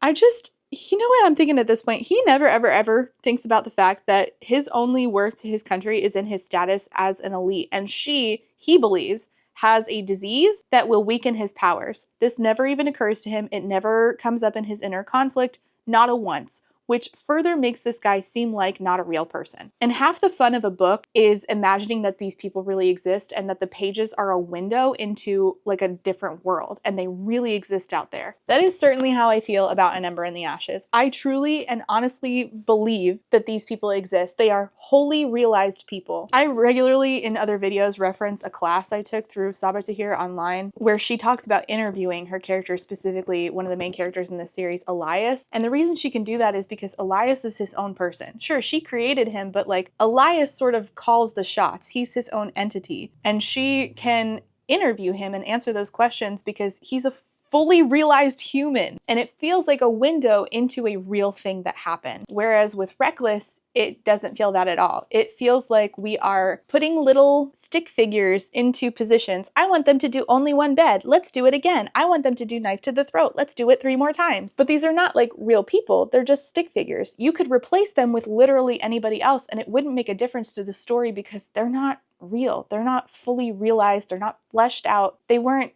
You know what I'm thinking at this point? He never, ever thinks about the fact that his only worth to his country is in his status as an elite. And he believes, has a disease that will weaken his powers. This never even occurs to him. It never comes up in his inner conflict, not a once, which further makes this guy seem like not a real person. And half the fun of a book is imagining that these people really exist and that the pages are a window into like a different world and they really exist out there. That is certainly how I feel about An Ember in the Ashes. I truly and honestly believe that these people exist. They are wholly realized people. I regularly in other videos reference a class I took through Saba Tahir online where she talks about interviewing her character, specifically one of the main characters in this series, Elias. And the reason she can do that is because Elias is his own person. Sure, she created him, but like Elias sort of calls the shots. He's his own entity. And she can interview him and answer those questions because he's a fully realized human. And it feels like a window into a real thing that happened. Whereas with Reckless, it doesn't feel that at all. It feels like we are putting little stick figures into positions. I want them to do only one bed. Let's do it again. I want them to do knife to the throat. Let's do it 3 more times. But these are not like real people. They're just stick figures. You could replace them with literally anybody else and it wouldn't make a difference to the story because they're not real. They're not fully realized. They're not fleshed out. They weren't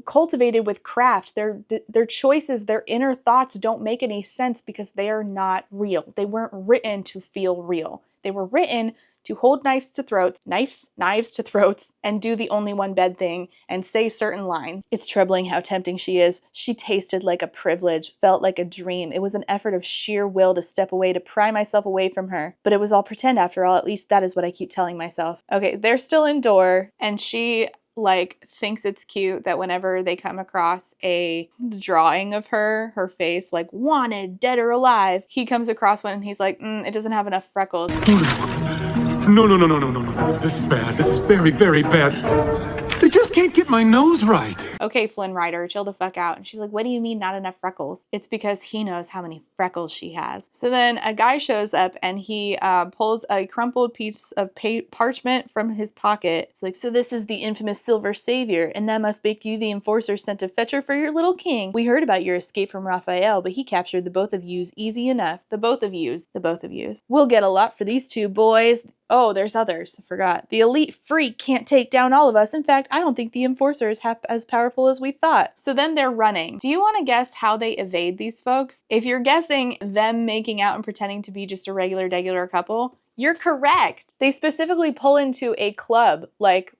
cultivated with craft. Their choices, their inner thoughts don't make any sense because they are not real. They weren't written to feel real. They were written to hold knives to throats, and do the only one bed thing, and say certain lines. It's troubling how tempting she is. She tasted like a privilege, felt like a dream. It was an effort of sheer will to step away, to pry myself away from her. But it was all pretend after all, at least that is what I keep telling myself. Okay, they're still indoor, and she thinks it's cute that whenever they come across a drawing of her face, like wanted, dead or alive, he comes across one and he's like, it doesn't have enough freckles. No. This is bad. This is very, very bad. They just can't get my nose right. Okay, Flynn Rider, chill the fuck out. And she's like, what do you mean not enough freckles? It's because he knows how many freckles she has. So then a guy shows up and he pulls a crumpled piece of parchment from his pocket. It's like, so this is the infamous Silver Savior, and that must make you the enforcer sent to fetch her for your little king. We heard about your escape from Raphael, but he captured the both of yous easy enough. The both of yous. We'll get a lot for these two boys. Oh, there's others. I forgot. The elite freak can't take down all of us. In fact, I don't think the enforcer is as powerful as we thought. So then they're running. Do you want to guess how they evade these folks? If you're guessing them making out and pretending to be just a regular couple, you're correct. They specifically pull into a club,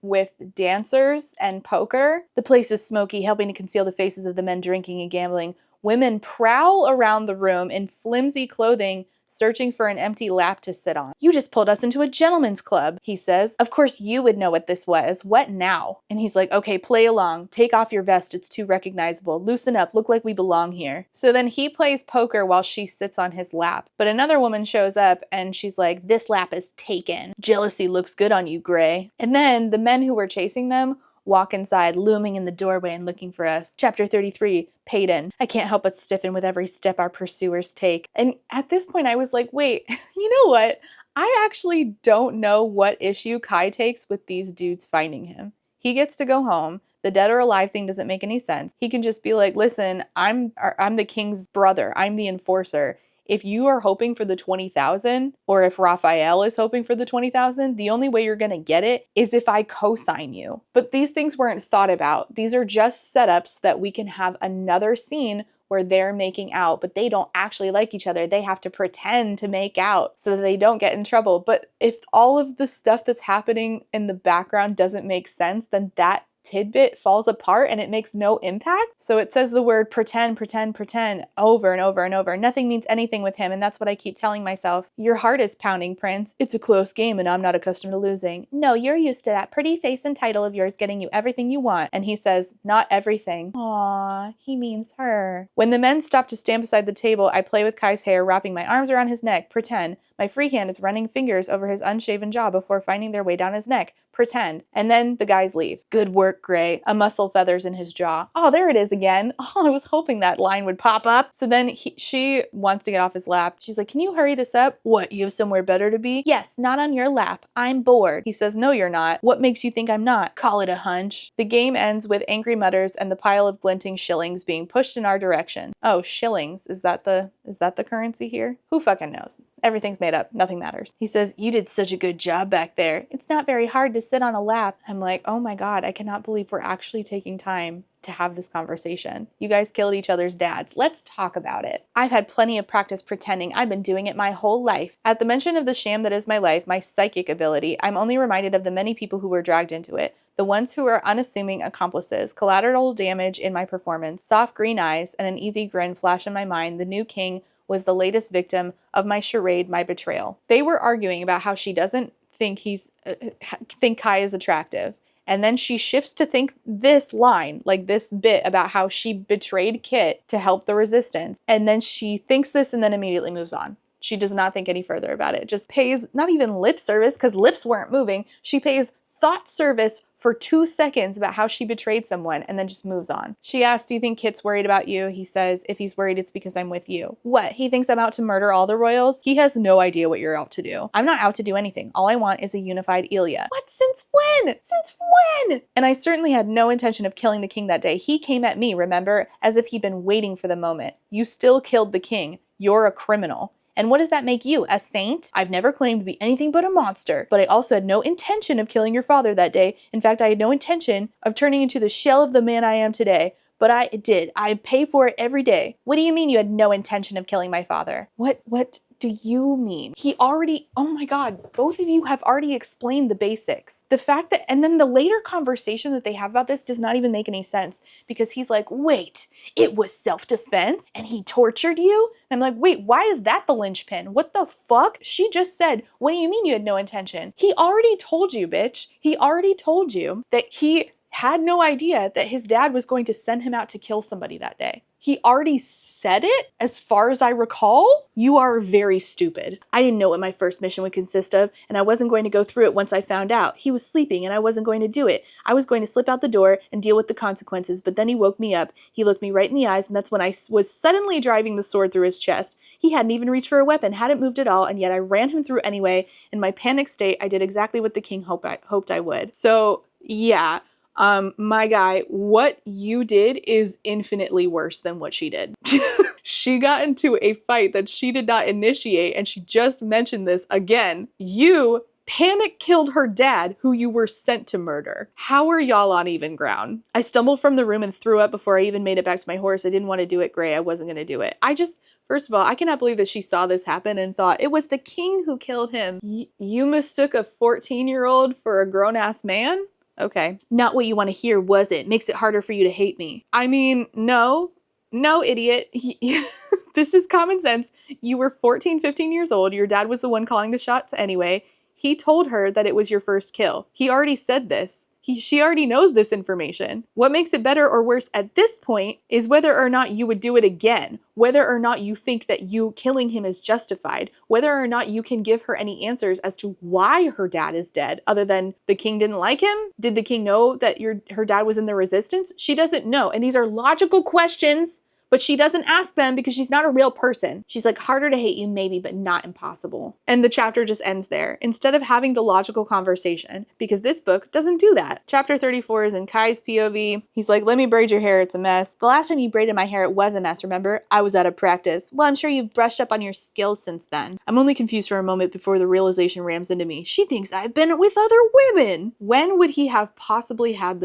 with dancers and poker. The place is smoky, helping to conceal the faces of the men drinking and gambling. Women prowl around the room in flimsy clothing, searching for an empty lap to sit on. You just pulled us into a gentleman's club, he says. Of course you would know what this was. What now? And he's like, okay, play along. Take off your vest. It's too recognizable. Loosen up. Look like we belong here. So then he plays poker while she sits on his lap. But another woman shows up and she's like, this lap is taken. Jealousy looks good on you, Gray. And then the men who were chasing them walk inside, looming in the doorway and looking for us. Chapter 33, Peyton. I can't help but stiffen with every step our pursuers take. And at this point I was like, wait, you know what? I actually don't know what issue Kai takes with these dudes finding him. He gets to go home. The dead or alive thing doesn't make any sense. He can just be like, listen, I'm the king's brother. I'm the enforcer. If you are hoping for the 20,000, or if Raphael is hoping for the 20,000, the only way you're going to get it is if I co-sign you. But these things weren't thought about. These are just setups that we can have another scene where they're making out, but they don't actually like each other. They have to pretend to make out so that they don't get in trouble. But if all of the stuff that's happening in the background doesn't make sense, then that tidbit falls apart and it makes no impact. So it says the word pretend over and over and over. Nothing means anything with him, and that's what I keep telling myself. Your heart is pounding, Prince. It's a close game and I'm not accustomed to losing. No, you're used to that pretty face and title of yours getting you everything you want. And he says, not everything. Aww, he means her. When the men stop to stand beside the table, I play with Kai's hair, wrapping my arms around his neck. Pretend. My free hand is running fingers over his unshaven jaw before finding their way down his neck. Pretend. And then the guys leave. Good work, Gray. A muscle feathers in his jaw. Oh, there it is again. Oh, I was hoping that line would pop up. So then she wants to get off his lap. She's like, can you hurry this up? What, you have somewhere better to be? Yes, not on your lap. I'm bored. He says, no, you're not. What makes you think I'm not? Call it a hunch. The game ends with angry mutters and the pile of glinting shillings being pushed in our direction. Oh, shillings. Is that the currency here? Who fucking knows? Everything's made up. Nothing matters. He says, you did such a good job back there. It's not very hard to sit on a lap. I'm like, oh my God, I cannot believe we're actually taking time to have this conversation. You guys killed each other's dads. Let's talk about it. I've had plenty of practice pretending. I've been doing it my whole life. At the mention of the sham that is my life, my psychic ability, I'm only reminded of the many people who were dragged into it. The ones who were unassuming accomplices, collateral damage in my performance, soft green eyes, and an easy grin flash in my mind. The new king was the latest victim of my charade, my betrayal. They were arguing about how she doesn't think Kai is attractive. And then she shifts to think this line, this bit about how she betrayed Kit to help the resistance. And then she thinks this and then immediately moves on. She does not think any further about it. Just pays not even lip service because lips weren't moving. She pays thought service for 2 seconds about how she betrayed someone and then just moves on. She asks, do you think Kit's worried about you? He says, if he's worried, it's because I'm with you. What? He thinks I'm out to murder all the royals? He has no idea what you're out to do. I'm not out to do anything. All I want is a unified Ilya. What? Since when? Since when? And I certainly had no intention of killing the king that day. He came at me, remember? As if he'd been waiting for the moment. You still killed the king. You're a criminal. And what does that make you? A saint? I've never claimed to be anything but a monster, but I also had no intention of killing your father that day. In fact, I had no intention of turning into the shell of the man I am today. But I did. I pay for it every day. What do you mean you had no intention of killing my father? What do you mean? He already, oh my God, both of you have already explained the basics. The fact that, and then the later conversation that they have about this does not even make any sense, because he's like, wait, it was self-defense and he tortured you? And I'm like, wait, why is that the linchpin? What the fuck? She just said, what do you mean you had no intention? He already told you, bitch. He already told you that he had no idea that his dad was going to send him out to kill somebody that day. He already said it, as far as I recall. You are very stupid. I didn't know what my first mission would consist of, and I wasn't going to go through it once I found out. He was sleeping, and I wasn't going to do it. I was going to slip out the door and deal with the consequences, but then he woke me up. He looked me right in the eyes, and that's when I was suddenly driving the sword through his chest. He hadn't even reached for a weapon, hadn't moved at all, and yet I ran him through anyway. In my panic state, I did exactly what the king hoped I would. So, yeah. My guy, what you did is infinitely worse than what she did. She got into a fight that she did not initiate, and she just mentioned this again. You panic killed her dad, who you were sent to murder. How are y'all on even ground? I stumbled from the room and threw up before I even made it back to my horse. I didn't want to do it, Gray. I wasn't going to do it. First of all, I cannot believe that she saw this happen and thought it was the king who killed him. You mistook a 14-year-old for a grown-ass man? Okay. Not what you want to hear, was it? Makes it harder for you to hate me. I mean, no, idiot. This is common sense. You were 14, 15 years old. Your dad was the one calling the shots anyway. He told her that it was your first kill. He already said this. She already knows this information. What makes it better or worse at this point is whether or not you would do it again, whether or not you think that you killing him is justified, whether or not you can give her any answers as to why her dad is dead, other than the king didn't like him. Did the king know that her dad was in the resistance? She doesn't know. And these are logical questions, but she doesn't ask them because she's not a real person. She's like, harder to hate you maybe, but not impossible. And the chapter just ends there, instead of having the logical conversation, because this book doesn't do that. Chapter 34 is in Kai's POV. He's like, let me braid your hair, it's a mess. The last time you braided my hair, it was a mess, remember? I was out of practice. Well, I'm sure you've brushed up on your skills since then. I'm only confused for a moment before the realization rams into me. She thinks I've been with other women. When would he have possibly had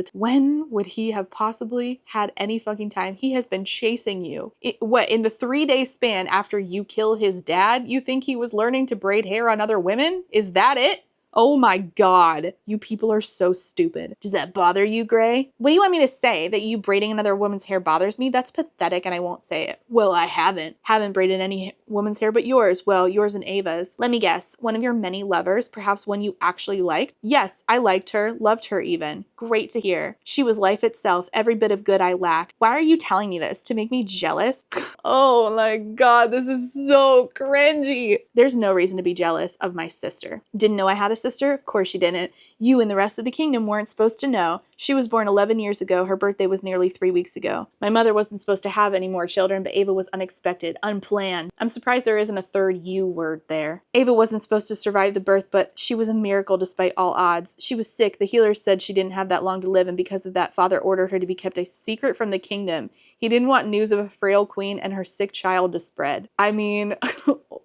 any fucking time? He has been chasing you. In the 3-day span after you kill his dad, you think he was learning to braid hair on other women? Is that it? Oh my God, you people are so stupid. Does that bother you, Gray? What do you want me to say? That you braiding another woman's hair bothers me? That's pathetic and I won't say it. Well, I haven't braided any woman's hair but yours. Well, yours and Ava's. Let me guess, one of your many lovers, perhaps one you actually liked? Yes, I liked her, loved her even. Great to hear. She was life itself, every bit of good I lacked. Why are you telling me this? To make me jealous? Oh my God, this is so cringy. There's no reason to be jealous of my sister. Didn't know I had a sister? Of course you didn't. You and the rest of the kingdom weren't supposed to know. She was born 11 years ago. Her birthday was nearly 3 weeks ago. My mother wasn't supposed to have any more children, but Ava was unexpected, unplanned. I'm surprised there isn't a third U word there. Ava wasn't supposed to survive the birth, but she was a miracle despite all odds. She was sick. The healers said she didn't have that long to live, and because of that, Father ordered her to be kept a secret from the kingdom. He didn't want news of a frail queen and her sick child to spread. I mean,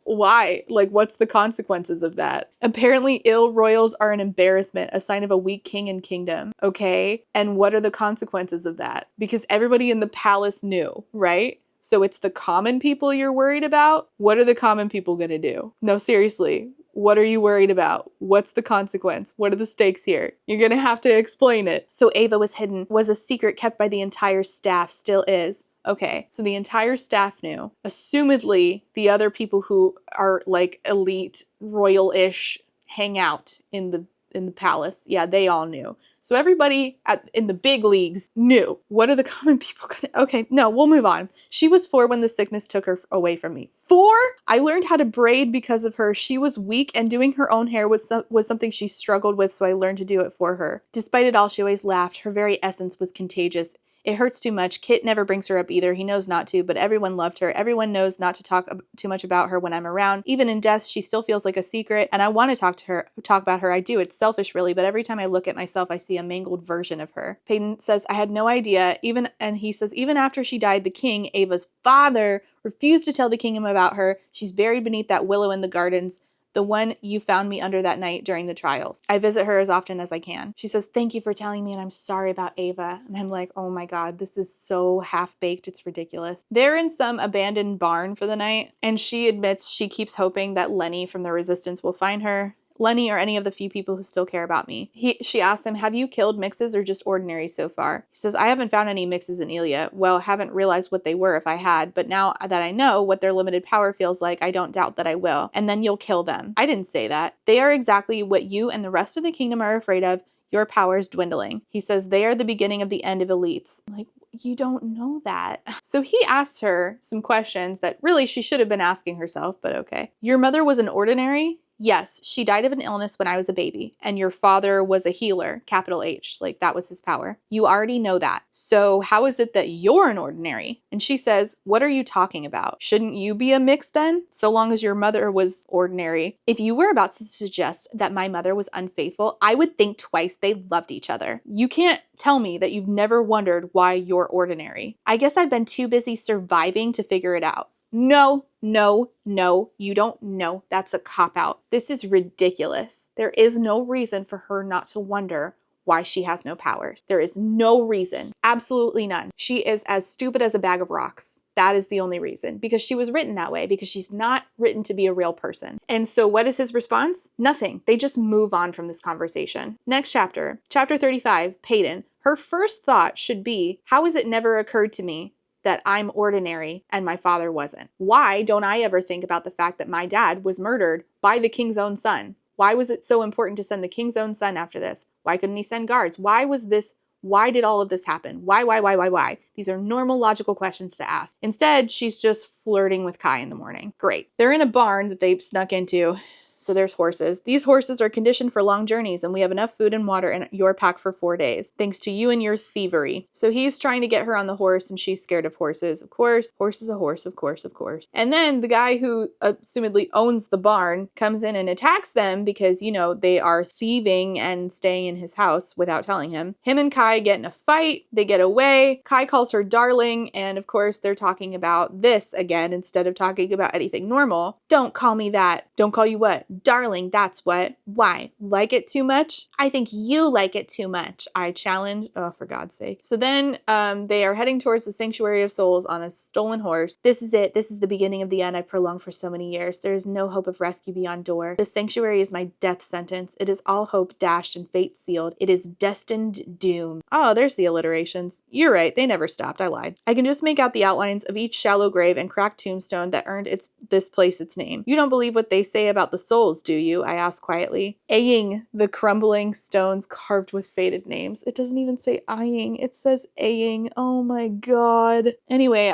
why? Like, what's the consequences of that? Apparently, ill royals are an embarrassment, a sign of a weak king and kingdom. Okay? And what are the consequences of that? Because everybody in the palace knew, right? So it's the common people you're worried about? What are the common people gonna do? No, seriously. What are you worried about? What's the consequence? What are the stakes here? You're gonna have to explain it. So Ava was hidden, was a secret kept by the entire staff, still is. Okay, so the entire staff knew. Assumedly, the other people who are like elite, royal-ish, hang out in the palace, yeah, they all knew. So everybody in the big leagues knew. What are the common people gonna... Okay, no, we'll move on. She was 4 when the sickness took her away from me. 4? I learned how to braid because of her. She was weak and doing her own hair was something she struggled with, so I learned to do it for her. Despite it all, she always laughed. Her very essence was contagious. It hurts too much. Kit never brings her up either. He knows not to, but everyone loved her. Everyone knows not to talk too much about her when I'm around. Even in death, she still feels like a secret, and I want to talk about her. I do. It's selfish, really, but every time I look at myself, I see a mangled version of her. Peyton says, I had no idea. And he says, even after she died, the king, Ava's father, refused to tell the kingdom about her. She's buried beneath that willow in the gardens, the one you found me under that night during the trials. I visit her as often as I can. She says, thank you for telling me, and I'm sorry about Ava. And I'm like, oh my God, this is so half-baked, it's ridiculous. They're in some abandoned barn for the night, and she admits she keeps hoping that Lenny from the Resistance will find her. Lenny or any of the few people who still care about me. She asks him, have you killed mixes or just ordinary so far? He says, I haven't found any mixes in Elia. Well, haven't realized what they were if I had, but now that I know what their limited power feels like, I don't doubt that I will. And then you'll kill them. I didn't say that. They are exactly what you and the rest of the kingdom are afraid of. Your power is dwindling. He says, they are the beginning of the end of elites. Like, you don't know that. So he asks her some questions that really she should have been asking herself, but okay. Your mother was an ordinary? Yes, she died of an illness when I was a baby, and your father was a healer, capital H, like that was his power. You already know that. So how is it that you're an ordinary? And she says, what are you talking about? Shouldn't you be a mix then? So long as your mother was ordinary. If you were about to suggest that my mother was unfaithful, I would think twice. They loved each other. You can't tell me that you've never wondered why you're ordinary. I guess I've been too busy surviving to figure it out. No, you don't know. That's a cop-out. This is ridiculous. There is no reason for her not to wonder why she has no powers. There is no reason. Absolutely none. She is as stupid as a bag of rocks. That is the only reason. Because she was written that way. Because she's not written to be a real person. And so what is his response? Nothing. They just move on from this conversation. Next chapter. Chapter 35, Peyton. Her first thought should be, how has it never occurred to me that I'm ordinary and my father wasn't? Why don't I ever think about the fact that my dad was murdered by the king's own son? Why was it so important to send the king's own son after this? Why couldn't he send guards? Why did all of this happen? Why? These are normal logical questions to ask. Instead, she's just flirting with Kai in the morning. Great. They're in a barn that they've snuck into. So there's horses. These horses are conditioned for long journeys, and we have enough food and water in your pack for 4 days, thanks to you and your thievery. So he's trying to get her on the horse, and she's scared of horses. Of course, horse is a horse, of course. And then the guy who assumedly owns the barn comes in and attacks them because, they are thieving and staying in his house without telling him. Him and Kai get in a fight. They get away. Kai calls her darling, and of course, they're talking about this again instead of talking about anything normal. Don't call me that. Don't call you what? Darling, that's what. Why? Like it too much? I think you like it too much, I challenge. Oh, for God's sake. So then they are heading towards the Sanctuary of Souls on a stolen horse. This is it. This is the beginning of the end I prolonged for so many years. There is no hope of rescue beyond Dor. The Sanctuary is my death sentence. It is all hope dashed and fate sealed. It is destined doom. Oh, there's the alliterations. You're right. They never stopped. I lied. I can just make out the outlines of each shallow grave and cracked tombstone that earned this place its name. You don't believe what they say about the souls, do you? I asked quietly. Aying the crumbling stones carved with faded names. It doesn't even say eyeing. It says aying. Oh my God. Anyway,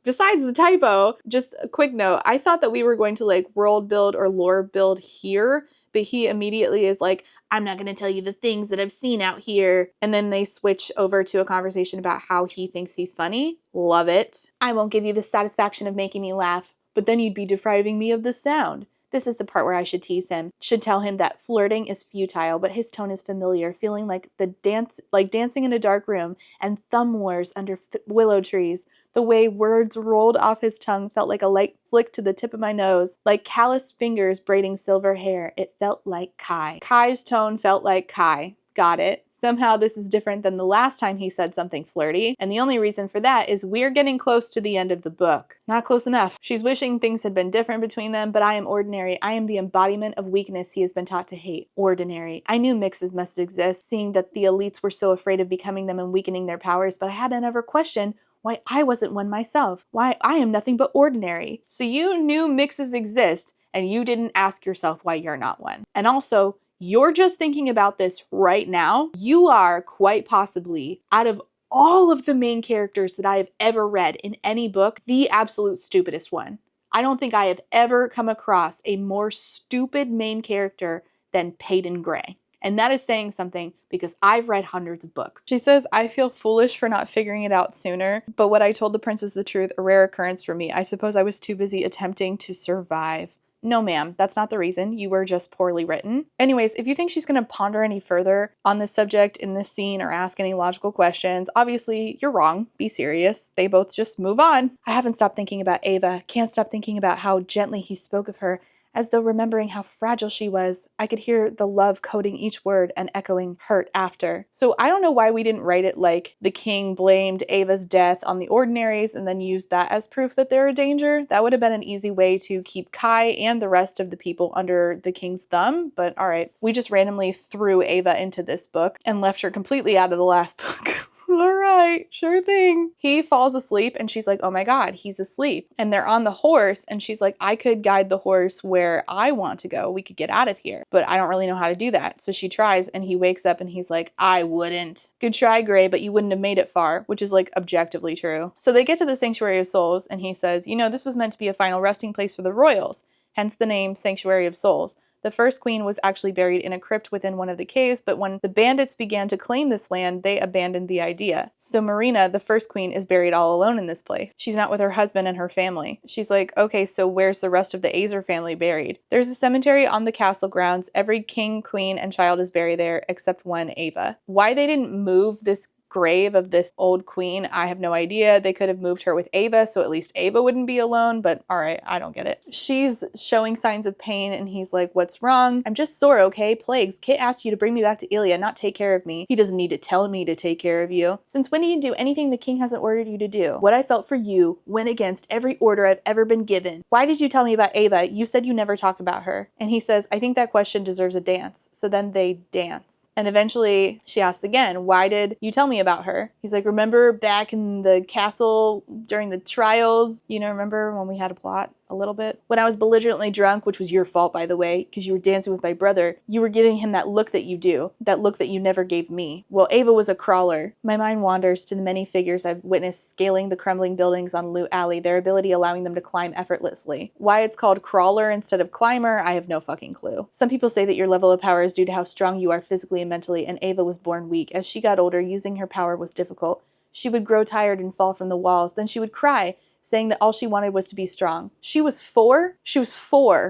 besides the typo, just a quick note. I thought that we were going to world build or lore build here, but he immediately is like, I'm not going to tell you the things that I've seen out here. And then they switch over to a conversation about how he thinks he's funny. Love it. I won't give you the satisfaction of making me laugh, but then you'd be depriving me of the sound. This is the part where I should tease him, should tell him that flirting is futile, but his tone is familiar, feeling like dancing in a dark room and thumb wars under willow trees. The way words rolled off his tongue felt like a light flick to the tip of my nose, like calloused fingers braiding silver hair. It felt like Kai. Kai's tone felt like Kai. Got it. Somehow this is different than the last time he said something flirty, and the only reason for that is we're getting close to the end of the book. Not close enough. She's wishing things had been different between them, but I am ordinary. I am the embodiment of weakness he has been taught to hate. Ordinary. I knew mixes must exist, seeing that the elites were so afraid of becoming them and weakening their powers, but I hadn't ever questioned why I wasn't one myself. Why I am nothing but ordinary. So you knew mixes exist, and you didn't ask yourself why you're not one. And also, you're just thinking about this right now. You are quite possibly, out of all of the main characters that I have ever read in any book, the absolute stupidest one. I don't think I have ever come across a more stupid main character than Peyton Gray. And that is saying something because I've read hundreds of books. She says, I feel foolish for not figuring it out sooner, but what I told the prince is the truth, a rare occurrence for me. I suppose I was too busy attempting to survive. No, ma'am, that's not the reason. You were just poorly written. Anyways, if you think she's going to ponder any further on this subject in this scene or ask any logical questions, obviously you're wrong. Be serious. They both just move on. I haven't stopped thinking about Ava. Can't stop thinking about how gently he spoke of her, as though remembering how fragile she was. I could hear the love coding each word and echoing hurt after. So I don't know why we didn't write it like the king blamed Ava's death on the ordinaries and then used that as proof that they're a danger. That would have been an easy way to keep Kai and the rest of the people under the king's thumb, but all right. We just randomly threw Ava into this book and left her completely out of the last book. All right, sure thing. He falls asleep and she's like, oh my God, he's asleep. And they're on the horse and she's like, I could guide the horse where I want to go. We could get out of here, but I don't really know how to do that. So she tries and he wakes up and he's like, I wouldn't. Good try, Gray, but you wouldn't have made it far, which is like objectively true. So they get to the Sanctuary of Souls and he says, you know, this was meant to be a final resting place for the royals, hence the name Sanctuary of Souls. The first queen was actually buried in a crypt within one of the caves, but when the bandits began to claim this land, they abandoned the idea. So Marina, the first queen, is buried all alone in this place. She's not with her husband and her family. She's like, okay, so where's the rest of the Azer family buried? There's a cemetery on the castle grounds. Every king, queen, and child is buried there except one Ava. Why they didn't move this grave of this old queen, I have no idea. They could have moved her with Ava, so at least Ava wouldn't be alone, but all right, I don't get it. She's showing signs of pain and he's like, what's wrong? I'm just sore, okay? Plagues, Kit asked you to bring me back to Ilya, not take care of me. He doesn't need to tell me to take care of you. Since when do you do anything the king hasn't ordered you to do? What I felt for you went against every order I've ever been given. Why did you tell me about Ava? You said you never talk about her. And he says, I think that question deserves a dance. So then they dance. And eventually she asks again, why did you tell me about her? He's like, remember back in the castle during the trials? You know, remember when we had a plot a little bit? When I was belligerently drunk, which was your fault, by the way, because you were dancing with my brother, you were giving him that look that you do, that look that you never gave me. Well, Ava was a crawler. My mind wanders to the many figures I've witnessed scaling the crumbling buildings on Loot Alley, their ability allowing them to climb effortlessly. Why it's called crawler instead of climber, I have no fucking clue. Some people say that your level of power is due to how strong you are physically and mentally, and Ava was born weak. As she got older, using her power was difficult. She would grow tired and fall from the walls. Then she would cry, saying that all she wanted was to be strong. She was four,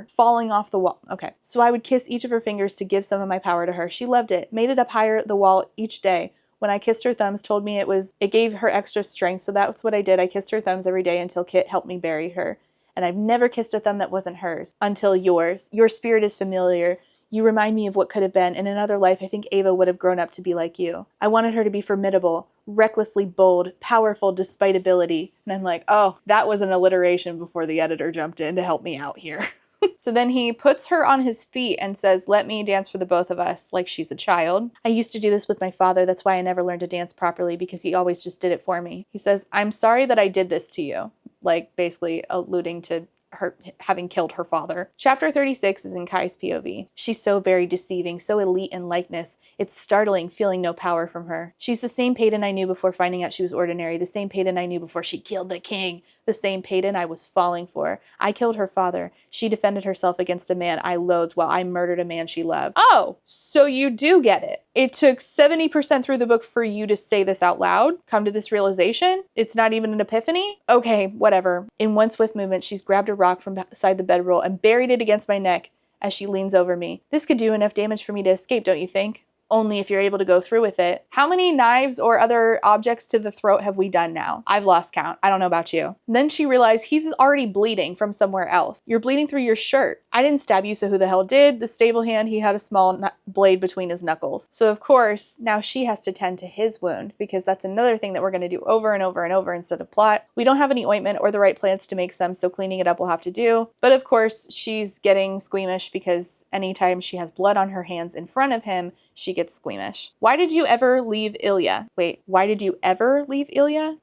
falling off the wall. Okay, so I would kiss each of her fingers to give some of my power to her. She loved it, made it up higher the wall each day. When I kissed her thumbs, told me it gave her extra strength, so that's what I did. I kissed her thumbs every day until Kit helped me bury her. And I've never kissed a thumb that wasn't hers, until yours. Your spirit is familiar. You remind me of what could have been. In another life, I think Ava would have grown up to be like you. I wanted her to be formidable, recklessly bold, powerful despite ability. And I'm like, oh, that was an alliteration before the editor jumped in to help me out here. So then he puts her on his feet and says, let me dance for the both of us, like she's a child. I used to do this with my father. That's why I never learned to dance properly, because he always just did it for me. He says, I'm sorry that I did this to you. Like basically alluding to her having killed her father. Chapter 36 is in Kai's POV. She's so very deceiving, so elite in likeness. It's startling feeling no power from her. She's the same Peyton I knew before finding out she was ordinary, the same Peyton I knew before she killed the king, the same Peyton I was falling for. I killed her father. She defended herself against a man I loathed while I murdered a man she loved. Oh, so you do get it. It took 70% through the book for you to say this out loud, come to this realization. It's not even an epiphany? Okay, whatever. In one swift movement, she's grabbed a rock from beside the bedroll and buried it against my neck as she leans over me. This could do enough damage for me to escape, don't you think? Only if you're able to go through with it. How many knives or other objects to the throat have we done now? I've lost count. I don't know about you. Then she realized he's already bleeding from somewhere else. You're bleeding through your shirt. I didn't stab you, so who the hell did? The stable hand, he had a small blade between his knuckles. So of course, now she has to tend to his wound, because that's another thing that we're going to do over and over and over instead of plot. We don't have any ointment or the right plants to make some, so cleaning it up we'll have to do. But of course, she's getting squeamish because anytime she has blood on her hands in front of him, she gets squeamish. Why did you ever leave Ilya? Wait, why did you ever leave Ilya?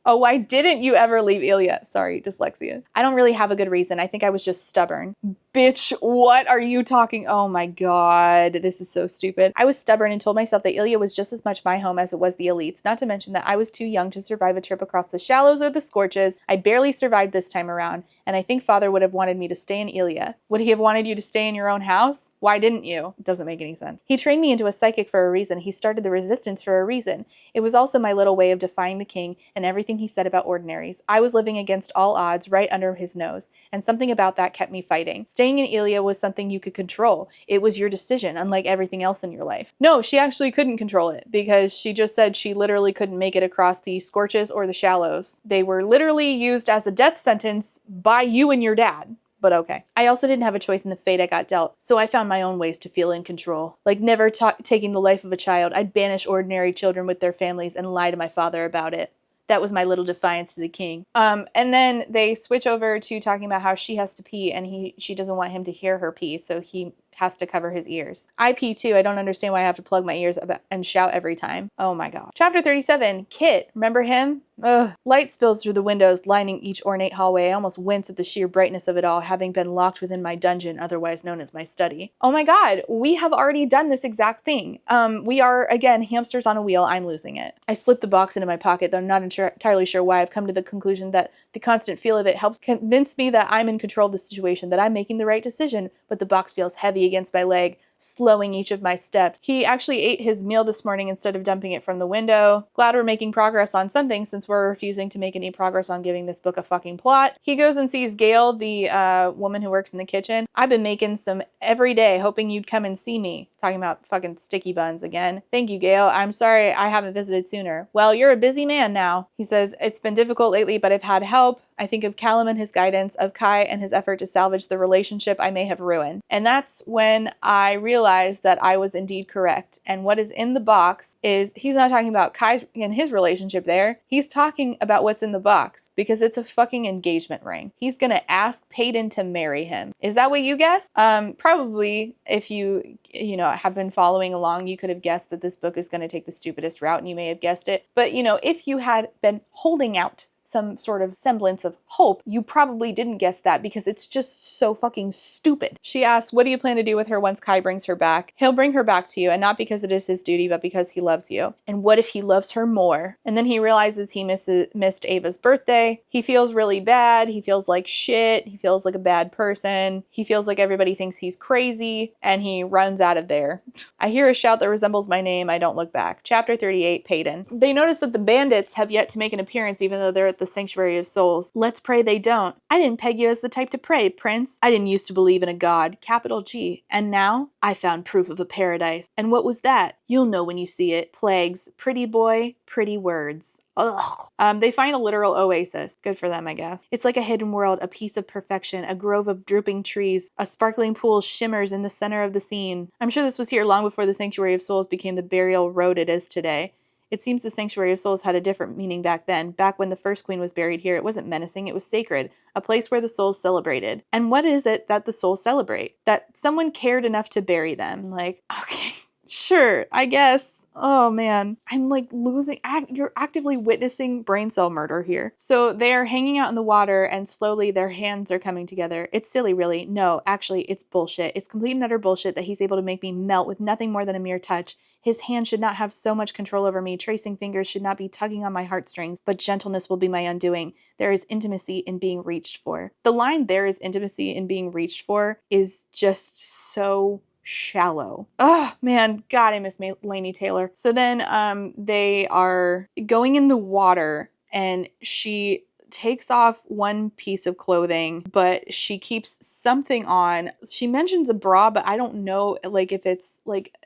Oh, why didn't you ever leave Ilya? Sorry, dyslexia. I don't really have a good reason. I think I was just stubborn. Bitch, what are you talking? Oh my god, this is so stupid. I was stubborn and told myself that Ilya was just as much my home as it was the elite's, not to mention that I was too young to survive a trip across the shallows or the scorches. I barely survived this time around, and I think father would have wanted me to stay in Ilya. Would he have wanted you to stay in your own house? Why didn't you? It doesn't make any sense. He trained me into a psychic for a reason. He started the resistance for a reason. It was also my little way of defying the king and everything he said about ordinaries. I was living against all odds right under his nose, and something about that kept me fighting. Staying in Ilya was something you could control. It was your decision, unlike everything else in your life. No, she actually couldn't control it, because she just said she literally couldn't make it across the scorches or the shallows. They were literally used as a death sentence by you and your dad. But okay. I also didn't have a choice in the fate I got dealt, so I found my own ways to feel in control. Like never taking the life of a child, I'd banish ordinary children with their families and lie to my father about it. That was my little defiance to the king. And then they switch over to talking about how she has to pee and she doesn't want him to hear her pee, so he has to cover his ears. I pee too. I don't understand why I have to plug my ears and shout every time. Oh my god. Chapter 37, Kit. Remember him? Ugh. Light spills through the windows lining each ornate hallway. I almost wince at the sheer brightness of it all, having been locked within my dungeon, otherwise known as my study. Oh my god, we have already done this exact thing. We are, again, hamsters on a wheel. I'm losing it. I slip the box into my pocket, though I'm not entirely sure why. I've come to the conclusion that the constant feel of it helps convince me that I'm in control of the situation, that I'm making the right decision, but the box feels heavy against my leg, slowing each of my steps. He actually ate his meal this morning instead of dumping it from the window. Glad we're making progress on something, since we're refusing to make any progress on giving this book a fucking plot. He goes and sees Gail, the woman who works in the kitchen. I've been making some every day, hoping you'd come and see me. Talking about fucking sticky buns again. Thank you, Gail. I'm sorry I haven't visited sooner. Well, you're a busy man now. He says, it's been difficult lately, but I've had help. I think of Callum and his guidance, of Kai and his effort to salvage the relationship I may have ruined. And that's when I realized that I was indeed correct. And what is in the box is, he's not talking about Kai and his relationship there. He's talking about what's in the box, because it's a fucking engagement ring. He's gonna ask Peyton to marry him. Is that what you guessed? Probably, if you have been following along, you could have guessed that this book is going to take the stupidest route, and you may have guessed it. But, if you had been holding out some sort of semblance of hope, you probably didn't guess that, because it's just so fucking stupid. She asks, what do you plan to do with her once Kai brings her back? He'll bring her back to you, and not because it is his duty, but because he loves you. And what if he loves her more? And then he realizes he missed Ava's birthday. He feels really bad. He feels like shit. He feels like a bad person. He feels like everybody thinks he's crazy, and he runs out of there. I hear a shout that resembles my name. I don't look back. Chapter 38, Peyton. They notice that the bandits have yet to make an appearance, even though they're at the Sanctuary of Souls. Let's pray they don't. I didn't peg you as the type to pray, Prince. I didn't used to believe in a god, capital G. And now, I found proof of a paradise. And what was that? You'll know when you see it. Plagues. Pretty boy, pretty words. Ugh. They find a literal oasis. Good for them, I guess. It's like a hidden world, a piece of perfection, a grove of drooping trees. A sparkling pool shimmers in the center of the scene. I'm sure this was here long before the Sanctuary of Souls became the burial road it is today. It seems the Sanctuary of Souls had a different meaning back then. Back when the first queen was buried here, it wasn't menacing, it was sacred. A place where the souls celebrated. And what is it that the souls celebrate? That someone cared enough to bury them. Like, okay, sure, I guess. Oh man, I'm like losing, you're actively witnessing brain cell murder here. So they are hanging out in the water and slowly their hands are coming together. It's silly, really. No, actually, it's bullshit. It's complete and utter bullshit that he's able to make me melt with nothing more than a mere touch. His hand should not have so much control over me. Tracing fingers should not be tugging on my heartstrings, but gentleness will be my undoing. There is intimacy in being reached for. The line, there is intimacy in being reached for, is just so shallow. Oh man, God, I miss Lainey Taylor. So then they are going in the water and she takes off one piece of clothing, but she keeps something on. She mentions a bra, but I don't know like if it's like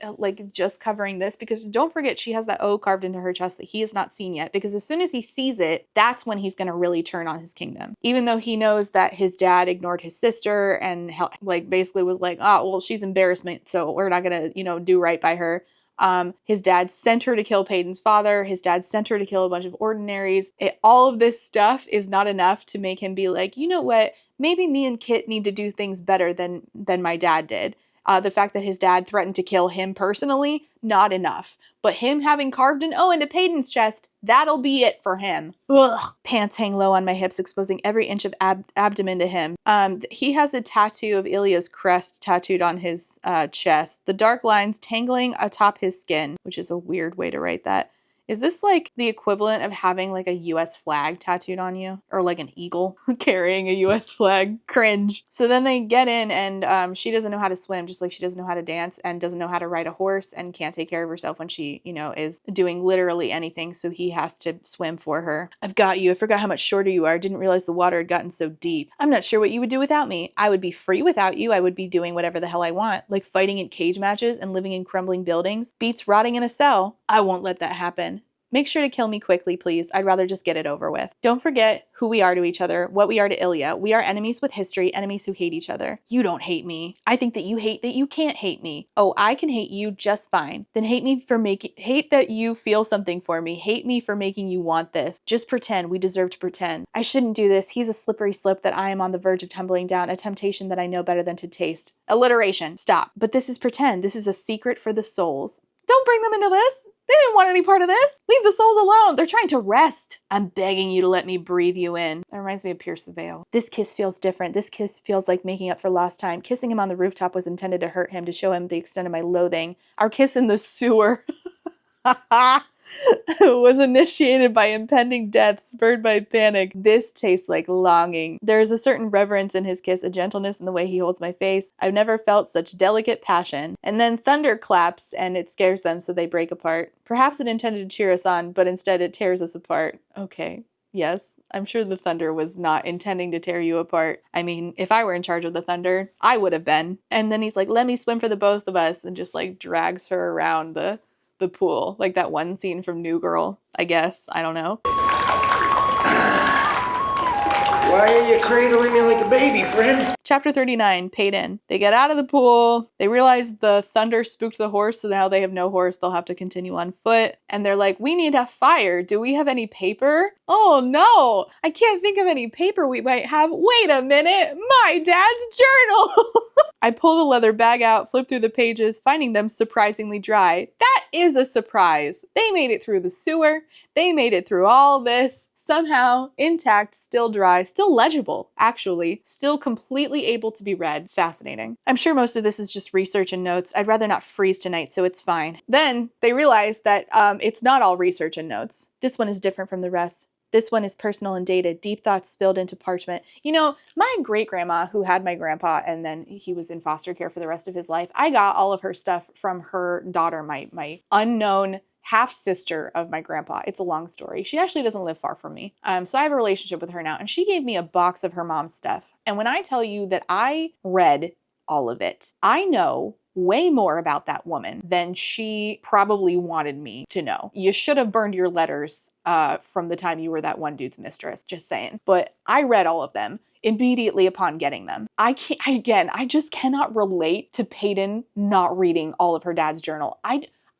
just covering this, because don't forget she has that O carved into her chest that he has not seen yet, because as soon as he sees it, that's when he's going to really turn on his kingdom. Even though he knows that his dad ignored his sister and like basically was like, oh, well, she's embarrassment, so we're not going to, do right by her. His dad sent her to kill Peyton's father. His dad sent her to kill a bunch of ordinaries. All of this stuff is not enough to make him be like, you know what? Maybe me and Kit need to do things better than my dad did. The fact that his dad threatened to kill him personally, not enough. But him having carved an O into Peyton's chest, that'll be it for him. Ugh. Pants hang low on my hips, exposing every inch of abdomen to him. He has a tattoo of Ilya's crest tattooed on his chest. The dark lines tangling atop his skin, which is a weird way to write that. Is this like the equivalent of having like a US flag tattooed on you? Or like an eagle carrying a US flag? Cringe. So then they get in and she doesn't know how to swim, just like she doesn't know how to dance and doesn't know how to ride a horse and can't take care of herself when she, is doing literally anything. So he has to swim for her. I've got you. I forgot how much shorter you are. I didn't realize the water had gotten so deep. I'm not sure what you would do without me. I would be free without you. I would be doing whatever the hell I want, like fighting in cage matches and living in crumbling buildings. Beats rotting in a cell. I won't let that happen. Make sure to kill me quickly, please. I'd rather just get it over with. Don't forget who we are to each other, what we are to Ilya. We are enemies with history, enemies who hate each other. You don't hate me. I think that you hate that you can't hate me. Oh, I can hate you just fine. Then hate that you feel something for me. Hate me for making you want this. Just pretend. We deserve to pretend. I shouldn't do this. He's a slippery slope that I am on the verge of tumbling down, a temptation that I know better than to taste. Alliteration. Stop. But this is pretend. This is a secret for the souls. Don't bring them into this. They didn't want any part of this. Leave the souls alone. They're trying to rest. I'm begging you to let me breathe you in. That reminds me of Pierce the Veil. This kiss feels different. This kiss feels like making up for lost time. Kissing him on the rooftop was intended to hurt him, to show him the extent of my loathing. Our kiss in the sewer was initiated by impending death, spurred by panic. This tastes like longing. There is a certain reverence in his kiss, a gentleness in the way he holds my face. I've never felt such delicate passion. And then thunder claps and it scares them, so they break apart. Perhaps it intended to cheer us on, but instead it tears us apart. Okay. Yes, I'm sure the thunder was not intending to tear you apart. I mean, if I were in charge of the thunder, I would have been. And then he's like, let me swim for the both of us, and just like drags her around the pool, like that one scene from New Girl, I guess. I don't know. Why are you cradling me like a baby, friend? Chapter 39, Peyton. They get out of the pool. They realize the thunder spooked the horse, so now they have no horse. They'll have to continue on foot. And they're like, we need a fire. Do we have any paper? Oh no, I can't think of any paper we might have. Wait a minute, my dad's journal. I pull the leather bag out, flip through the pages, finding them surprisingly dry. That is a surprise. They made it through the sewer. They made it through all this. Somehow, intact, still dry, still legible, actually, still completely able to be read. Fascinating. I'm sure most of this is just research and notes. I'd rather not freeze tonight, so it's fine. Then they realize that it's not all research and notes. This one is different from the rest. This one is personal and dated, deep thoughts spilled into parchment. You know, my great-grandma, who had my grandpa and then he was in foster care for the rest of his life, I got all of her stuff from her daughter, my unknown half-sister of my grandpa. It's a long story. She actually doesn't live far from me. So I have a relationship with her now, and she gave me a box of her mom's stuff. And when I tell you that I read all of it, I know way more about that woman than she probably wanted me to know. You should have burned your letters from the time you were that one dude's mistress, just saying. But I read all of them immediately upon getting them. I just cannot relate to Peyton not reading all of her dad's journal.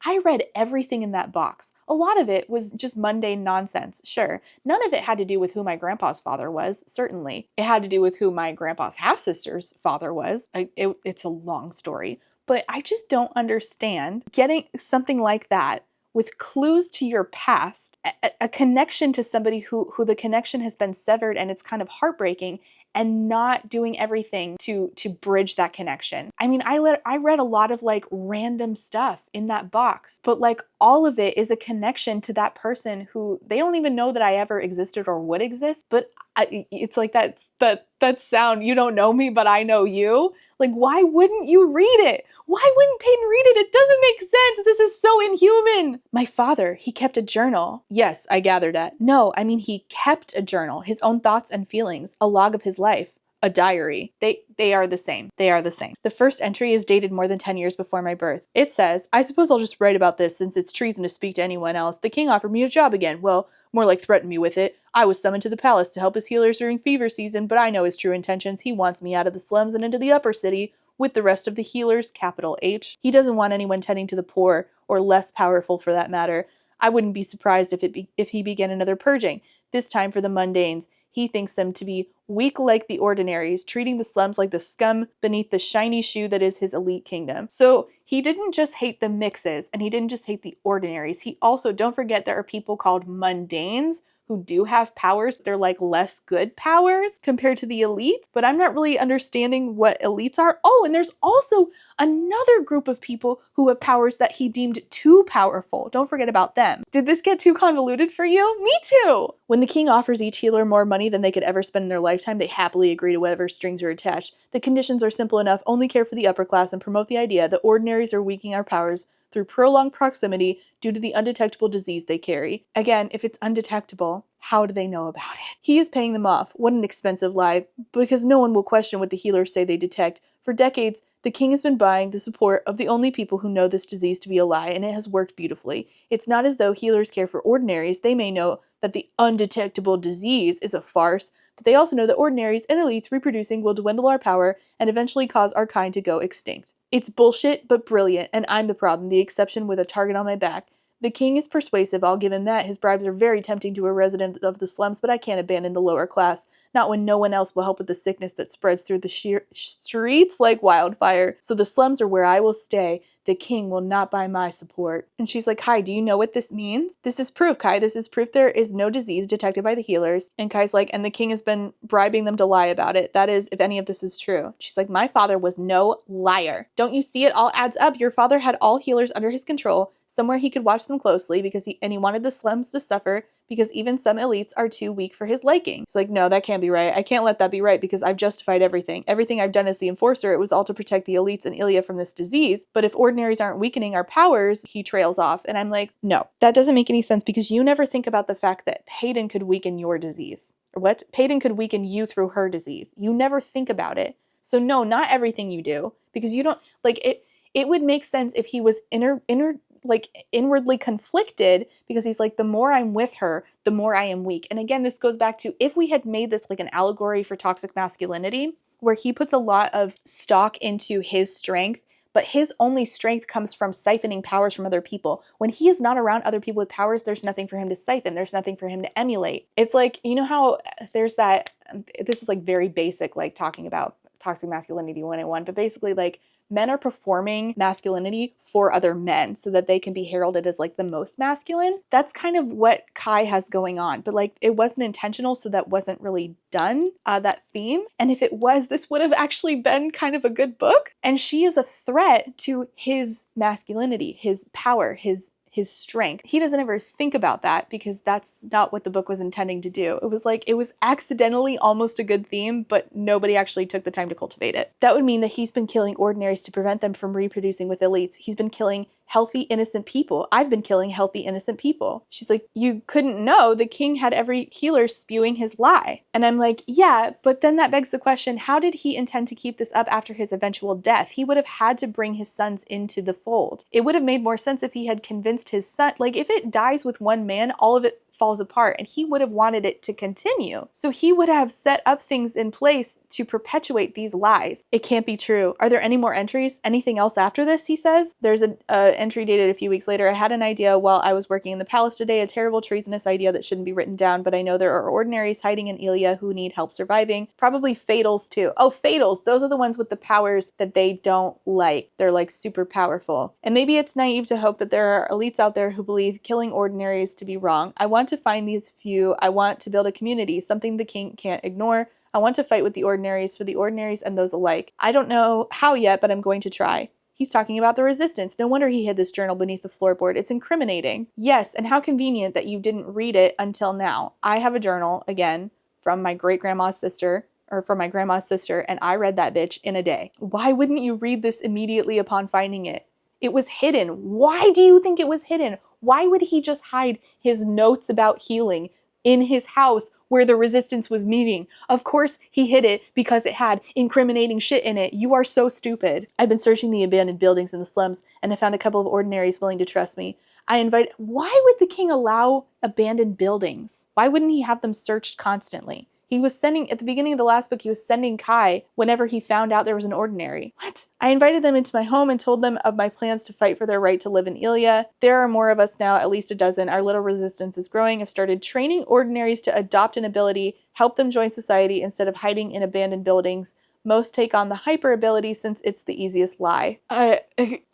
I read everything in that box. A lot of it was just mundane nonsense, sure. None of it had to do with who my grandpa's father was, certainly. It had to do with who my grandpa's half-sister's father was. It's a long story. But I just don't understand getting something like that with clues to your past, a connection to somebody who the connection has been severed and it's kind of heartbreaking, and not doing everything to bridge that connection. I mean, I read a lot of like random stuff in that box, but like all of it is a connection to that person who they don't even know that I ever existed or would exist, but it's like that sound, you don't know me, but I know you. Like, why wouldn't you read it? Why wouldn't Peyton read it? It doesn't make sense. This is so inhuman. My father, he kept a journal. Yes, I gathered that. No, I mean, he kept a journal, his own thoughts and feelings, a log of his life. A diary. They are the same. They are the same. The first entry is dated more than 10 years before my birth. It says, I suppose I'll just write about this since it's treason to speak to anyone else. The king offered me a job again. Well, more like threatened me with it. I was summoned to the palace to help his healers during fever season, but I know his true intentions. He wants me out of the slums and into the upper city with the rest of the healers, capital H. He doesn't want anyone tending to the poor, or less powerful for that matter. I wouldn't be surprised if he began another purging, this time for the mundanes. He thinks them to be weak like the ordinaries, treating the slums like the scum beneath the shiny shoe that is his elite kingdom. So he didn't just hate the mixes, and he didn't just hate the ordinaries. He also, don't forget, there are people called mundanes who do have powers. They're like less good powers compared to the elites, but I'm not really understanding what elites are. Oh, and there's also another group of people who have powers that he deemed too powerful. Don't forget about them. Did this get too convoluted for you? Me too! When the king offers each healer more money than they could ever spend in their lifetime, they happily agree to whatever strings are attached. The conditions are simple enough: only care for the upper class and promote the idea that ordinaries are weakening our powers through prolonged proximity due to the undetectable disease they carry. Again, if it's undetectable, how do they know about it? He is paying them off. What an expensive lie, because no one will question what the healers say they detect. For decades, the king has been buying the support of the only people who know this disease to be a lie, and it has worked beautifully. It's not as though healers care for ordinaries. They may know that the undetectable disease is a farce, but they also know that ordinaries and elites reproducing will dwindle our power and eventually cause our kind to go extinct. It's bullshit, but brilliant, and I'm the problem, the exception with a target on my back. The king is persuasive, I'll give him that. His bribes are very tempting to a resident of the slums, but I can't abandon the lower class, not when no one else will help with the sickness that spreads through the streets like wildfire. So the slums are where I will stay. The king will not buy my support. And she's like, Kai, do you know what this means? This is proof, Kai. This is proof there is no disease detected by the healers. And Kai's like, and the king has been bribing them to lie about it. That is, if any of this is true. She's like, my father was no liar. Don't you see it all adds up? Your father had all healers under his control, somewhere he could watch them closely, because he wanted the slums to suffer, because even some elites are too weak for his liking. He's like, no, that can't be right. I can't let that be right, because I've justified everything. Everything I've done as the enforcer, it was all to protect the elites and Ilya from this disease. But if ordinaries aren't weakening our powers, he trails off. And I'm like, no, that doesn't make any sense, because you never think about the fact that Peyton could weaken your disease. Or what? Peyton could weaken you through her disease. You never think about it. So no, not everything you do, because you don't, like, it would make sense if he was inwardly conflicted, because he's like, the more I'm with her, the more I am weak. And again, this goes back to, if we had made this like an allegory for toxic masculinity, where he puts a lot of stock into his strength, but his only strength comes from siphoning powers from other people. When he is not around other people with powers, there's nothing for him to siphon. There's nothing for him to emulate. It's like, you know how there's that, this is like very basic, like talking about toxic masculinity 101, but basically like, men are performing masculinity for other men so that they can be heralded as like the most masculine. That's kind of what Kai has going on, but like it wasn't intentional, so that wasn't really done, that theme. And if it was, this would have actually been kind of a good book. And she is a threat to his masculinity, his power, his strength. He doesn't ever think about that, because that's not what the book was intending to do. It was like, it was accidentally almost a good theme, but nobody actually took the time to cultivate it. That would mean that he's been killing ordinaries to prevent them from reproducing with elites. He's been killing healthy, innocent people. I've been killing healthy, innocent people. She's like, you couldn't know. The king had every healer spewing his lie. And I'm like, yeah, but then that begs the question, how did he intend to keep this up after his eventual death? He would have had to bring his sons into the fold. It would have made more sense if he had convinced his son, like if it dies with one man, all of it falls apart, and he would have wanted it to continue. So he would have set up things in place to perpetuate these lies. It can't be true. Are there any more entries? Anything else after this, he says? There's an entry dated a few weeks later. I had an idea while I was working in the palace today, a terrible treasonous idea that shouldn't be written down, but I know there are ordinaries hiding in Ilya who need help surviving. Probably fatals too. Oh, fatals. Those are the ones with the powers that they don't like. They're like super powerful. And maybe it's naive to hope that there are elites out there who believe killing ordinaries to be wrong. I want to find these few. I want to build a community, something the king can't ignore. I want to fight with the ordinaries for the ordinaries and those alike. I don't know how yet, but I'm going to try. He's talking about the resistance. No wonder he hid this journal beneath the floorboard. It's incriminating. Yes, and how convenient that you didn't read it until now. I have a journal, again, from my great-grandma's sister, or from my grandma's sister, and I read that bitch in a day. Why wouldn't you read this immediately upon finding it? It was hidden. Why do you think it was hidden? Why would he just hide his notes about healing in his house where the resistance was meeting? Of course he hid it because it had incriminating shit in it. You are so stupid. I've been searching the abandoned buildings in the slums, and I found a couple of ordinaries willing to trust me. Why would the king allow abandoned buildings? Why wouldn't he have them searched constantly? He was sending, at the beginning of the last book, he was sending Kai whenever he found out there was an ordinary. What? I invited them into my home and told them of my plans to fight for their right to live in Ilya. There are more of us now, at least a dozen. Our little resistance is growing. I've started training ordinaries to adopt an ability, help them join society instead of hiding in abandoned buildings. Most take on the hyper ability since it's the easiest lie.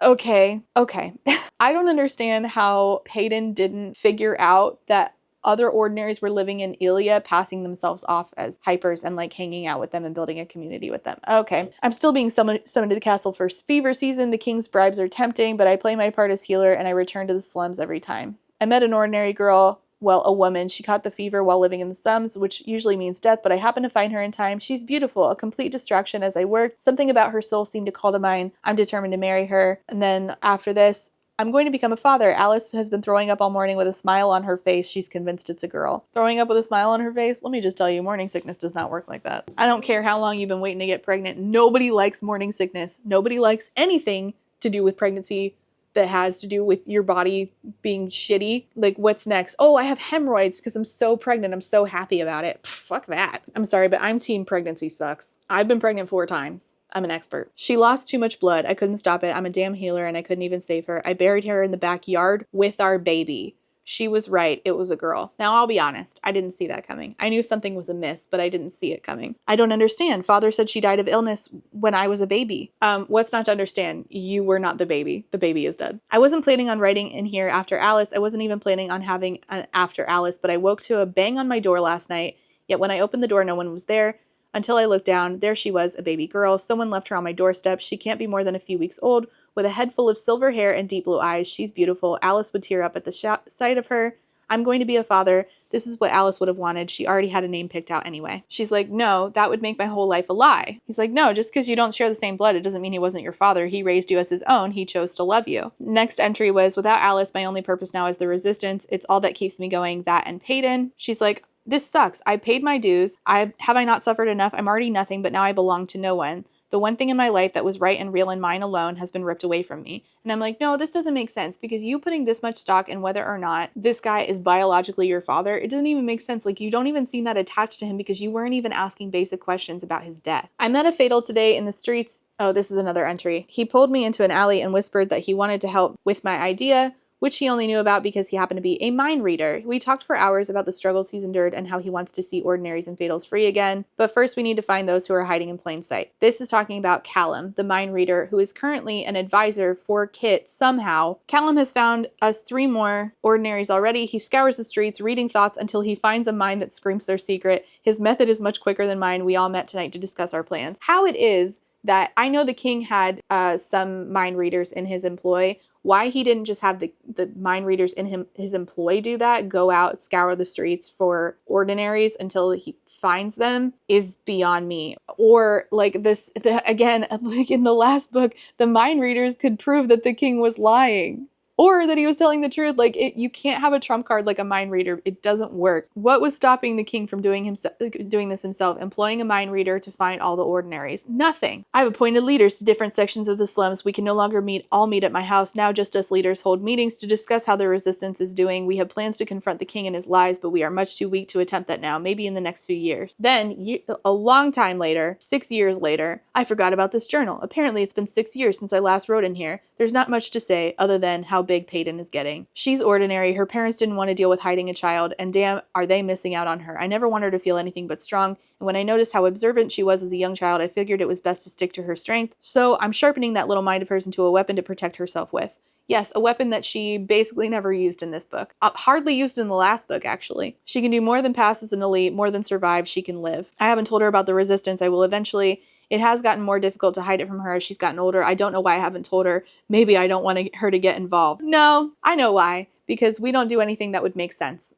Okay. I don't understand how Peyton didn't figure out that other ordinaries were living in Ilya, passing themselves off as hypers and like hanging out with them and building a community with them. Okay. I'm still being summoned to the castle for fever season. The king's bribes are tempting, but I play my part as healer and I return to the slums every time. I met an ordinary girl. Well, a woman. She caught the fever while living in the slums, which usually means death, but I happened to find her in time. She's beautiful, a complete distraction as I work. Something about her soul seemed to call to mind. I'm determined to marry her. And then after this, I'm going to become a father. Alice has been throwing up all morning with a smile on her face. She's convinced it's a girl. Throwing up with a smile on her face? Let me just tell you, morning sickness does not work like that. I don't care how long you've been waiting to get pregnant. Nobody likes morning sickness. Nobody likes anything to do with pregnancy that has to do with your body being shitty. Like, what's next? Oh, I have hemorrhoids because I'm so pregnant. I'm so happy about it. Pff, fuck that. I'm sorry, but I'm team pregnancy sucks. I've been pregnant 4 times. I'm an expert. She lost too much blood. I couldn't stop it. I'm a damn healer and I couldn't even save her. I buried her in the backyard with our baby. She was right. It was a girl. Now, I'll be honest. I didn't see that coming. I knew something was amiss, but I didn't see it coming. I don't understand. Father said she died of illness when I was a baby. What's not to understand? You were not the baby. The baby is dead. I wasn't planning on writing in here after Alice. I wasn't even planning on having an after Alice, but I woke to a bang on my door last night. Yet when I opened the door, no one was there. Until I looked down, there she was, a baby girl. Someone left her on my doorstep. She can't be more than a few weeks old. With a head full of silver hair and deep blue eyes, she's beautiful. Alice would tear up at the sight of her. I'm going to be a father. This is what Alice would have wanted. She already had a name picked out anyway. She's like, no, that would make my whole life a lie. He's like, no, just because you don't share the same blood, it doesn't mean he wasn't your father. He raised you as his own. He chose to love you. Next entry was, without Alice, my only purpose now is the resistance. It's all that keeps me going, that and Peyton. She's like, this sucks. I paid my dues. Have I not suffered enough? I'm already nothing, but now I belong to no one. The one thing in my life that was right and real and mine alone has been ripped away from me. And I'm like, no, this doesn't make sense because you putting this much stock in whether or not this guy is biologically your father, it doesn't even make sense. Like, you don't even seem that attached to him because you weren't even asking basic questions about his death. I met a fatal today in the streets. Oh, this is another entry. He pulled me into an alley and whispered that he wanted to help with my idea, which he only knew about because he happened to be a mind reader. We talked for hours about the struggles he's endured and how he wants to see ordinaries and fatals free again. But first we need to find those who are hiding in plain sight. This is talking about Callum, the mind reader, who is currently an advisor for Kit somehow. Callum has found us 3 more ordinaries already. He scours the streets, reading thoughts until he finds a mind that screams their secret. His method is much quicker than mine. We all met tonight to discuss our plans. How it is that I know the king had some mind readers in his employ. Why he didn't just have the mind readers in his employ do that, go out, scour the streets for ordinaries until he finds them, is beyond me. Or like again, like in the last book, the mind readers could prove that the king was lying. Or that he was telling the truth. Like, you can't have a trump card like a mind reader. It doesn't work. What was stopping the king from doing this himself, employing a mind reader to find all the ordinaries? Nothing. I've appointed leaders to different sections of the slums. We can no longer all meet at my house. Now just us leaders hold meetings to discuss how the resistance is doing. We have plans to confront the king and his lies, but we are much too weak to attempt that now, maybe in the next few years. Then, a long time later, 6 years later, I forgot about this journal. Apparently it's been 6 years since I last wrote in here. There's not much to say other than how big Peyton is getting. She's ordinary. Her parents didn't want to deal with hiding a child, and damn, are they missing out on her. I never want her to feel anything but strong, and when I noticed how observant she was as a young child, I figured it was best to stick to her strength. So I'm sharpening that little mind of hers into a weapon to protect herself with. Yes, a weapon that she basically never used in this book. Hardly used in the last book, actually. She can do more than pass as an elite, more than survive. She can live. I haven't told her about the resistance. I will eventually. It has gotten more difficult to hide it from her as she's gotten older. I don't know why I haven't told her. Maybe I don't want her to get involved. No, I know why. Because we don't do anything that would make sense.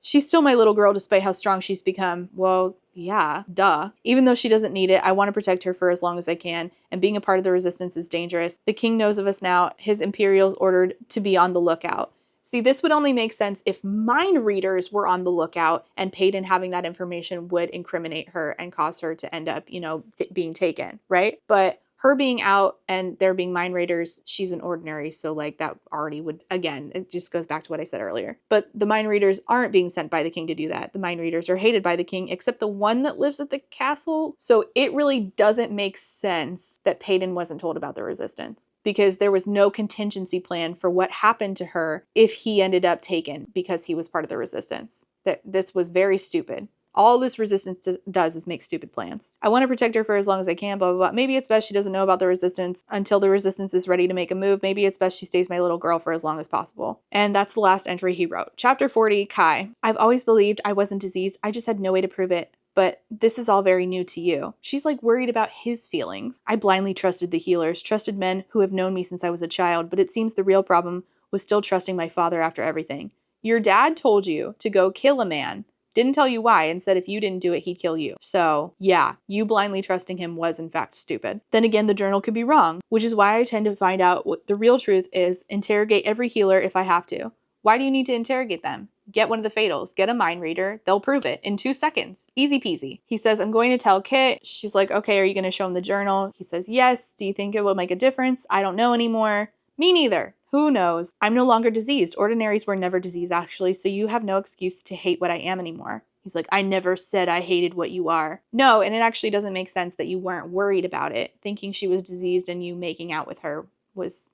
She's still my little girl despite how strong she's become. Well, yeah, duh. Even though she doesn't need it, I want to protect her for as long as I can. And being a part of the resistance is dangerous. The king knows of us now. His Imperials ordered to be on the lookout. See, this would only make sense if mind readers were on the lookout and Peyton having that information would incriminate her and cause her to end up, being taken, right? But her being out and there being mind raiders, she's an ordinary. So like that already would, again, it just goes back to what I said earlier. But the mind raiders aren't being sent by the king to do that. The mind raiders are hated by the king, except the one that lives at the castle. So it really doesn't make sense that Peyton wasn't told about the resistance, because there was no contingency plan for what happened to her if he ended up taken because he was part of the resistance. That this was very stupid. All this resistance does is make stupid plans. I want to protect her for as long as I can, blah, blah, blah. Maybe it's best she doesn't know about the resistance until the resistance is ready to make a move. Maybe it's best she stays my little girl for as long as possible. And that's the last entry he wrote. Chapter 40, Kai. I've always believed I wasn't diseased. I just had no way to prove it. But this is all very new to you. She's like worried about his feelings. I blindly trusted the healers, trusted men who have known me since I was a child, but it seems the real problem was still trusting my father after everything. Your dad told you to go kill a man. Didn't tell you why, and said if you didn't do it, he'd kill you. So yeah, you blindly trusting him was in fact stupid. Then again, the journal could be wrong, which is why I tend to find out what the real truth is, interrogate every healer if I have to. Why do you need to interrogate them? Get one of the fatals, get a mind reader, they'll prove it in 2 seconds. Easy peasy. He says, I'm going to tell Kit. She's like, okay, are you going to show him the journal? He says, yes. Do you think it will make a difference? I don't know anymore. Me neither. Who knows? I'm no longer diseased. Ordinaries were never diseased, actually, so you have no excuse to hate what I am anymore. He's like, I never said I hated what you are. No, and it actually doesn't make sense that you weren't worried about it. Thinking she was diseased and you making out with her was,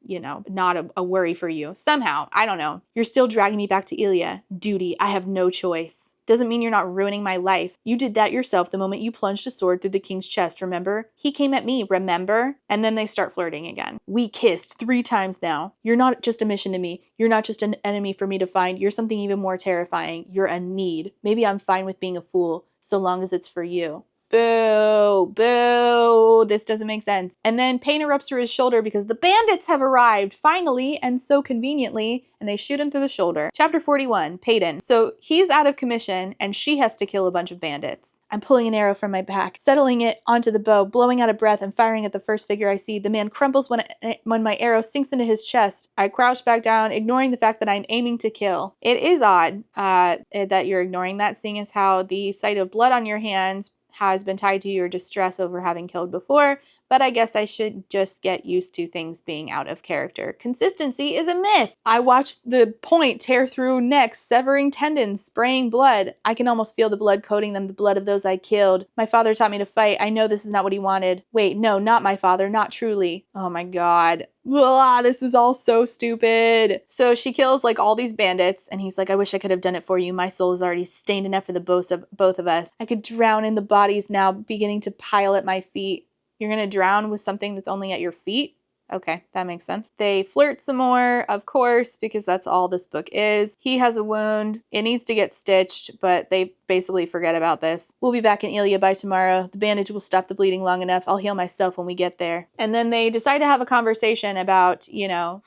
not a worry for you. Somehow, I don't know. You're still dragging me back to Ilya. Duty, I have no choice. Doesn't mean you're not ruining my life. You did that yourself the moment you plunged a sword through the king's chest, remember? He came at me, remember? And then they start flirting again. We kissed 3 times now. You're not just a mission to me. You're not just an enemy for me to find. You're something even more terrifying. You're a need. Maybe I'm fine with being a fool, so long as it's for you. Boo, boo, this doesn't make sense. And then pain erupts through his shoulder because the bandits have arrived, finally, and so conveniently, and they shoot him through the shoulder. Chapter 41, Peyton. So he's out of commission, and she has to kill a bunch of bandits. I'm pulling an arrow from my back, settling it onto the bow, blowing out a breath and firing at the first figure I see. The man crumbles when my arrow sinks into his chest. I crouch back down, ignoring the fact that I'm aiming to kill. It is odd that you're ignoring that, seeing as how the sight of blood on your hands has been tied to your distress over having killed before, but I guess I should just get used to things being out of character. Consistency is a myth. I watched the point tear through necks, severing tendons, spraying blood. I can almost feel the blood coating them, the blood of those I killed. My father taught me to fight. I know this is not what he wanted. Wait, no, not my father, not truly. Oh my god. Blah, this is all so stupid. So she kills like all these bandits and he's like, I wish I could have done it for you. My soul is already stained enough for the boast of both of us. I could drown in the bodies now beginning to pile at my feet. You're gonna drown with something that's only at your feet? Okay, that makes sense. They flirt some more, of course, because that's all this book is. He has a wound. It needs to get stitched, but they basically forget about this. We'll be back in Ilya by tomorrow. The bandage will stop the bleeding long enough. I'll heal myself when we get there. And then they decide to have a conversation about,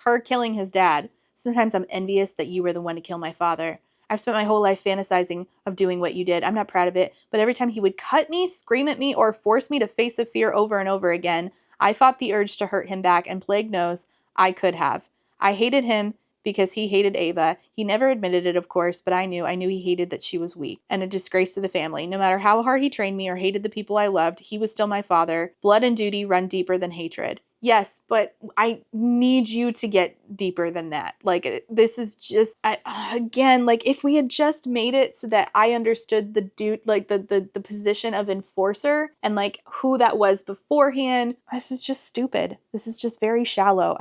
her killing his dad. Sometimes I'm envious that you were the one to kill my father. I've spent my whole life fantasizing of doing what you did. I'm not proud of it, but every time he would cut me, scream at me, or force me to face a fear over and over again, I fought the urge to hurt him back, and plague knows I could have. I hated him because he hated Ava. He never admitted it, of course, but I knew he hated that she was weak and a disgrace to the family. No matter how hard he trained me or hated the people I loved, he was still my father. Blood and duty run deeper than hatred. Yes, but I need you to get deeper than that. Like, this is just, again, like, if we had just made it so that I understood the dude, like, the position of enforcer and, like, who that was beforehand, this is just stupid. This is just very shallow.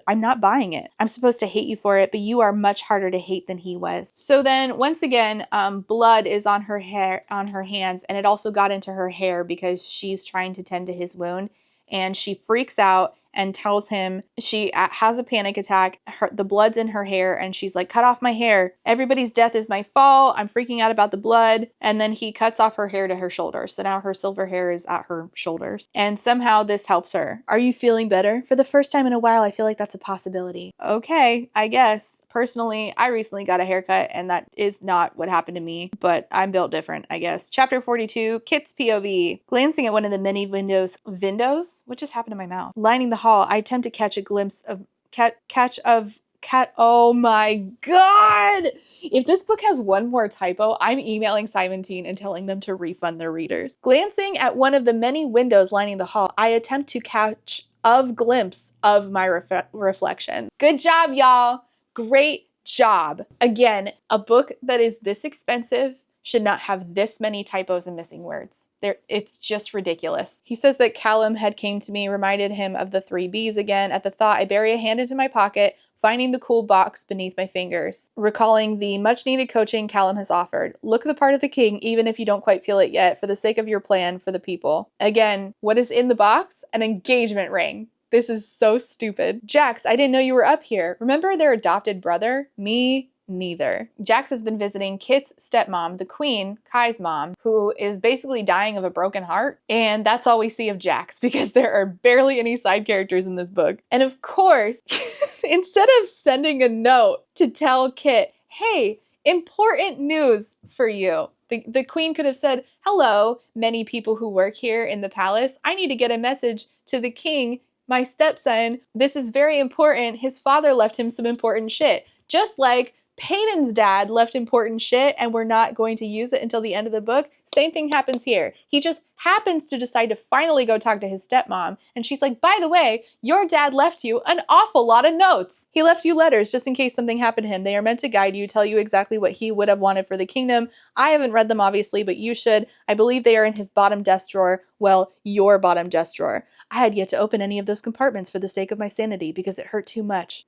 I'm not buying it. I'm supposed to hate you for it, but you are much harder to hate than he was. So then, once again, blood is on her hair, on her hands, and it also got into her hair because she's trying to tend to his wound. And she freaks out and tells him she has a panic attack. The blood's in her hair and she's like, cut off my hair. Everybody's death is my fault. I'm freaking out about the blood. And then he cuts off her hair to her shoulders. So now her silver hair is at her shoulders. And somehow this helps her. Are you feeling better? For the first time in a while, I feel like that's a possibility. Okay, I guess. Personally, I recently got a haircut and that is not what happened to me, but I'm built different, I guess. Chapter 42, Kit's POV. Glancing at one of the many windows? What just happened to my mouth? Lining the hall, I attempt to catch a glimpse of Oh my god! If this book has one more typo, I'm emailing Simon Teen and telling them to refund their readers. Glancing at one of the many windows lining the hall, I attempt to catch a glimpse of my reflection. Good job, y'all. Great job. Again, a book that is this expensive should not have this many typos and missing words. It's just ridiculous. He says that Callum had came to me, reminded him of the 3 Bs again. At the thought, I bury a hand into my pocket, finding the cool box beneath my fingers, recalling the much-needed coaching Callum has offered. Look the part of the king, even if you don't quite feel it yet, for the sake of your plan for the people. Again, what is in the box? An engagement ring. This is so stupid. Jax, I didn't know you were up here. Remember their adopted brother? Me? Neither. Jax has been visiting Kit's stepmom, the queen, Kai's mom, who is basically dying of a broken heart. And that's all we see of Jax because there are barely any side characters in this book. And of course, instead of sending a note to tell Kit, hey, important news for you, the queen could have said, hello, many people who work here in the palace. I need to get a message to the king, my stepson. This is very important. His father left him some important shit. Just like Peyton's dad left important shit and we're not going to use it until the end of the book. Same thing happens here. He just happens to decide to finally go talk to his stepmom. And she's like, by the way, your dad left you an awful lot of notes. He left you letters just in case something happened to him. They are meant to guide you, tell you exactly what he would have wanted for the kingdom. I haven't read them, obviously, but you should. I believe they are in his bottom desk drawer. Well, your bottom desk drawer. I had yet to open any of those compartments for the sake of my sanity because it hurt too much.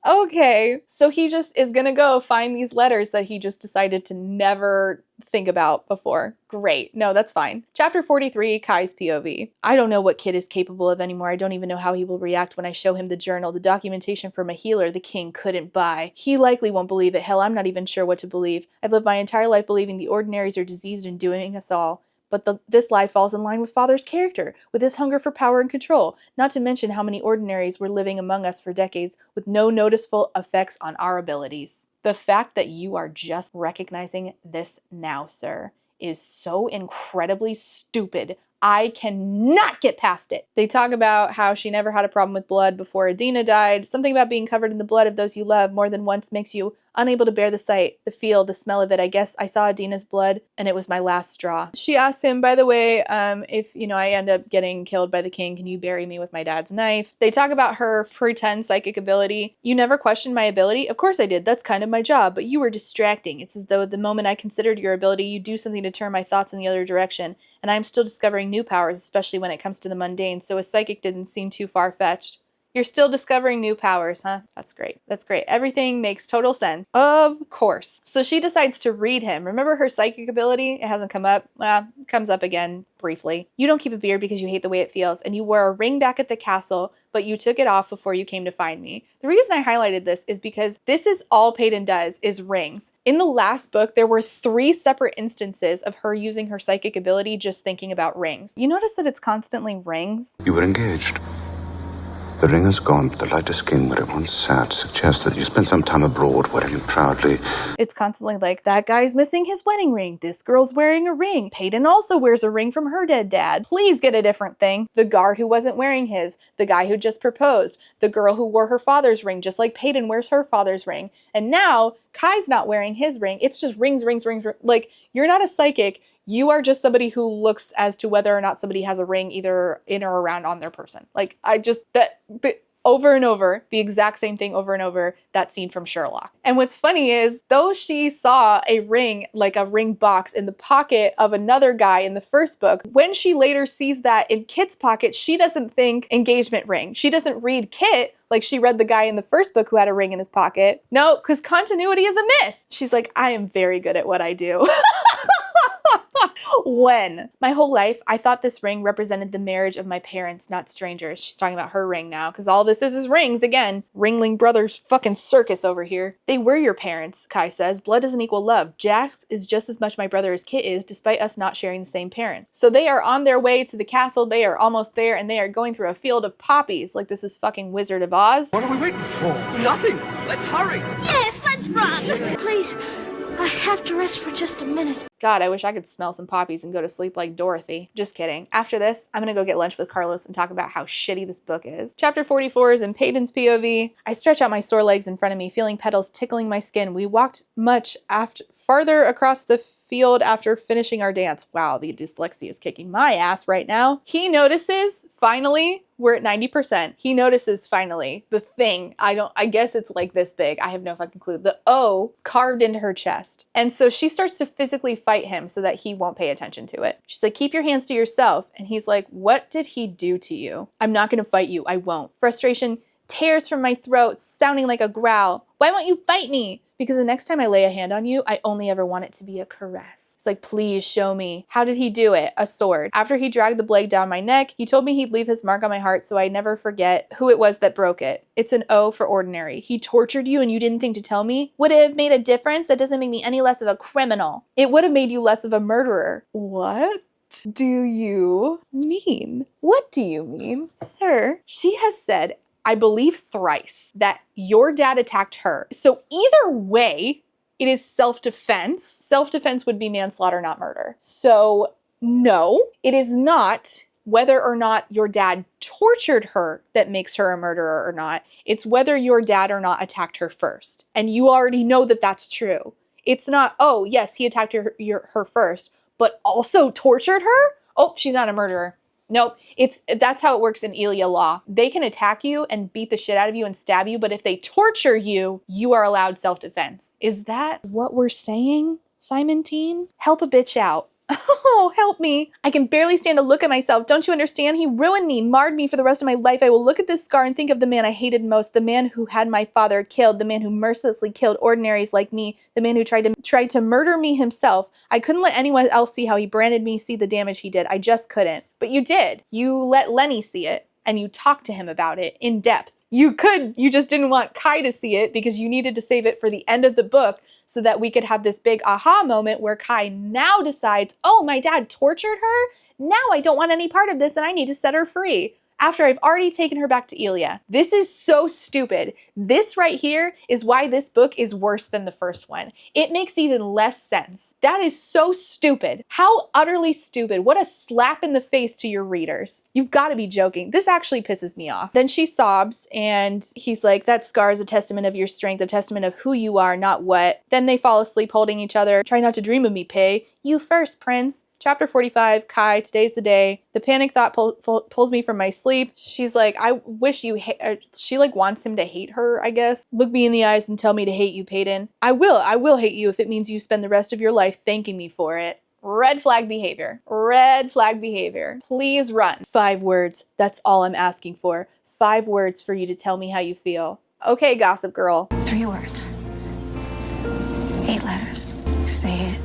Okay. So he just is gonna go find these letters that he just decided to never think about before. Great. No, that's fine. Chapter 43, Kai's POV. I don't know what Kit is capable of anymore. I don't even know how he will react when I show him the journal, the documentation from a healer the king couldn't buy. He likely won't believe it. Hell, I'm not even sure what to believe. I've lived my entire life believing the ordinaries are diseased and doing us all. But this lie falls in line with Father's character, with his hunger for power and control, not to mention how many ordinaries were living among us for decades with no noticeable effects on our abilities. The fact that you are just recognizing this now, sir, is so incredibly stupid. I cannot get past it. They talk about how she never had a problem with blood before Adina died. Something about being covered in the blood of those you love more than once makes you unable to bear the sight, the feel, the smell of it. I guess I saw Adina's blood and it was my last straw. She asks him, by the way, if, I end up getting killed by the king, can you bury me with my dad's knife? They talk about her pretend psychic ability. You never questioned my ability? Of course I did. That's kind of my job, but you were distracting. It's as though the moment I considered your ability, you do something to turn my thoughts in the other direction. And I'm still discovering new powers, especially when it comes to the mundane, so a psychic didn't seem too far-fetched. You're still discovering new powers, huh? That's great. That's great. Everything makes total sense. Of course. So she decides to read him. Remember her psychic ability? It hasn't come up. Well, it comes up again briefly. You don't keep a beard because you hate the way it feels, and you wore a ring back at the castle, but you took it off before you came to find me. The reason I highlighted this is because this is all Peyton does, is rings. In the last book, there were 3 separate instances of her using her psychic ability just thinking about rings. You notice that it's constantly rings? You were engaged. The ring is gone, but the lighter skin where it once sat suggests that you spent some time abroad wearing it proudly. It's constantly like, that guy's missing his wedding ring. This girl's wearing a ring. Peyton also wears a ring from her dead dad. Please get a different thing. The guard who wasn't wearing his. The guy who just proposed. The girl who wore her father's ring, just like Peyton wears her father's ring. And now, Kai's not wearing his ring. It's just rings. Like, you're not a psychic. You are just somebody who looks as to whether or not somebody has a ring either in or around on their person. Like, over and over, the exact same thing over and over, that scene from Sherlock. And what's funny is, though she saw a ring, like a ring box in the pocket of another guy in the first book, when she later sees that in Kit's pocket, she doesn't think engagement ring. She doesn't read Kit like she read the guy in the first book who had a ring in his pocket. No, because continuity is a myth. She's like, I am very good at what I do. When? My whole life, I thought this ring represented the marriage of my parents, not strangers. She's talking about her ring now, because all this is rings again. Ringling Brothers fucking circus over here. They were your parents, Kai says. Blood doesn't equal love. Jax is just as much my brother as Kit is, despite us not sharing the same parent. So they are on their way to the castle. They are almost there, and they are going through a field of poppies, like this is fucking Wizard of Oz. What are we waiting for? Nothing. Let's hurry. Yes, let's run. Please, I have to rest for just a minute. God, I wish I could smell some poppies and go to sleep like Dorothy. Just kidding. After this, I'm gonna go get lunch with Carlos and talk about how shitty this book is. Chapter 44 is in Peyton's POV. I stretch out my sore legs in front of me, feeling petals tickling my skin. We walked much farther across the field after finishing our dance. Wow, the dyslexia is kicking my ass right now. He notices, finally, we're at 90%. He notices finally the thing. I guess it's like this big. I have no fucking clue. The O carved into her chest. And so she starts to physically fight him so that he won't pay attention to it. She's like, keep your hands to yourself. And he's like, what did he do to you? I'm not gonna fight you. I won't. Frustration tears from my throat, sounding like a growl. Why won't you fight me? Because the next time I lay a hand on you, I only ever want it to be a caress. It's like, please show me. How did he do it? A sword. After he dragged the blade down my neck, he told me he'd leave his mark on my heart so I never forget who it was that broke it. It's an O for ordinary. He tortured you and you didn't think to tell me? Would it have made a difference? That doesn't make me any less of a criminal. It would have made you less of a murderer. What do you mean? What do you mean? Sir, she has said, I believe thrice, that your dad attacked her. So either way, it is self-defense. Self-defense would be manslaughter, not murder. So no, it is not whether or not your dad tortured her that makes her a murderer or not. It's whether your dad or not attacked her first. And you already know that that's true. It's not, oh yes, he attacked her first, but also tortured her? Oh, she's not a murderer. Nope, that's how it works in Elia law. They can attack you and beat the shit out of you and stab you, but if they torture you, you are allowed self-defense. Is that what we're saying, Simon Teen? Help a bitch out. Oh, help me. I can barely stand to look at myself. Don't you understand? He ruined me, marred me for the rest of my life. I will look at this scar and think of the man I hated most, the man who had my father killed, the man who mercilessly killed ordinaries like me, the man who tried to murder me himself. I couldn't let anyone else see how he branded me, see the damage he did. I just couldn't. But you did. You let Lenny see it, and you talked to him about it in depth. You just didn't want Kai to see it because you needed to save it for the end of the book so that we could have this big aha moment where Kai now decides, oh, my dad tortured her? Now I don't want any part of this and I need to set her free. After I've already taken her back to Elia. This is so stupid. This right here is why this book is worse than the first one. It makes even less sense. That is so stupid. How utterly stupid. What a slap in the face to your readers. You've got to be joking. This actually pisses me off. Then she sobs and he's like, that scar is a testament of your strength, a testament of who you are, not what. Then they fall asleep holding each other. Try not to dream of me, Pei. You first, Prince. Chapter 45, Kai, today's the day. The panic thought pulls me from my sleep. She's like, I wish you she like wants him to hate her, I guess. Look me in the eyes and tell me to hate you, Peyton. I will hate you if it means you spend the rest of your life thanking me for it. Red flag behavior. Red flag behavior. Please run. 5 words. That's all I'm asking for. 5 words for you to tell me how you feel. Okay, gossip girl. 3 words. 8 letters. Say it,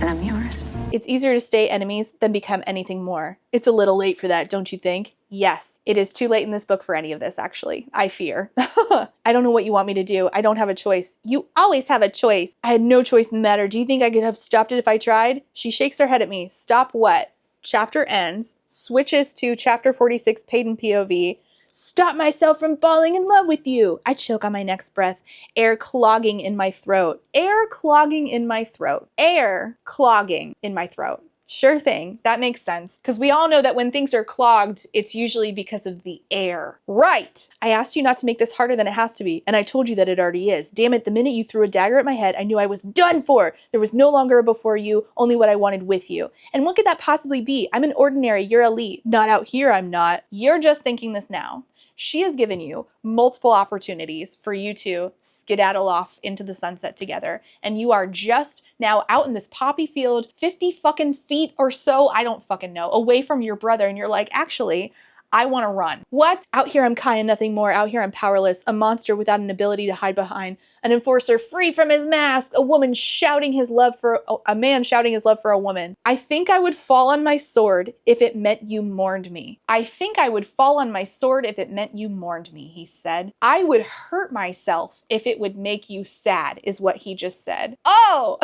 and I'm yours. It's easier to stay enemies than become anything more. It's a little late for that, don't you think? Yes, it is too late in this book for any of this, actually. I fear. I don't know what you want me to do. I don't have a choice. You always have a choice. I had no choice in the matter. Do you think I could have stopped it if I tried? She shakes her head at me. Stop what? Chapter ends, switches to chapter 46, Peyton POV. Stop myself from falling in love with you. I choke on my next breath, air clogging in my throat. Air clogging in my throat. Air clogging in my throat. Sure thing. That makes sense. Because we all know that when things are clogged, it's usually because of the air. Right. I asked you not to make this harder than it has to be, and I told you that it already is. Damn it, the minute you threw a dagger at my head, I knew I was done for. There was no longer a before you, only what I wanted with you. And what could that possibly be? I'm an ordinary, you're elite. Not out here, I'm not. You're just thinking this now. She has given you multiple opportunities for you to skedaddle off into the sunset together. And you are just now out in this poppy field, 50 fucking feet or so, I don't fucking know, away from your brother. And you're like, actually, I want to run. What? Out here I'm Kai and nothing more. Out here I'm powerless, a monster without an ability to hide behind, an enforcer free from his mask, a man shouting his love for a woman. I think I would fall on my sword if it meant you mourned me. I think I would fall on my sword if it meant you mourned me, he said. I would hurt myself if it would make you sad, is what he just said. Oh,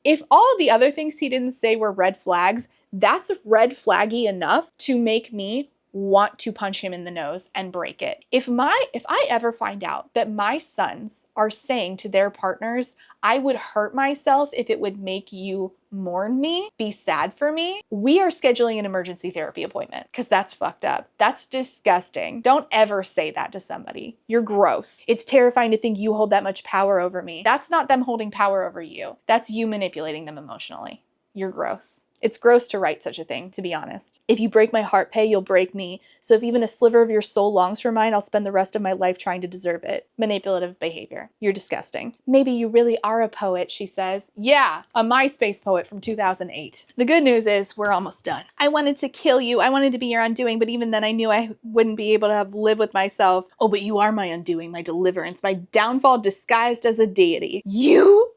if all the other things he didn't say were red flags, that's red flaggy enough to make me want to punch him in the nose and break it. If I ever find out that my sons are saying to their partners, I would hurt myself if it would make you mourn me, be sad for me, we are scheduling an emergency therapy appointment because that's fucked up. That's disgusting. Don't ever say that to somebody. You're gross. It's terrifying to think you hold that much power over me. That's not them holding power over you. That's you manipulating them emotionally. You're gross. It's gross to write such a thing, to be honest. If you break my heart, Pei, you'll break me. So if even a sliver of your soul longs for mine, I'll spend the rest of my life trying to deserve it. Manipulative behavior. You're disgusting. Maybe you really are a poet, she says. Yeah, a MySpace poet from 2008. The good news is we're almost done. I wanted to kill you. I wanted to be your undoing, but even then I knew I wouldn't be able to live with myself. Oh, but you are my undoing, my deliverance, my downfall disguised as a deity. You?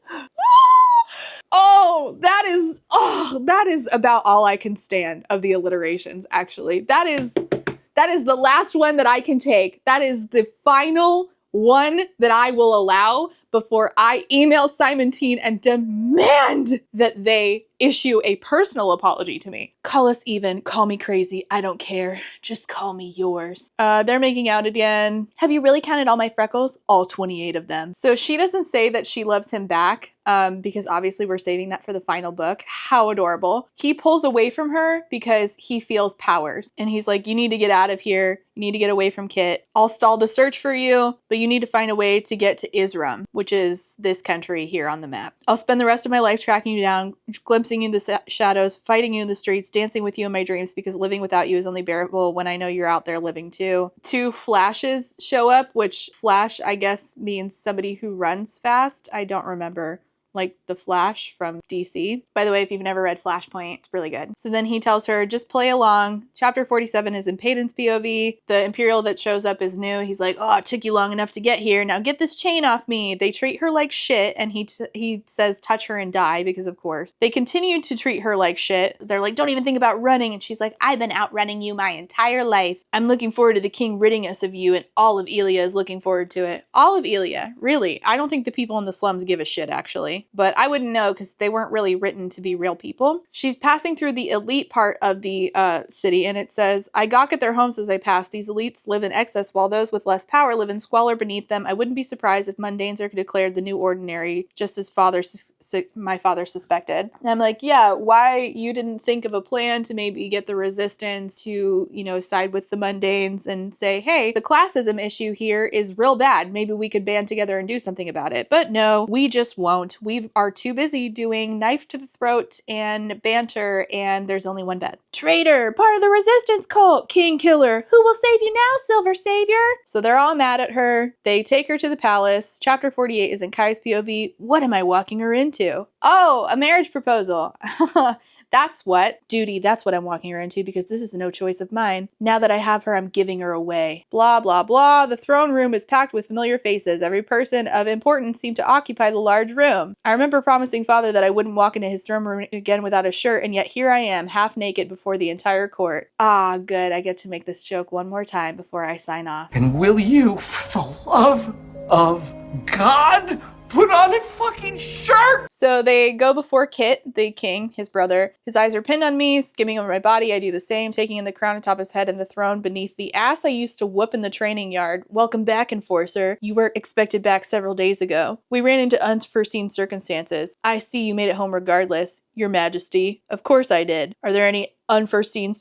Oh, that is about all I can stand of the alliterations, actually. That is the last one that I can take. That is the final one that I will allow before I email Simon Teen and demand that they issue a personal apology to me. Call us even, call me crazy, I don't care. Just call me yours. They're making out again. Have you really counted all my freckles? All 28 of them. So she doesn't say that she loves him back, because obviously we're saving that for the final book. How adorable. He pulls away from her because he feels powers. And he's like, you need to get out of here. You need to get away from Kit. I'll stall the search for you, but you need to find a way to get to Isram, which is this country here on the map. I'll spend the rest of my life tracking you down, glimpsing you in the shadows, fighting you in the streets, dancing with you in my dreams, because living without you is only bearable when I know you're out there living too. 2 Flashes show up, which Flash, I guess, means somebody who runs fast. I don't remember. Like the Flash from DC. By the way, if you've never read Flashpoint, it's really good. So then he tells her, just play along. Chapter 47 is in Peyton's POV. The Imperial that shows up is new. He's like, oh, it took you long enough to get here. Now get this chain off me. They treat her like shit, and he says, touch her and die, because of course. They continue to treat her like shit. They're like, don't even think about running. And she's like, I've been outrunning you my entire life. I'm looking forward to the king ridding us of you, and all of Elia is looking forward to it. All of Elia, really. I don't think the people in the slums give a shit, actually. But I wouldn't know because they weren't really written to be real people. She's passing through the elite part of the city, and it says, I gawk at their homes as I pass. These elites live in excess while those with less power live in squalor beneath them. I wouldn't be surprised if mundanes are declared the new ordinary, just as my father suspected. And I'm like, yeah, why you didn't think of a plan to maybe get the resistance to, side with the mundanes and say, hey, the classism issue here is real bad. Maybe we could band together and do something about it. But no, we just won't. We are too busy doing knife to the throat and banter, and there's only one bed. Traitor, part of the resistance cult, king killer, who will save you now, silver savior? So they're all mad at her. They take her to the palace. Chapter 48 is in Kai's POV. What am I walking her into? Oh, a marriage proposal. That's what. Duty, that's what I'm walking her into, because this is no choice of mine. Now that I have her, I'm giving her away. Blah, blah, blah. The throne room is packed with familiar faces. Every person of importance seemed to occupy the large room. I remember promising father that I wouldn't walk into his throne room again without a shirt, and yet here I am, half naked before the entire court. Ah, good. I get to make this joke one more time before I sign off. And will you, for the love of God, put on a fucking shirt? So they go before Kit, the king, his brother. His eyes are pinned on me, skimming over my body. I do the same, taking in the crown atop his head and the throne beneath the ass I used to whoop in the training yard. Welcome back, Enforcer. You were expected back several days ago. We ran into unforeseen circumstances. I see you made it home regardless, Your Majesty. Of course I did. Are there any unforeseen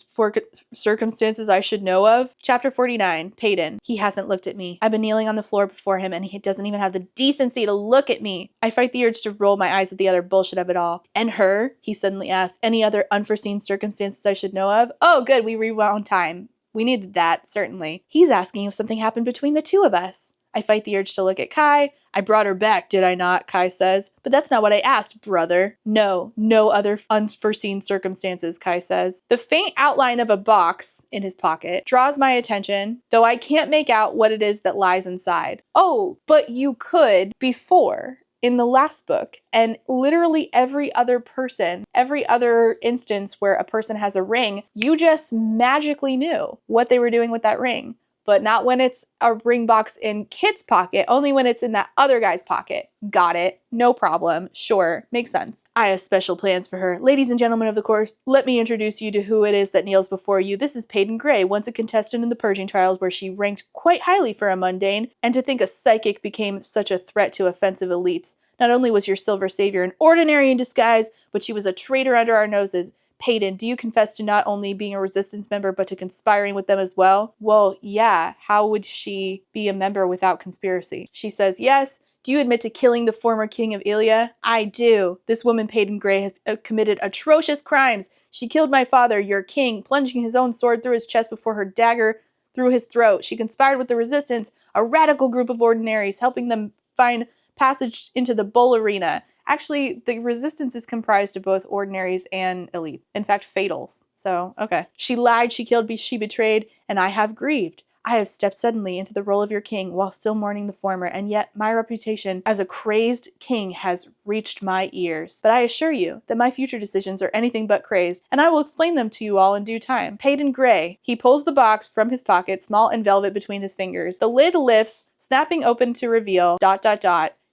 circumstances I should know of? Chapter 49, Peyton. He hasn't looked at me. I've been kneeling on the floor before him, and he doesn't even have the decency to look at me. I fight the urge to roll my eyes at the utter bullshit of it all. And her? He suddenly asks. Any other unforeseen circumstances I should know of? Oh, good, we rewound time. We needed that, certainly. He's asking if something happened between the two of us. I fight the urge to look at Kai. I brought her back, did I not? Kai says. But that's not what I asked, brother. No other unforeseen circumstances, Kai says. The faint outline of a box in his pocket draws my attention, though I can't make out what it is that lies inside. Oh, but you could before. In the last book, and literally every other person, every other instance where a person has a ring, you just magically knew what they were doing with that ring. but not when it's a ring box in Kit's pocket, only when it's in that other guy's pocket. Got it. No problem. Sure. Makes sense. I have special plans for her. Ladies and gentlemen of the course, let me introduce you to who it is that kneels before you. This is Peyton Gray, once a contestant in the purging trials where she ranked quite highly for a mundane, and to think a psychic became such a threat to offensive elites. Not only was your silver savior an ordinary in disguise, but she was a traitor under our noses. Peyton, do you confess to not only being a resistance member, but to conspiring with them as well? Well, yeah. How would she be a member without conspiracy? She says, yes. Do you admit to killing the former king of Ilia? I do. This woman, Peyton Gray, has committed atrocious crimes. She killed my father, your king, plunging his own sword through his chest before her dagger through his throat. She conspired with the resistance, a radical group of ordinaries, helping them find passage into the bull arena. Actually, the resistance is comprised of both ordinaries and elites. In fact, fatals. So, okay. She lied, she killed, she betrayed, and I have grieved. I have stepped suddenly into the role of your king while still mourning the former, and yet my reputation as a crazed king has reached my ears. But I assure you that my future decisions are anything but crazed, and I will explain them to you all in due time. Peyton Gray. He pulls the box from his pocket, small and velvet between his fingers. The lid lifts, snapping open to reveal ...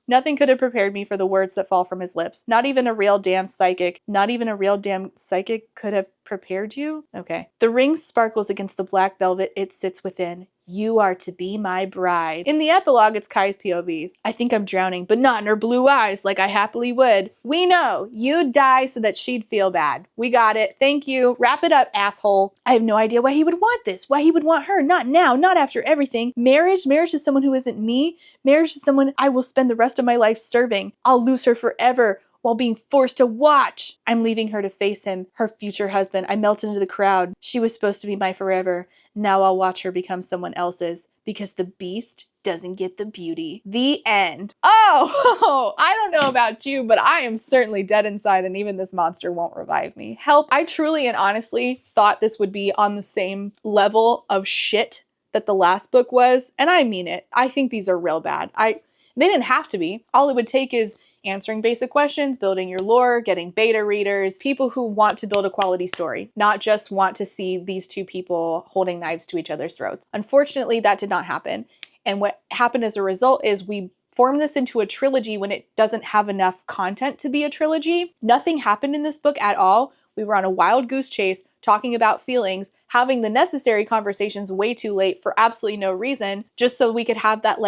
Nothing could have prepared me for the words that fall from his lips. Not even a real damn psychic could have prepared you? Okay. The ring sparkles against the black velvet it sits within. You are to be my bride. In the epilogue, it's Kai's POVs. I think I'm drowning, but not in her blue eyes like I happily would. We know. You'd die so that she'd feel bad. We got it. Thank you. Wrap it up, asshole. I have no idea why he would want this. Why he would want her. Not now. Not after everything. Marriage to someone who isn't me. Marriage to someone I will spend the rest of my life serving. I'll lose her forever while being forced to watch. I'm leaving her to face him, her future husband. I melt into the crowd. She was supposed to be my forever. Now I'll watch her become someone else's because the beast doesn't get the beauty. The end. Oh, I don't know about you, but I am certainly dead inside, and even this monster won't revive me. Help. I truly and honestly thought this would be on the same level of shit that the last book was, and I mean it. I think these are real bad. They didn't have to be. All it would take is answering basic questions, building your lore, getting beta readers, people who want to build a quality story, not just want to see these two people holding knives to each other's throats. Unfortunately, that did not happen. And what happened as a result is we formed this into a trilogy when it doesn't have enough content to be a trilogy. Nothing happened in this book at all. We were on a wild goose chase, talking about feelings, having the necessary conversations way too late for absolutely no reason, just so we could have that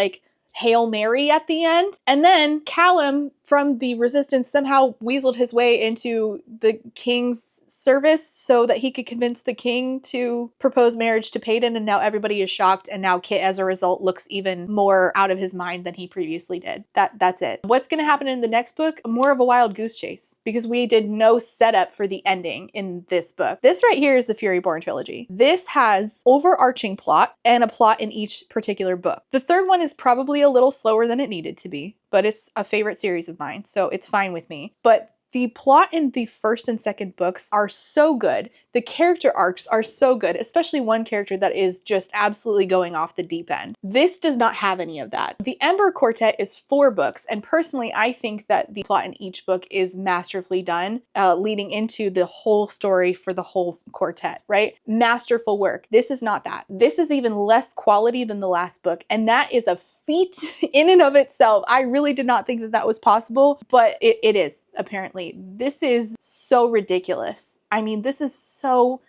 Hail Mary at the end. And then Callum from the resistance somehow weaseled his way into the king's service so that he could convince the king to propose marriage to Peyton, and now everybody is shocked, and now Kit as a result looks even more out of his mind than he previously did. That's it. What's going to happen in the next book? More of a wild goose chase, because we did no setup for the ending in this book. This right here is the Furyborn trilogy. This has overarching plot and a plot in each particular book. The third one is probably a little slower than it needed to be, but it's a favorite series of mine, so it's fine with me. But the plot in the first and second books are so good. The character arcs are so good, especially one character that is just absolutely going off the deep end. This does not have any of that. The Ember Quartet is 4 books, and personally, I think that the plot in each book is masterfully done, leading into the whole story for the whole quartet, right? Masterful work. This is not that. This is even less quality than the last book, and that is a feat in and of itself. I really did not think that that was possible, but it is, apparently. This is so ridiculous. I mean, this is so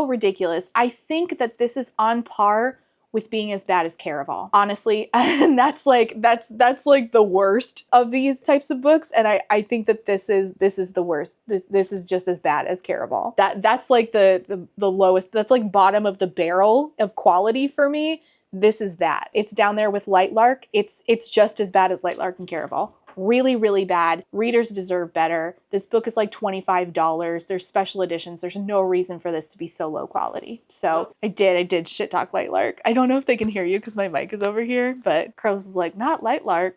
ridiculous. I think that this is on par with being as bad as Caraval, honestly. And that's like the worst of these types of books. And I think that this is the worst. This is just as bad as Caraval. That's like the lowest. That's like bottom of the barrel of quality for me. This is that. It's down there with Lightlark. It's just as bad as Lightlark and Caraval. Really, really bad. Readers deserve better. This book is like $25. There's special editions. There's no reason for this to be so low quality. So I did shit talk Lightlark. I don't know if they can hear you because my mic is over here, but Carlos is like, not Lightlark.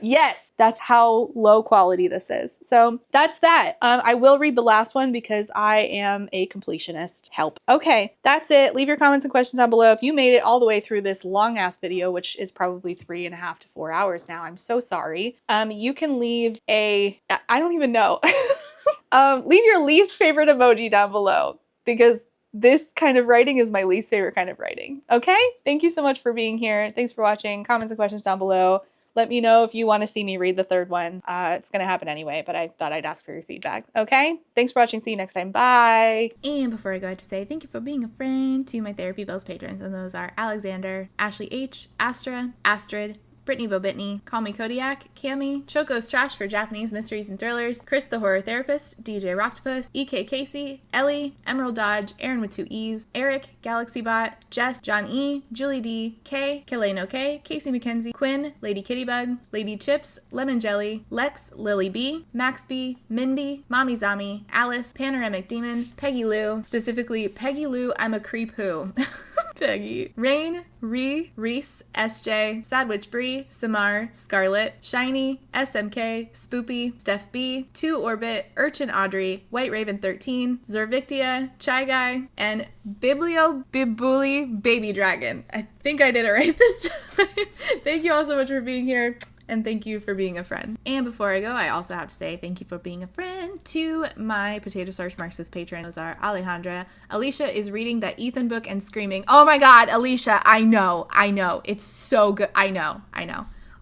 Yes, that's how low quality this is. So that's that. I will read the last one because I am a completionist. Help. Okay, that's it. Leave your comments and questions down below. If you made it all the way through this long ass video, which is probably 3.5 to 4 hours now, I'm so sorry. You can leave I don't even know. Leave your least favorite emoji down below, because this kind of writing is my least favorite kind of writing. Okay? Thank you so much for being here. Thanks for watching. Comments and questions down below. Let me know if you want to see me read the third one. It's going to happen anyway, but I thought I'd ask for your feedback. Okay? Thanks for watching. See you next time. Bye. And before I go, I have to say thank you for being a friend to my Therapy Bells patrons. And those are Alexander, Ashley H, Astra, Astrid, Brittany Bobitney, Call Me Kodiak, Cami, Choco's Trash for Japanese Mysteries and Thrillers, Chris the Horror Therapist, DJ Rocktopus, EK Casey, Ellie, Emerald Dodge, Aaron with 2 E's, Eric, GalaxyBot, Jess, John E, Julie D, K, Kaleno K, Casey McKenzie, Quinn, Lady Kittybug, Lady Chips, Lemon Jelly, Lex, Lily B, Max B, Minby, Mommy Zami, Alice, Panoramic Demon, Peggy Lou, specifically Peggy Lou, I'm a creep who. Peggy, Rain, Reese, SJ, Sadwich Bree, Samar, Scarlet, Shiny, SMK, Spoopy, Steph B, 2 Orbit, Urchin Audrey, White Raven 13, Zorvictia, Chai Guy, and Biblio Bibuli Baby Dragon. I think I did it right this time. Thank you all so much for being here. And thank you for being a friend. And before I go, I also have to say thank you for being a friend to my Potato Starch Marxist patrons. Those are Alejandra. Alicia is reading that Ethan book and screaming, oh my God, Alicia, I know. It's so good. I know.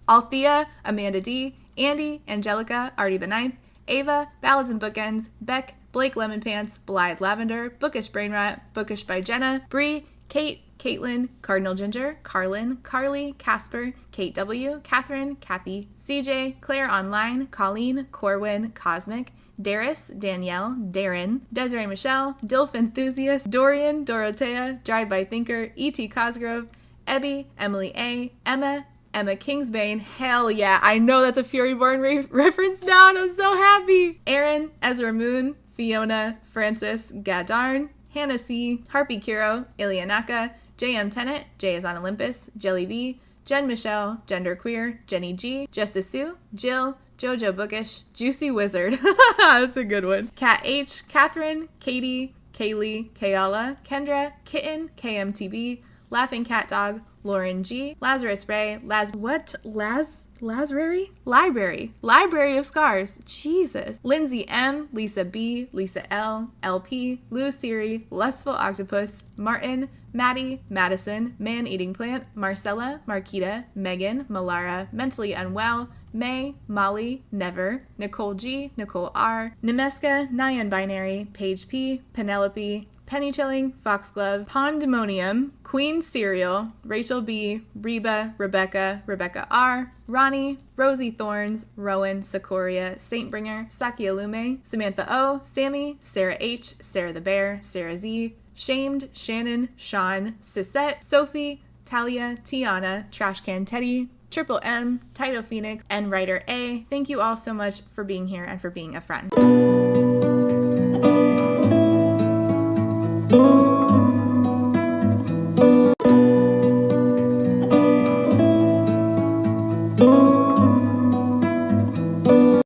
Althea, Amanda D, Andy, Angelica, Artie the Ninth, Ava, Ballads and Bookends, Beck, Blake Lemon Pants, Blythe Lavender, Bookish Brainrot, Bookish by Jenna, Bree, Kate, Caitlin, Cardinal Ginger, Carlin, Carly, Casper, Kate W, Catherine, Kathy, CJ, Claire Online, Colleen, Corwin, Cosmic, Darius, Danielle, Darren, Desiree Michelle, Dilf Enthusiast, Dorian, Dorothea, Drive By Thinker, E.T. Cosgrove, Ebby, Emily A, Emma Kingsbane, hell yeah, I know that's a Furyborn reference now and I'm so happy. Aaron, Ezra Moon, Fiona, Francis, Gadarn, Hannah C, Harpy Kuro, Ilianaka, JM Tennant, Jay is on Olympus, Jelly V, Jen Michelle, Genderqueer, Jenny G, Justice Sue, Jill, Jojo Bookish, Juicy Wizard, that's a good one, Kat H, Catherine, Katie, Kaylee, Kayala, Kendra, Kitten, KMTB, Laughing Cat Dog, Lauren G, Lazarus Ray, Library of Scars, Jesus, Lindsay M, Lisa B, Lisa L, LP, Lou Siri, Lustful Octopus, Martin, Maddie, Madison, Man Eating Plant, Marcella, Marquita, Megan, Malara, Mentally Unwell, May, Molly, Never, Nicole G, Nicole R, Nemeska, Nyan Binary, Paige P, Penelope, Penny Chilling, Foxglove, Pandemonium, Queen Cereal, Rachel B, Reba, Rebecca R, Ronnie, Rosie Thorns, Rowan, Secoria, Saintbringer, Saki Alume, Samantha O, Sammy, Sarah H, Sarah the Bear, Sarah Z, Shamed, Shannon, Sean, Sisette, Sophie, Talia, Tiana, Trashcan Teddy, Triple M, Tito Phoenix, and Writer A. Thank you all so much for being here and for being a friend.